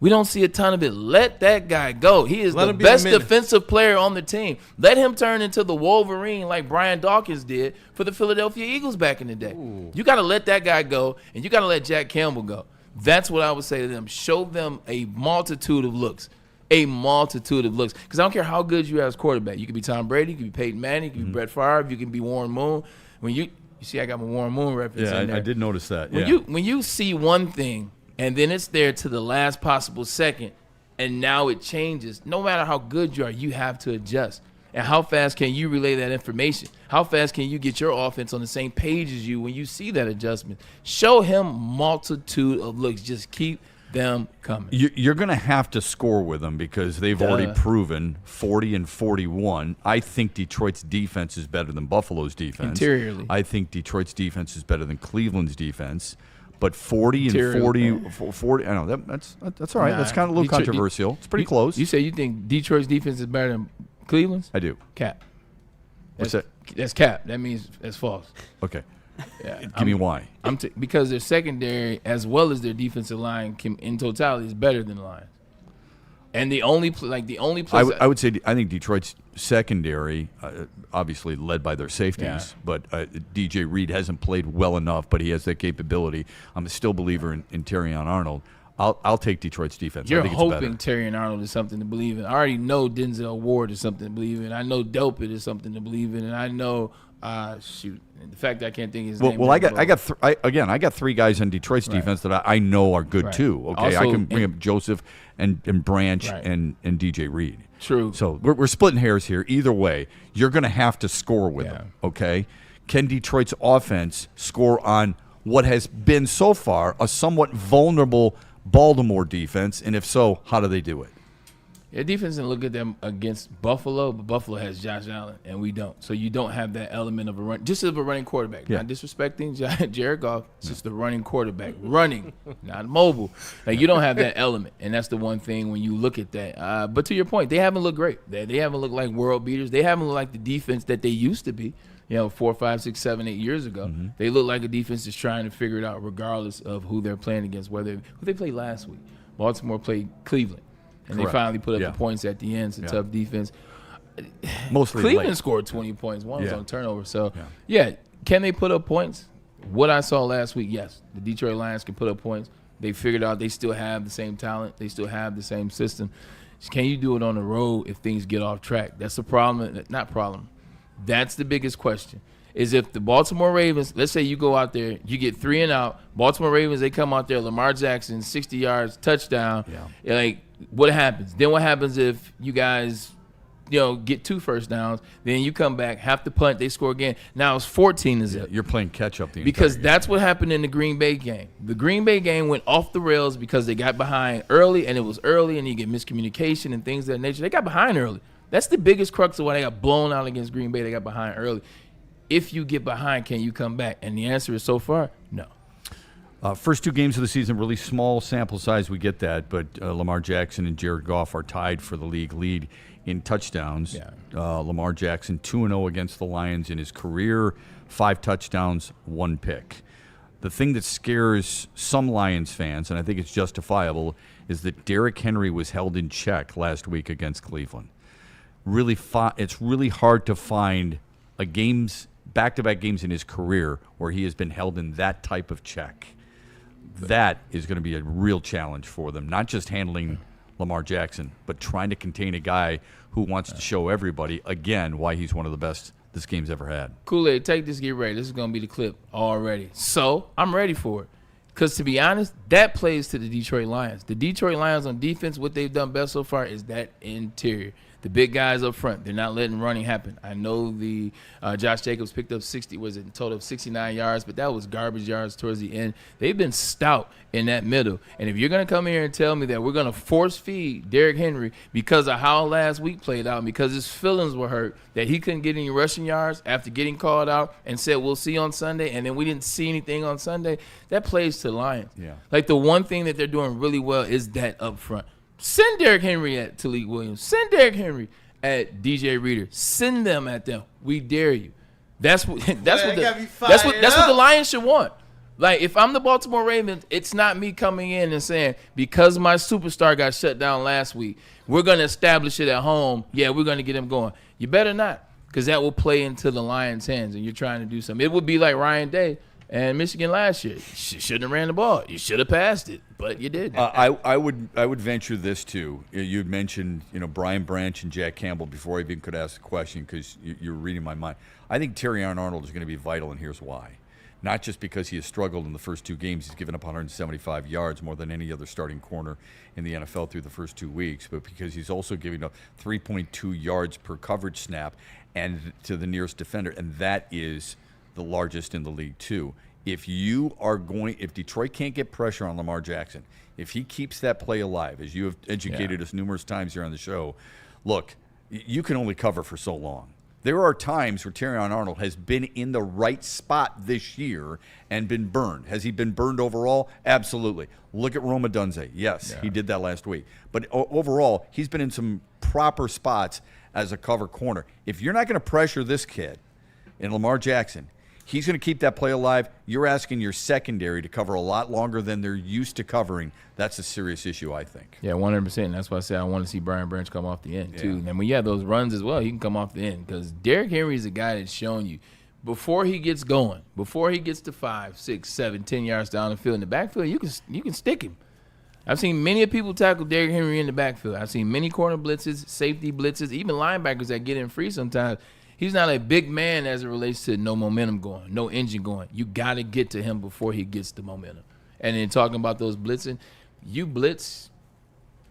Let that guy go. He is the best defensive player on the team. Let him turn into the Wolverine like Brian Dawkins did for the Philadelphia Eagles back in the day. Ooh. You got to let that guy go, and you got to let Jack Campbell go. That's what I would say to them. Show them a multitude of looks. Because I don't care how good you are as quarterback. You could be Tom Brady, you could be Peyton Manning, you could be Brett Favre, you can be Warren Moon. When you see, I got my Warren Moon reference in there. I did notice that. When you see one thing and then it's there to the last possible second, and now it changes. No matter how good you are, you have to adjust. And how fast can you relay that information? How fast can you get your offense on the same page as you when you see that adjustment? Show him multitude of looks. Just keep them coming. You're going to have to score with them because they've already proven 40-41. I think Detroit's defense is better than Buffalo's defense. Interiorly. I think Detroit's defense is better than Cleveland's defense. But 40, I know that's all right. That's kind of a little controversial. It's pretty close. You say you think Detroit's defense is better than Cleveland's? I do. Cap. What's that? That's cap. That means that's false. Okay. Yeah, Give me why. Because their secondary as well as their defensive line in totality is better than the Lions. And the only place I would say I think Detroit's secondary, obviously led by their safeties, but DJ Reed hasn't played well enough, but he has that capability. I'm still a believer in Terrion Arnold. I'll take Detroit's defense. You're I think hoping Terrion Arnold is something to believe in. I already know Denzel Ward is something to believe in. I know Delpit is something to believe in, and I know the fact that I can't think of his name. Well, I got 3 guys on Detroit's defense that I know are good too. Okay, also, I can bring up Joseph and Branch and DJ Reed. True. So we're splitting hairs here. Either way, you're going to have to score with them. Okay, can Detroit's offense score on what has been so far a somewhat vulnerable Baltimore defense? And if so, how do they do it? Their defense didn't look at them against Buffalo, but Buffalo has Josh Allen, and we don't. So you don't have that element of a run, just of a running quarterback. Yeah. Not disrespecting Jared Goff, it's just the running quarterback. Running, not mobile. Like, you don't have that element, and that's the one thing when you look at that. But to your point, they haven't looked great. They haven't looked like world beaters. They haven't looked like the defense that they used to be, 4, 5, 6, 7, 8 years ago. Mm-hmm. They look like a defense that's trying to figure it out regardless of who they're playing against, who they played last week. Baltimore played Cleveland. And Correct. they finally put up Yeah. the points at the end. It's a tough defense. Mostly Cleveland late. scored 20 points. One was Yeah. on turnover. So, can they put up points? What I saw last week, yes. The Detroit Lions can put up points. They figured out they still have the same talent. They still have the same system. Can you do it on the road if things get off track? That's the problem. Not problem. That's the biggest question. Is if the Baltimore Ravens, let's say you go out there, you get 3 and out. Baltimore Ravens, they come out there, Lamar Jackson, 60 yards, touchdown. Yeah. Like, what happens? Then what happens if you guys, get 2 first downs? Then you come back, have to punt, they score again. Now it's 14-0. You're playing catch up because that's what happened in the Green Bay game. The Green Bay game went off the rails because they got behind early, and it was early, and you get miscommunication and things of that nature. They got behind early. That's the biggest crux of why they got blown out against Green Bay. They got behind early. If you get behind, can you come back? And the answer is so far, no. First 2 games of the season, really small sample size, we get that, but Lamar Jackson and Jared Goff are tied for the league lead in touchdowns. Yeah. Lamar Jackson 2-0 against the Lions in his career, 5 touchdowns, 1 pick. The thing that scares some Lions fans, and I think it's justifiable, is that Derrick Henry was held in check last week against Cleveland. It's really hard to find back-to-back games in his career where he has been held in that type of check. That is going to be a real challenge for them, not just handling Lamar Jackson, but trying to contain a guy who wants to show everybody, again, why he's one of the best this game's ever had. Kool-Aid, take this, get ready. This is going to be the clip already. So I'm ready for it. Because to be honest, that plays to the Detroit Lions. The Detroit Lions on defense, what they've done best so far is that interior. The big guys up front, they're not letting running happen. I know the Josh Jacobs picked up a total of 69 yards, but that was garbage yards towards the end. They've been stout in that middle. And if you're going to come here and tell me that we're going to force feed Derrick Henry because of how last week played out, because his feelings were hurt, that he couldn't get any rushing yards after getting called out and said, we'll see on Sunday, and then we didn't see anything on Sunday, that plays to the Lions. Yeah. Like, the one thing that they're doing really well is that up front. Send Derrick Henry at Talik Williams. Send Derrick Henry at DJ Reader. Send them at them. We dare you. That's what the Lions should want. Like, if I'm the Baltimore Ravens, it's not me coming in and saying, because my superstar got shut down last week, we're going to establish it at home. Yeah, we're going to get him going. You better not, because that will play into the Lions' hands, and you're trying to do something. It would be like Ryan Day and Michigan last year. You shouldn't have ran the ball. You should have passed it, but you did. I would venture this too. You mentioned Brian Branch and Jack Campbell before I even could ask the question, because you're reading my mind. I think Terrion Arnold is going to be vital, and here's why. Not just because he has struggled in the first 2 games. He's given up 175 yards, more than any other starting corner in the NFL through the first 2 weeks, but because he's also giving up 3.2 yards per coverage snap and to the nearest defender, and that is the largest in the league too. If Detroit can't get pressure on Lamar Jackson, if he keeps that play alive, as you have educated us numerous times here on the show, look, you can only cover for so long. There are times where Terrion Arnold has been in the right spot this year and been burned. Has he been burned overall? Absolutely. Look at Roma Dunze. Yes, he did that last week. But overall, he's been in some proper spots as a cover corner. If you're not going to pressure this kid in Lamar Jackson, he's going to keep that play alive. You're asking your secondary to cover a lot longer than they're used to covering. That's a serious issue, I think. Yeah, 100%. That's why I say I want to see Brian Branch come off the end, too. And when you have those runs as well, he can come off the end, because Derrick Henry is a guy that's shown you before he gets going, before he gets to 5, 6, 7, 10 yards down the field, in the backfield, you can stick him. I've seen many people tackle Derrick Henry in the backfield. I've seen many corner blitzes, safety blitzes, even linebackers that get in free sometimes. He's not a big man as it relates to no momentum going, no engine going. You got to get to him before he gets the momentum. And then talking about those blitzing, you blitz,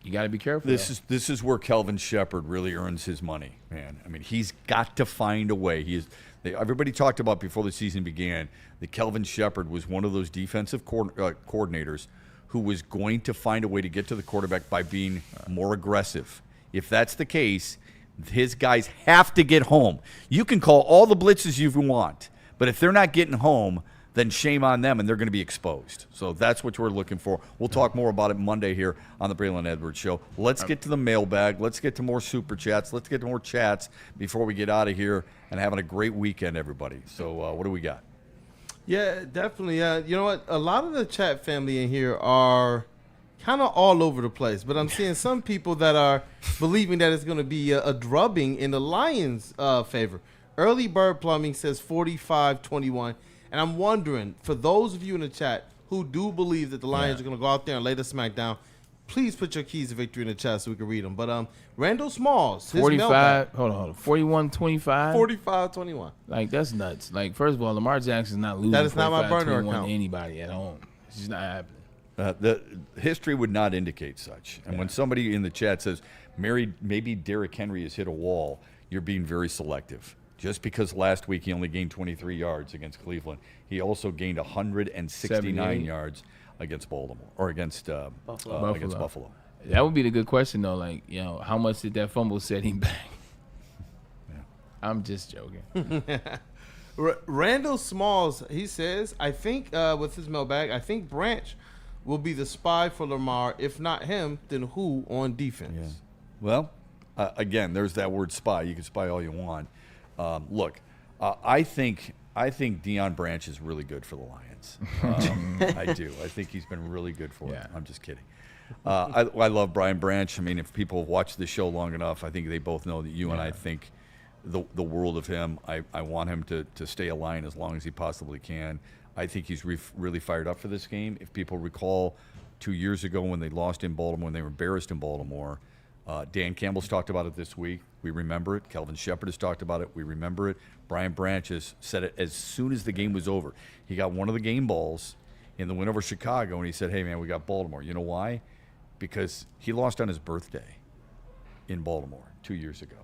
you got to be careful. This is where Kelvin Shepard really earns his money, man. I mean, he's got to find a way. Everybody talked about before the season began that Kelvin Shepard was one of those defensive coordinators who was going to find a way to get to the quarterback by being more aggressive if that's the case, his guys have to get home. You can call all the blitzes you want, but if they're not getting home, then shame on them, and they're going to be exposed. So that's what we're looking for. We'll talk more about it Monday here on the Braylon Edwards Show. Let's get to the mailbag. Let's get to more super chats. Let's get to more chats before we get out of here and having a great weekend, everybody. So what do we got? Yeah, definitely. You know what? A lot of the chat family in here are kind of all over the place, but I'm seeing some people that are believing that it's going to be a drubbing in the Lions' favor. Early Bird Plumbing says 45-21. And I'm wondering, for those of you in the chat who do believe that the Lions are going to go out there and lay the smack down, please put your keys to victory in the chat so we can read them. But Randall Smalls, 45. Hold on. 41-25. 45-21. Like, that's nuts. Like, first of all, Lamar Jackson's not losing. That is not my burner 45-21 account to anybody at home. It's just not happening. The history would not indicate such. And when somebody in the chat says, maybe Derrick Henry has hit a wall, you're being very selective. Just because last week he only gained 23 yards against Cleveland, he also gained 169 yards against Baltimore or against Buffalo. That would be the good question, though. Like, how much did that fumble set him back? Yeah. I'm just joking. Randall Smalls, he says, I think with his mailbag, I think Branch will be the spy for Lamar. If not him, then who on defense? Yeah. Well, again, there's that word spy. You can spy all you want. Look, I think Deion Branch is really good for the Lions. I do. I think he's been really good for it. I'm just kidding. I love Brian Branch. I mean, if people have watched the show long enough, I think they both know that you and I think the world of him. I want him to stay a Lion as long as he possibly can. I think he's really fired up for this game. If people recall 2 years ago when they lost in Baltimore, when they were embarrassed in Baltimore, Dan Campbell's talked about it this week. We remember it. Kelvin Shepard has talked about it. We remember it. Brian Branch has said it as soon as the game was over. He got one of the game balls in the win over Chicago, and he said, hey, man, we got Baltimore. You know why? Because he lost on his birthday in Baltimore 2 years ago.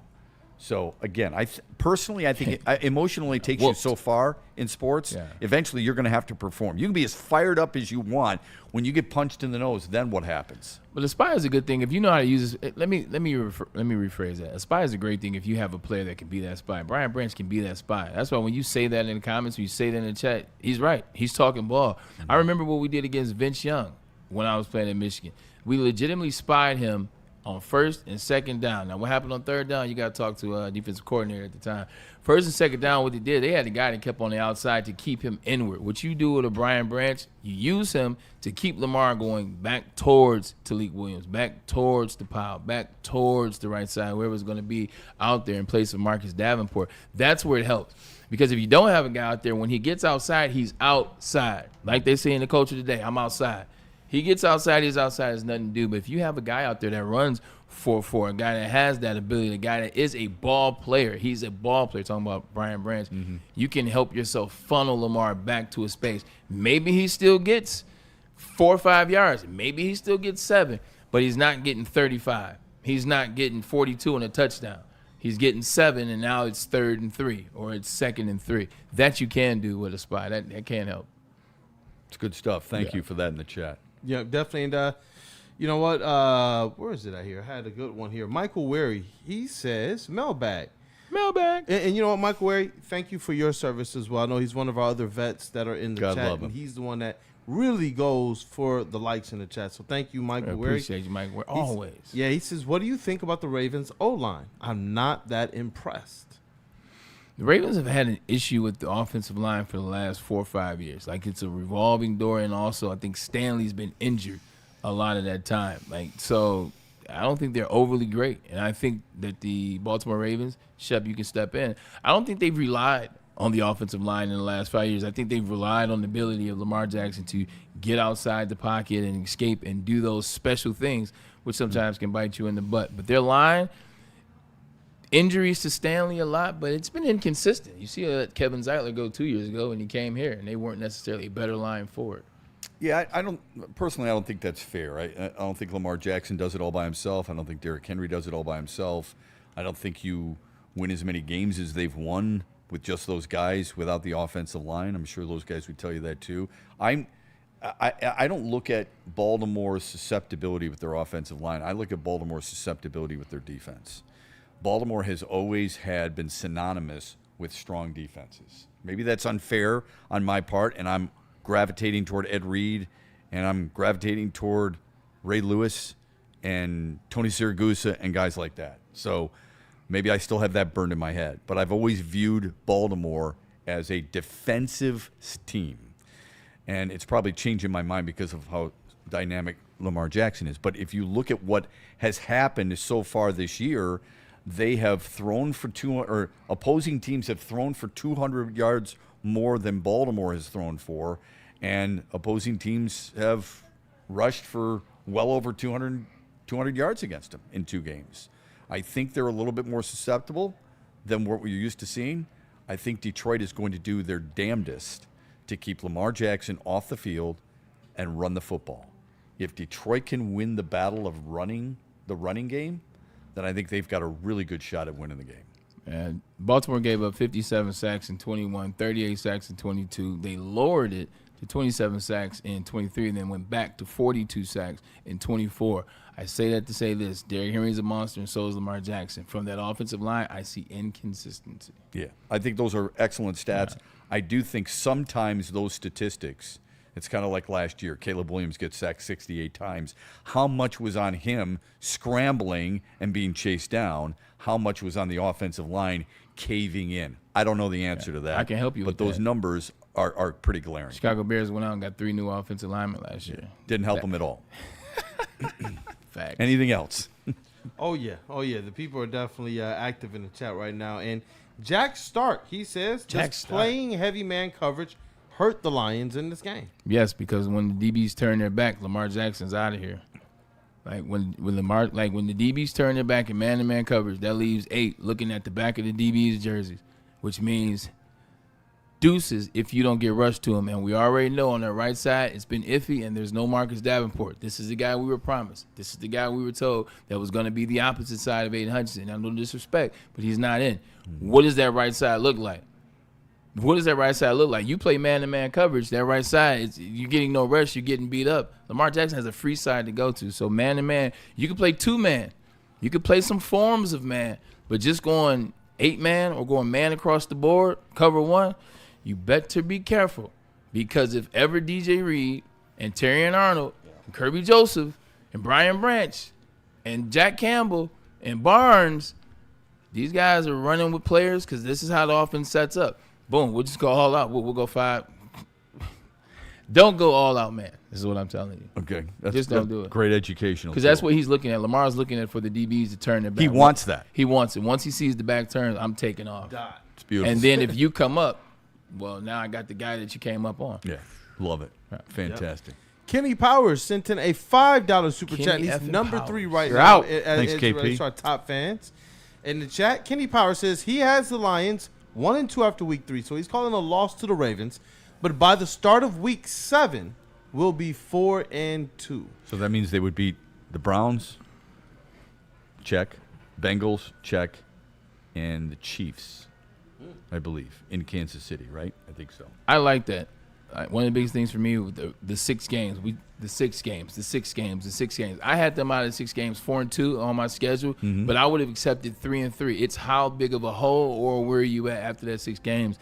So, again, personally, I think it emotionally takes you so far in sports. Yeah. Eventually, you're going to have to perform. You can be as fired up as you want. When you get punched in the nose, then what happens? But a spy is a good thing if you know how to use it. Let me rephrase that. A spy is a great thing if you have a player that can be that spy. Brian Branch can be that spy. That's why when you say that in the comments, when you say that in the chat, he's right. He's talking ball. Mm-hmm. I remember what we did against Vince Young when I was playing in Michigan. We legitimately spied him on first and second down. Now, what happened on third down, you got to talk to a defensive coordinator at the time. First and second down, what they did, they had the guy that kept on the outside to keep him inward. What you do with a Brian Branch, you use him to keep Lamar going back towards Talik Williams, back towards the pile, back towards the right side, wherever it's going to be out there in place of Marcus Davenport. That's where it helps. Because if you don't have a guy out there, when he gets outside, he's outside. Like they say in the culture today, I'm outside. He gets outside, he's outside, there's nothing to do. But if you have a guy out there that runs for a guy that has that ability, a guy that is a ball player, he's a ball player, talking about Brian Branch, you can help yourself funnel Lamar back to a space. Maybe he still gets 4 or 5 yards. Maybe he still gets 7, but he's not getting 35. He's not getting 42 and a touchdown. He's getting 7, and now it's 3rd and 3, or it's 2nd and 3. That you can do with a spy. That can help. It's good stuff. Thank you for that in the chat. Yeah, definitely. And you know what? Where is it out here? I had a good one here. Michael Wary, he says, mailbag. And you know what, Michael Wary, thank you for your service as well. I know he's one of our other vets that are in the chat, and he's the one that really goes for the likes in the chat. So thank you, Michael Wary. Appreciate you, Michael Wary. Always. Yeah, he says, what do you think about the Ravens O-line? I'm not that impressed. The Ravens have had an issue with the offensive line for the last 4 or 5 years. Like, it's a revolving door, and also I think Stanley's been injured a lot of that time. Like, so I don't think they're overly great. And I think that the Baltimore Ravens, Shep, you can step in. I don't think they've relied on the offensive line in the last 5 years. I think they've relied on the ability of Lamar Jackson to get outside the pocket and escape and do those special things, which sometimes can bite you in the butt. But their line, injuries to Stanley a lot, but it's been inconsistent. You see Kevin Zeitler go 2 years ago, and he came here, and they weren't necessarily a better line forward. Yeah, I don't think that's fair. I don't think Lamar Jackson does it all by himself. I don't think Derrick Henry does it all by himself. I don't think you win as many games as they've won with just those guys without the offensive line. I'm sure those guys would tell you that too. I don't look at Baltimore's susceptibility with their offensive line. I look at Baltimore's susceptibility with their defense. Baltimore has always been synonymous with strong defenses. Maybe that's unfair on my part, and I'm gravitating toward Ed Reed, and I'm gravitating toward Ray Lewis and Tony Siragusa and guys like that. So maybe I still have that burned in my head. But I've always viewed Baltimore as a defensive team. And it's probably changing my mind because of how dynamic Lamar Jackson is. But if you look at what has happened so far this year, they have thrown for opposing teams have thrown for 200 yards more than Baltimore has thrown for, and opposing teams have rushed for well over 200 yards against them in 2 games. I think they're a little bit more susceptible than what we're used to seeing. I think Detroit is going to do their damnedest to keep Lamar Jackson off the field and run the football. If Detroit can win the battle of the running game, then I think they've got a really good shot at winning the game. And Baltimore gave up 57 sacks in 21, 38 sacks in 22. They lowered it to 27 sacks in 23 and then went back to 42 sacks in 24. I say that to say this. Derrick Henry's a monster, and so is Lamar Jackson. From that offensive line, I see inconsistency. Yeah, I think those are excellent stats. Yeah. I do think sometimes those statistics, it's kind of like last year. Caleb Williams gets sacked 68 times. How much was on him scrambling and being chased down? How much was on the offensive line caving in? I don't know the answer to that. I can help you with that. But those that. numbers are pretty glaring. Chicago Bears went out and got 3 new offensive linemen last year. Didn't help them at all. Facts. Anything else? Oh, yeah. The people are definitely active in the chat right now. And Jack Stark, he says, playing heavy man coverage hurt the Lions in this game. Yes, because when the DBs turn their back, Lamar Jackson's out of here. When the DBs turn their back in man-to-man coverage, that leaves 8 looking at the back of the DB's jerseys, which means deuces if you don't get rushed to him. And we already know on the right side it's been iffy, and there's no Marcus Davenport. This is the guy we were promised. This is the guy we were told that was going to be the opposite side of Aiden Hutchinson. Now, no disrespect, but he's not in. What does that right side look like? What does that right side look like? You play man-to-man coverage, that right side, you're getting no rest, you're getting beat up. Lamar Jackson has a free side to go to. So man-to-man, you can play 2-man. You can play some forms of man, but just going 8-man or going man across the board, cover 1, you better be careful. Because if ever DJ Reed and Terrion Arnold and Kirby Joseph and Brian Branch and Jack Campbell and Barnes, these guys are running with players because this is how the offense sets up. Boom, we'll just go all out. We'll go 5. Don't go all out, man. This is what I'm telling you. Okay. Just don't do it. Great educational. Because that's what he's looking at. Lamar's looking at for the DBs to turn their back. He wants that. He wants it. Once he sees the back turns, I'm taking off. It's beautiful. And then if you come up, well, now I got the guy that you came up on. Yeah, love it. Fantastic. Yep. Kenny Powers sent in a $5 super chat. He's number 3 right now. Thanks, KP. Our top fans. In the chat, Kenny Powers says he has the Lions 1-2 after week 3, so he's calling a loss to the Ravens. But by the start of week 7, we'll be 4-2. So that means they would beat the Browns, check, Bengals, check, and the Chiefs, I believe, in Kansas City, right? I think so. I like that. One of the biggest things for me with the 6 games, the 6 games. I had them out of 6 games, 4-2 on my schedule, but I would have accepted 3-3. It's how big of a hole or where are you at after that 6 games.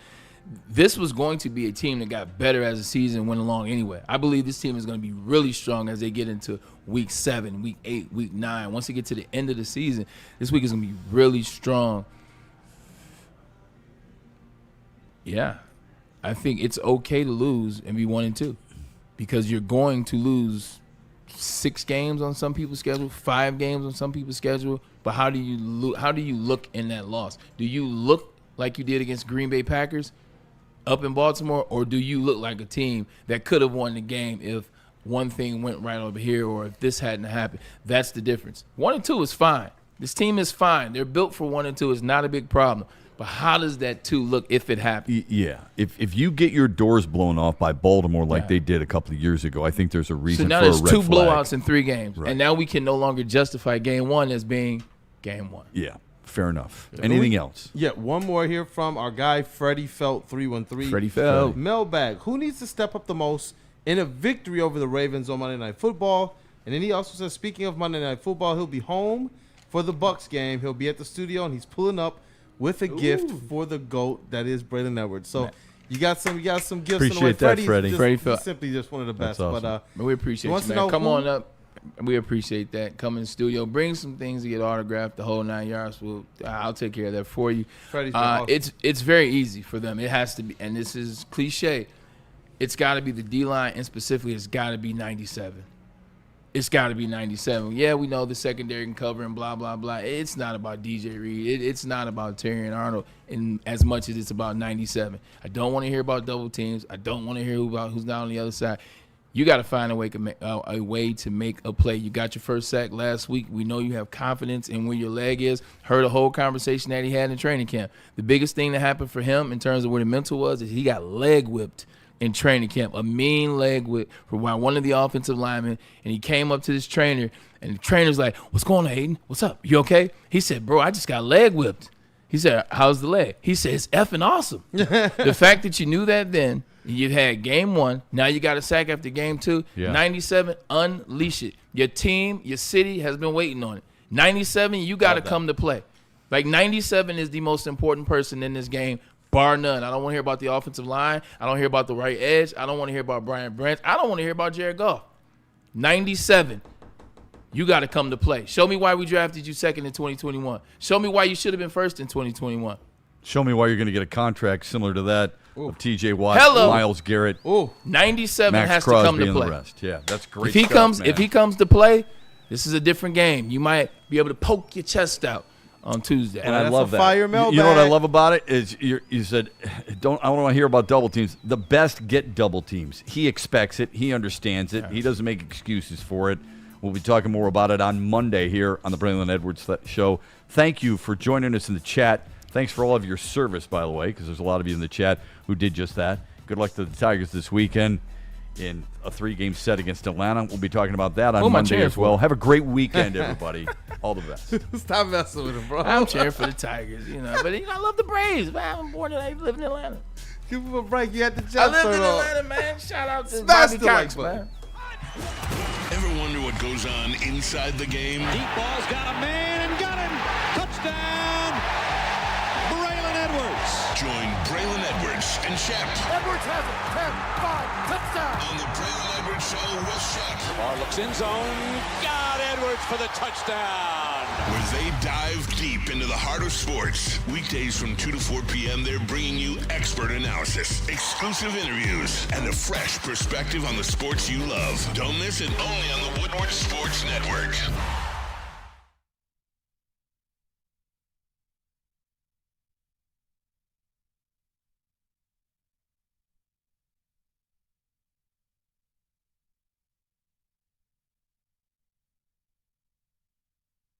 This was going to be a team that got better as the season went along anyway. I believe this team is going to be really strong as they get into week 7, week 8, week 9. Once they get to the end of the season, this week is going to be really strong. Yeah. I think it's okay to lose and be 1-2 because you're going to lose 6 games on some people's schedule, 5 games on some people's schedule. But how do you look in that loss? Do you look like you did against Green Bay Packers up in Baltimore, or do you look like a team that could have won the game if one thing went right over here or if this hadn't happened? That's the difference. 1-2 is fine. This team is fine. They're built for 1-2. It's not a big problem. But how does that 2 look if it happens? Yeah. If you get your doors blown off by Baltimore like they did a couple of years ago, I think there's a reason for a red flag. So now there's 2 blowouts in 3 games. Right. And now we can no longer justify game 1 as being game 1. Yeah. Fair enough. Anything else? Yeah, one more here from our guy Freddie Felt 313. Freddie Felt. Mailbag. Who needs to step up the most in a victory over the Ravens on Monday Night Football. And then he also says, speaking of Monday Night Football, he'll be home for the Bucs game. He'll be at the studio, and he's pulling up with a gift for the GOAT that is Braylon Edwards. So you got some gifts in the way. Appreciate that, Freddie. He's simply just one of the best. Awesome. But we appreciate you, man. Come on up. We appreciate that. Come in the studio. Bring some things to get autographed, the whole 9 yards. I'll take care of that for you. Awesome. It's very easy for them. It has to be, and this is cliche. It's got to be the D-line, and specifically, it's got to be 97. It's got to be 97. Yeah, we know the secondary can cover and blah, blah, blah. It's not about DJ Reed. It's not about Terry and Arnold in as much as it's about 97. I don't want to hear about double teams. I don't want to hear about who's down on the other side. You got to find a way to make a play. You got your first sack last week. We know you have confidence in where your leg is. Heard a whole conversation that he had in training camp. The biggest thing that happened for him in terms of where the mental was is he got leg whipped in training camp, a mean leg whip for one of the offensive linemen, and he came up to this trainer, and the trainer's like, "What's going on, Hayden? What's up? You okay?" He said, "Bro, I just got leg whipped." He said, "How's the leg?" He said, "It's effing awesome." The fact that you knew that then, you had game 1, now you got a sack after game 2. Yeah. 97, unleash it. Your team, your city has been waiting on it. 97, you got to come to play. Like 97 is the most important person in this game, bar none. I don't want to hear about the offensive line. I don't hear about the right edge. I don't want to hear about Brian Branch. I don't want to hear about Jared Goff. 97, you got to come to play. Show me why we drafted you second in 2021. Show me why you should have been first in 2021. Show me why you're going to get a contract similar to that of T.J. Watt, Hello. Myles Garrett. 97 Max has Crosby to come to and play. the rest. Yeah, that's great. If he comes to play, this is a different game. You might be able to poke your chest out on Tuesday. And I love that. Fire You know what I mailbag. love about it is you said, I don't want to hear about double teams. The best get double teams. He expects it. He understands it. He doesn't make excuses for it. We'll be talking more about it on Monday here on the Braylon Edwards Show. Thank you for joining us in the chat. Thanks for all of your service, by the way, because there's a lot of you in the chat who did just that. Good luck to the Tigers this weekend in a 3-game set against Atlanta. We'll be talking about that on Monday as well. Have a great weekend, everybody. All the best. Stop messing with him, bro. I'm cheering for the Tigers, but I love the Braves, man. I'm born and I live in Atlanta. Give him a break. You had the I jump lived in shirt on. Atlanta, man. Shout out to Smash Bobby the like Cox, button. man. Ever wonder what goes on inside the game? Deep ball's got a man and got him. Touchdown, Braylon Edwards. Join Braylon Edwards and Shep Edwards has it. 10, 5, touchdown. on the Braylon Edwards Show with Shep, Barr looks in zone. Got Edwards for the touchdown. where they dive deep into the heart of sports. Weekdays from 2 to 4 p.m., they're bringing you expert analysis, exclusive interviews, and a fresh perspective on the sports you love. Don't miss it, only on the Woodward Sports Network.